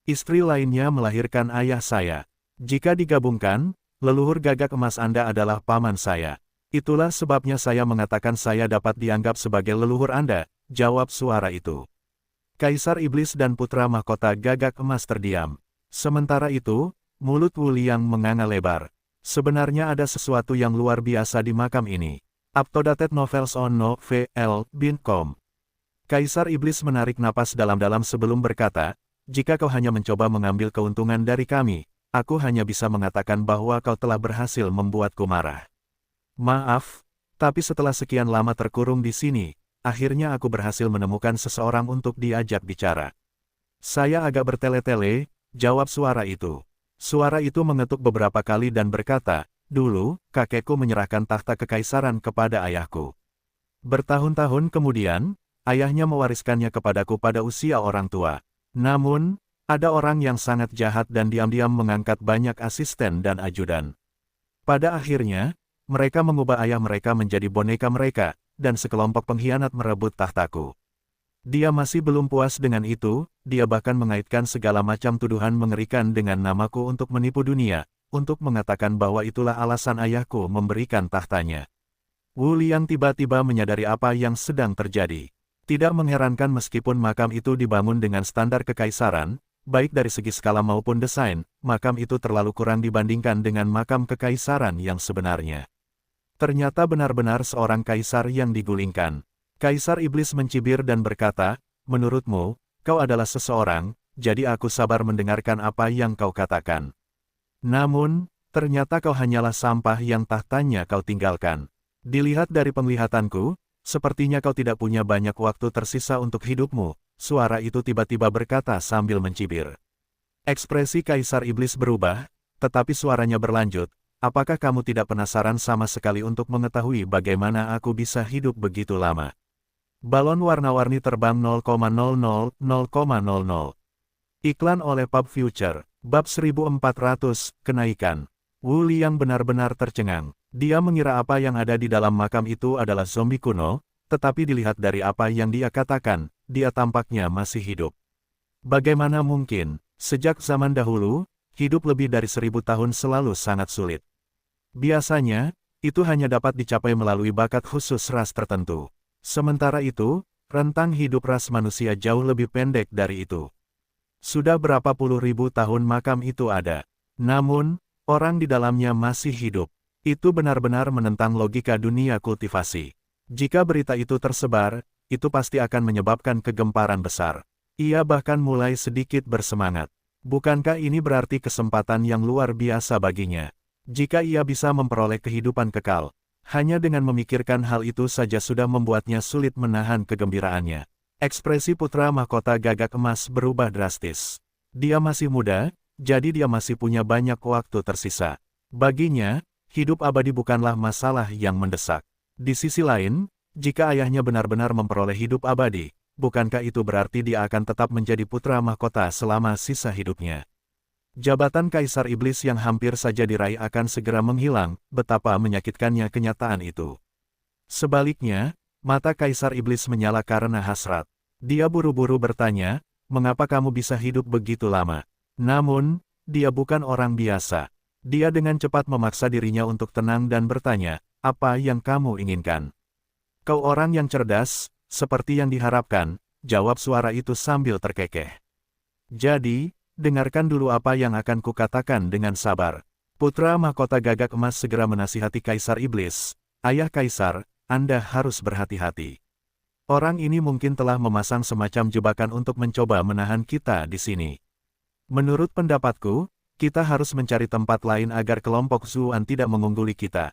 Istri lainnya melahirkan ayah saya. Jika digabungkan, leluhur Gagak Emas Anda adalah paman saya. Itulah sebabnya saya mengatakan saya dapat dianggap sebagai leluhur Anda, jawab suara itu. Kaisar Iblis dan putra mahkota Gagak Emas terdiam. Sementara itu, mulut Wu Liang menganga lebar. Sebenarnya ada sesuatu yang luar biasa di makam ini. Updated novels on novel.com. Kaisar Iblis menarik napas dalam-dalam sebelum berkata, jika kau hanya mencoba mengambil keuntungan dari kami, aku hanya bisa mengatakan bahwa kau telah berhasil membuatku marah. Maaf, tapi setelah sekian lama terkurung di sini, akhirnya aku berhasil menemukan seseorang untuk diajak bicara. Saya agak bertele-tele, jawab suara itu. Suara itu mengetuk beberapa kali dan berkata, dulu, kakekku menyerahkan tahta kekaisaran kepada ayahku. Bertahun-tahun kemudian, ayahnya mewariskannya kepadaku pada usia orang tua. Namun, ada orang yang sangat jahat dan diam-diam mengangkat banyak asisten dan ajudan. Pada akhirnya, mereka mengubah ayah mereka menjadi boneka mereka, dan sekelompok pengkhianat merebut tahtaku. Dia masih belum puas dengan itu, dia bahkan mengaitkan segala macam tuduhan mengerikan dengan namaku untuk menipu dunia, untuk mengatakan bahwa itulah alasan ayahku memberikan tahtanya. Wu Liang tiba-tiba menyadari apa yang sedang terjadi. Tidak mengherankan meskipun makam itu dibangun dengan standar kekaisaran, baik dari segi skala maupun desain, makam itu terlalu kurang dibandingkan dengan makam kekaisaran yang sebenarnya. Ternyata benar-benar seorang kaisar yang digulingkan. Kaisar Iblis mencibir dan berkata, menurutmu, kau adalah seseorang, jadi aku sabar mendengarkan apa yang kau katakan. Namun, ternyata kau hanyalah sampah yang tahtanya kau tinggalkan. Dilihat dari penglihatanku, sepertinya kau tidak punya banyak waktu tersisa untuk hidupmu, suara itu tiba-tiba berkata sambil mencibir. Ekspresi Kaisar Iblis berubah, tetapi suaranya berlanjut, apakah kamu tidak penasaran sama sekali untuk mengetahui bagaimana aku bisa hidup begitu lama? Balon warna-warni terbang 0,00,0,00. Iklan oleh Pub Future, bab 1400, kenaikan. Wu Liang benar-benar tercengang. Dia mengira apa yang ada di dalam makam itu adalah zombie kuno, tetapi dilihat dari apa yang dia katakan, dia tampaknya masih hidup. Bagaimana mungkin, sejak zaman dahulu, hidup lebih dari 1000 tahun selalu sangat sulit. Biasanya, itu hanya dapat dicapai melalui bakat khusus ras tertentu. Sementara itu, rentang hidup ras manusia jauh lebih pendek dari itu. Sudah berapa puluh ribu tahun makam itu ada. Namun, orang di dalamnya masih hidup. Itu benar-benar menentang logika dunia kultivasi. Jika berita itu tersebar, itu pasti akan menyebabkan kegemparan besar. Ia bahkan mulai sedikit bersemangat. Bukankah ini berarti kesempatan yang luar biasa baginya? Jika ia bisa memperoleh kehidupan kekal, hanya dengan memikirkan hal itu saja sudah membuatnya sulit menahan kegembiraannya. Ekspresi putra mahkota Gagak Emas berubah drastis. Dia masih muda, jadi dia masih punya banyak waktu tersisa. Baginya, hidup abadi bukanlah masalah yang mendesak. Di sisi lain, jika ayahnya benar-benar memperoleh hidup abadi, bukankah itu berarti dia akan tetap menjadi putra mahkota selama sisa hidupnya? Jabatan Kaisar Iblis yang hampir saja diraih akan segera menghilang, betapa menyakitkannya kenyataan itu. Sebaliknya, mata Kaisar Iblis menyala karena hasrat. Dia buru-buru bertanya, mengapa kamu bisa hidup begitu lama? Namun, dia bukan orang biasa. Dia dengan cepat memaksa dirinya untuk tenang dan bertanya, apa yang kamu inginkan? Kau orang yang cerdas, seperti yang diharapkan, jawab suara itu sambil terkekeh. Jadi, dengarkan dulu apa yang akan kukatakan dengan sabar. Putra mahkota gagak emas segera menasihati Kaisar Iblis. Ayah Kaisar, Anda harus berhati-hati. Orang ini mungkin telah memasang semacam jebakan untuk mencoba menahan kita di sini. Menurut pendapatku, kita harus mencari tempat lain agar kelompok Zuan tidak mengungguli kita.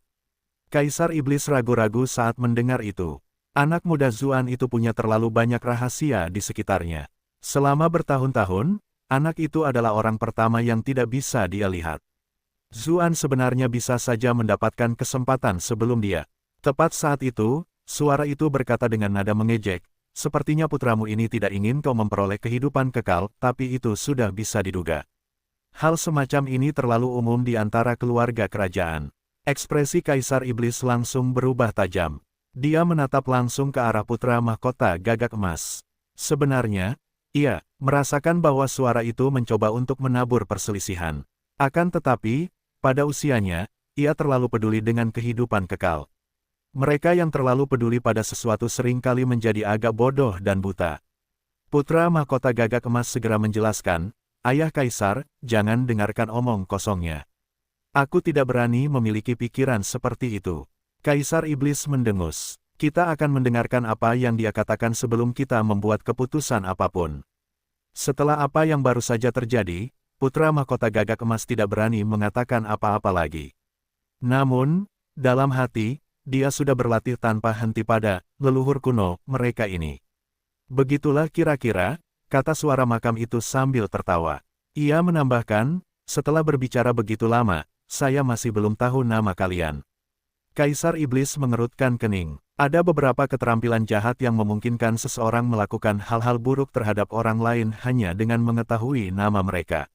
Kaisar Iblis ragu-ragu saat mendengar itu. Anak muda Zuan itu punya terlalu banyak rahasia di sekitarnya. Selama bertahun-tahun, anak itu adalah orang pertama yang tidak bisa dia lihat. Zuan sebenarnya bisa saja mendapatkan kesempatan sebelum dia. Tepat saat itu, suara itu berkata dengan nada mengejek, sepertinya putramu ini tidak ingin kau memperoleh kehidupan kekal, tapi itu sudah bisa diduga. Hal semacam ini terlalu umum di antara keluarga kerajaan. Ekspresi Kaisar Iblis langsung berubah tajam. Dia menatap langsung ke arah putra mahkota gagak emas. Sebenarnya, ia merasakan bahwa suara itu mencoba untuk menabur perselisihan. Akan tetapi, pada usianya, ia terlalu peduli dengan kehidupan kekal. Mereka yang terlalu peduli pada sesuatu seringkali menjadi agak bodoh dan buta. Putra mahkota gagak emas segera menjelaskan, Ayah Kaisar, jangan dengarkan omong kosongnya. Aku tidak berani memiliki pikiran seperti itu. Kaisar Iblis mendengus. Kita akan mendengarkan apa yang dia katakan sebelum kita membuat keputusan apapun. Setelah apa yang baru saja terjadi, putra mahkota gagak emas tidak berani mengatakan apa-apa lagi. Namun, dalam hati, dia sudah berlatih tanpa henti pada leluhur kuno mereka ini. Begitulah kira-kira, kata suara makam itu sambil tertawa. Ia menambahkan, setelah berbicara begitu lama, saya masih belum tahu nama kalian. Kaisar Iblis mengerutkan kening. Ada beberapa keterampilan jahat yang memungkinkan seseorang melakukan hal-hal buruk terhadap orang lain hanya dengan mengetahui nama mereka.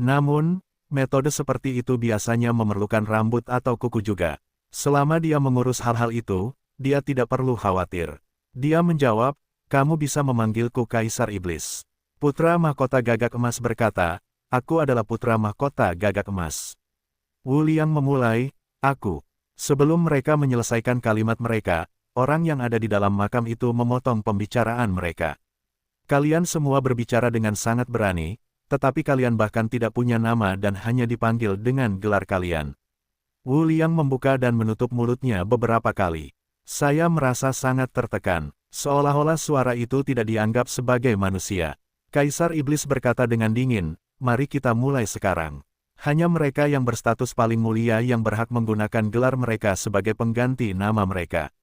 Namun, metode seperti itu biasanya memerlukan rambut atau kuku juga. Selama dia mengurus hal-hal itu, dia tidak perlu khawatir. Dia menjawab, kamu bisa memanggilku Kaisar Iblis. Putra mahkota gagak emas berkata, aku adalah putra mahkota gagak emas. Wu Liang memulai, aku. Sebelum mereka menyelesaikan kalimat mereka, orang yang ada di dalam makam itu memotong pembicaraan mereka. Kalian semua berbicara dengan sangat berani, tetapi kalian bahkan tidak punya nama dan hanya dipanggil dengan gelar kalian. Wu Liang membuka dan menutup mulutnya beberapa kali. Saya merasa sangat tertekan, seolah-olah suara itu tidak dianggap sebagai manusia. Kaisar Iblis berkata dengan dingin, mari kita mulai sekarang. Hanya mereka yang berstatus paling mulia yang berhak menggunakan gelar mereka sebagai pengganti nama mereka.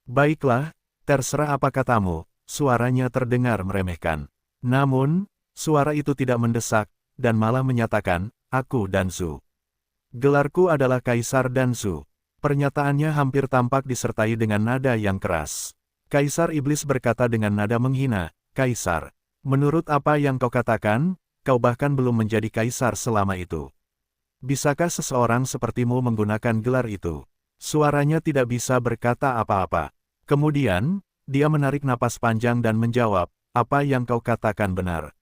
Baiklah, terserah apa katamu, suaranya terdengar meremehkan. Namun, suara itu tidak mendesak, dan malah menyatakan, aku Danzu. Gelarku adalah Kaisar Danzu. Pernyataannya hampir tampak disertai dengan nada yang keras. Kaisar Iblis berkata dengan nada menghina, Kaisar, menurut apa yang kau katakan, kau bahkan belum menjadi kaisar selama itu. Bisakah seseorang sepertimu menggunakan gelar itu? Suaranya tidak bisa berkata apa-apa. Kemudian, dia menarik napas panjang dan menjawab, apa yang kau katakan benar.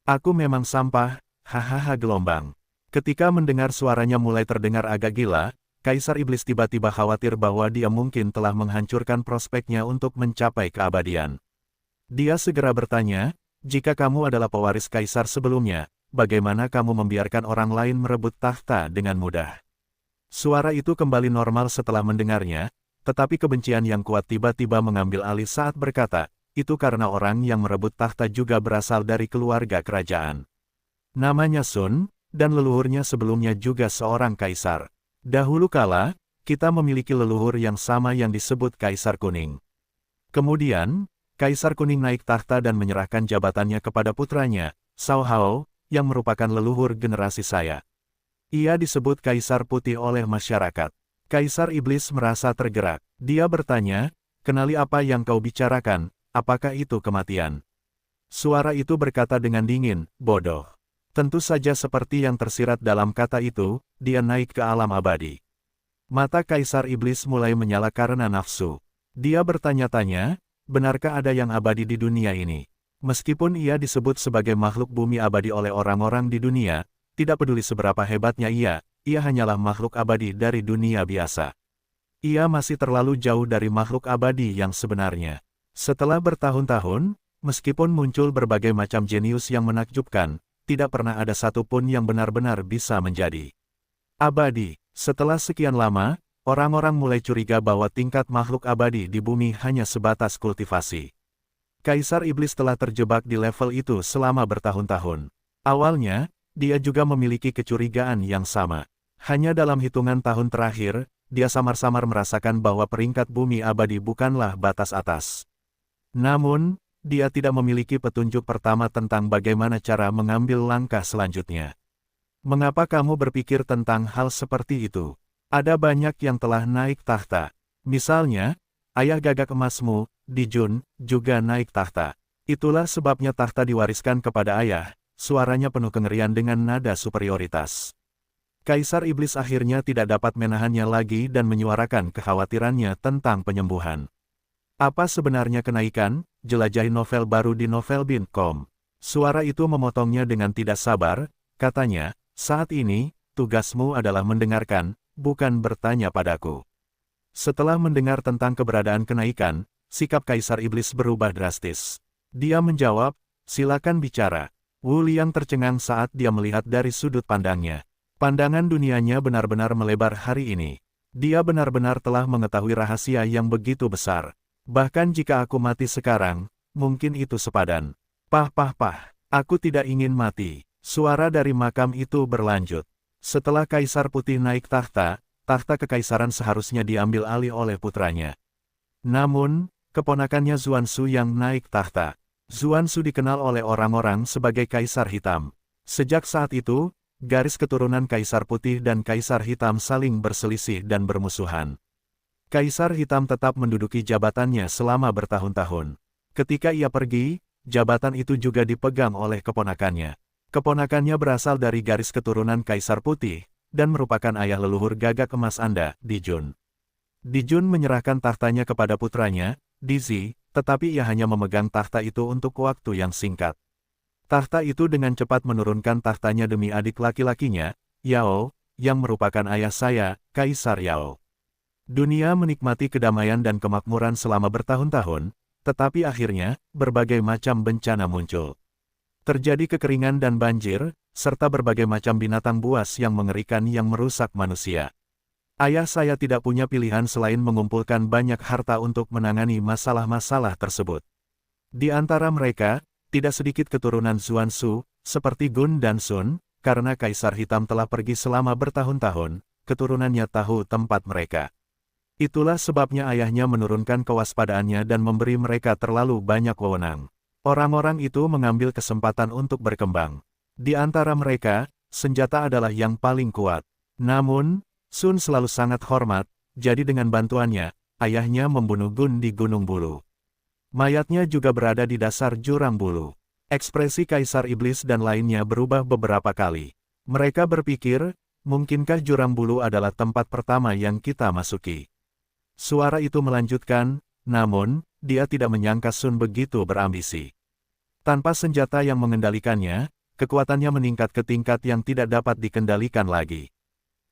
Aku memang sampah, hahaha gelombang. Ketika mendengar suaranya mulai terdengar agak gila, Kaisar Iblis tiba-tiba khawatir bahwa dia mungkin telah menghancurkan prospeknya untuk mencapai keabadian. Dia segera bertanya, jika kamu adalah pewaris kaisar sebelumnya, bagaimana kamu membiarkan orang lain merebut takhta dengan mudah? Suara itu kembali normal setelah mendengarnya, tetapi kebencian yang kuat tiba-tiba mengambil alih saat berkata, itu karena orang yang merebut takhta juga berasal dari keluarga kerajaan. Namanya Sun, dan leluhurnya sebelumnya juga seorang kaisar. Dahulu kala, kita memiliki leluhur yang sama yang disebut Kaisar Kuning. Kemudian, Kaisar Kuning naik takhta dan menyerahkan jabatannya kepada putranya, Cao Hao, yang merupakan leluhur generasi saya. Ia disebut Kaisar Putih oleh masyarakat. Kaisar Iblis merasa tergerak. Dia bertanya, kenali apa yang kau bicarakan, apakah itu kematian? Suara itu berkata dengan dingin, bodoh. Tentu saja seperti yang tersirat dalam kata itu, dia naik ke alam abadi. Mata Kaisar Iblis mulai menyala karena nafsu. Dia bertanya-tanya, benarkah ada yang abadi di dunia ini? Meskipun ia disebut sebagai makhluk bumi abadi oleh orang-orang di dunia, tidak peduli seberapa hebatnya ia hanyalah makhluk abadi dari dunia biasa. Ia masih terlalu jauh dari makhluk abadi yang sebenarnya. Setelah bertahun-tahun, meskipun muncul berbagai macam jenius yang menakjubkan, tidak pernah ada satupun yang benar-benar bisa menjadi abadi. Setelah sekian lama, orang-orang mulai curiga bahwa tingkat makhluk abadi di bumi hanya sebatas kultivasi. Kaisar Iblis telah terjebak di level itu selama bertahun-tahun. Awalnya, dia juga memiliki kecurigaan yang sama. Hanya dalam hitungan tahun terakhir, dia samar-samar merasakan bahwa peringkat bumi abadi bukanlah batas atas. Namun, dia tidak memiliki petunjuk pertama tentang bagaimana cara mengambil langkah selanjutnya. Mengapa kamu berpikir tentang hal seperti itu? Ada banyak yang telah naik tahta. Misalnya, ayah gagak emasmu, Dijun, juga naik tahta. Itulah sebabnya tahta diwariskan kepada ayah, suaranya penuh kengerian dengan nada superioritas. Kaisar Iblis akhirnya tidak dapat menahannya lagi dan menyuarakan kekhawatirannya tentang penyembuhan. Apa sebenarnya kenaikan? Jelajahi novel baru di novelbind.com. Suara itu memotongnya dengan tidak sabar, katanya, saat ini, tugasmu adalah mendengarkan, bukan bertanya padaku. Setelah mendengar tentang keberadaan kenaikan, sikap Kaisar Iblis berubah drastis. Dia menjawab, silakan bicara. Wu Liang tercengang saat dia melihat dari sudut pandangnya. Pandangan dunianya benar-benar melebar hari ini. Dia benar-benar telah mengetahui rahasia yang begitu besar. Bahkan jika aku mati sekarang, mungkin itu sepadan. Pah, aku tidak ingin mati. Suara dari makam itu berlanjut. Setelah Kaisar Putih naik tahta, tahta kekaisaran seharusnya diambil alih oleh putranya. Namun, keponakannya Zuansu yang naik tahta. Zuansu dikenal oleh orang-orang sebagai Kaisar Hitam. Sejak saat itu, garis keturunan Kaisar Putih dan Kaisar Hitam saling berselisih dan bermusuhan. Kaisar Hitam tetap menduduki jabatannya selama bertahun-tahun. Ketika ia pergi, jabatan itu juga dipegang oleh keponakannya. Keponakannya berasal dari garis keturunan Kaisar Putih, dan merupakan ayah leluhur gagak emas Anda, Dijun. Dijun menyerahkan tahtanya kepada putranya, Dizi, tetapi ia hanya memegang tahta itu untuk waktu yang singkat. Tahta itu dengan cepat menurunkan tahtanya demi adik laki-lakinya, Yao, yang merupakan ayah saya, Kaisar Yao. Dunia menikmati kedamaian dan kemakmuran selama bertahun-tahun, tetapi akhirnya, berbagai macam bencana muncul. Terjadi kekeringan dan banjir, serta berbagai macam binatang buas yang mengerikan yang merusak manusia. Ayah saya tidak punya pilihan selain mengumpulkan banyak harta untuk menangani masalah-masalah tersebut. Di antara mereka, tidak sedikit keturunan Zuansu, seperti Gun dan Sun, karena Kaisar Hitam telah pergi selama bertahun-tahun, keturunannya tahu tempat mereka. Itulah sebabnya ayahnya menurunkan kewaspadaannya dan memberi mereka terlalu banyak wewenang. Orang-orang itu mengambil kesempatan untuk berkembang. Di antara mereka, senjata adalah yang paling kuat. Namun, Sun selalu sangat hormat, jadi dengan bantuannya, ayahnya membunuh Gun di Gunung Bulu. Mayatnya juga berada di dasar jurang bulu. Ekspresi Kaisar Iblis dan lainnya berubah beberapa kali. Mereka berpikir, mungkinkah jurang bulu adalah tempat pertama yang kita masuki? Suara itu melanjutkan, namun, dia tidak menyangka Sun begitu berambisi. Tanpa senjata yang mengendalikannya, kekuatannya meningkat ke tingkat yang tidak dapat dikendalikan lagi.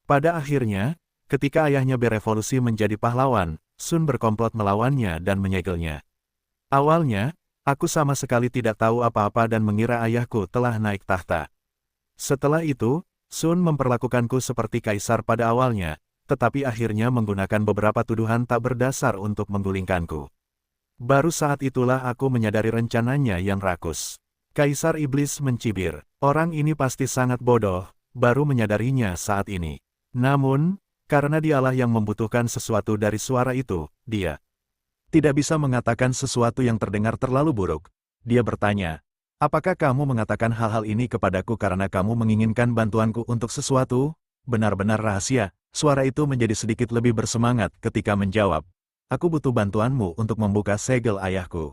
Pada akhirnya, ketika ayahnya berevolusi menjadi pahlawan, Sun berkomplot melawannya dan menyegelnya. Awalnya, aku sama sekali tidak tahu apa-apa dan mengira ayahku telah naik tahta. Setelah itu, Sun memperlakukanku seperti kaisar pada awalnya, tetapi akhirnya menggunakan beberapa tuduhan tak berdasar untuk menggulingkanku. Baru saat itulah aku menyadari rencananya yang rakus. Kaisar Iblis mencibir, orang ini pasti sangat bodoh, baru menyadarinya saat ini. Namun, karena dialah yang membutuhkan sesuatu dari suara itu, dia tidak bisa mengatakan sesuatu yang terdengar terlalu buruk. Dia bertanya, apakah kamu mengatakan hal-hal ini kepadaku karena kamu menginginkan bantuanku untuk sesuatu? Benar-benar rahasia. Suara itu menjadi sedikit lebih bersemangat ketika menjawab, aku butuh bantuanmu untuk membuka segel ayahku.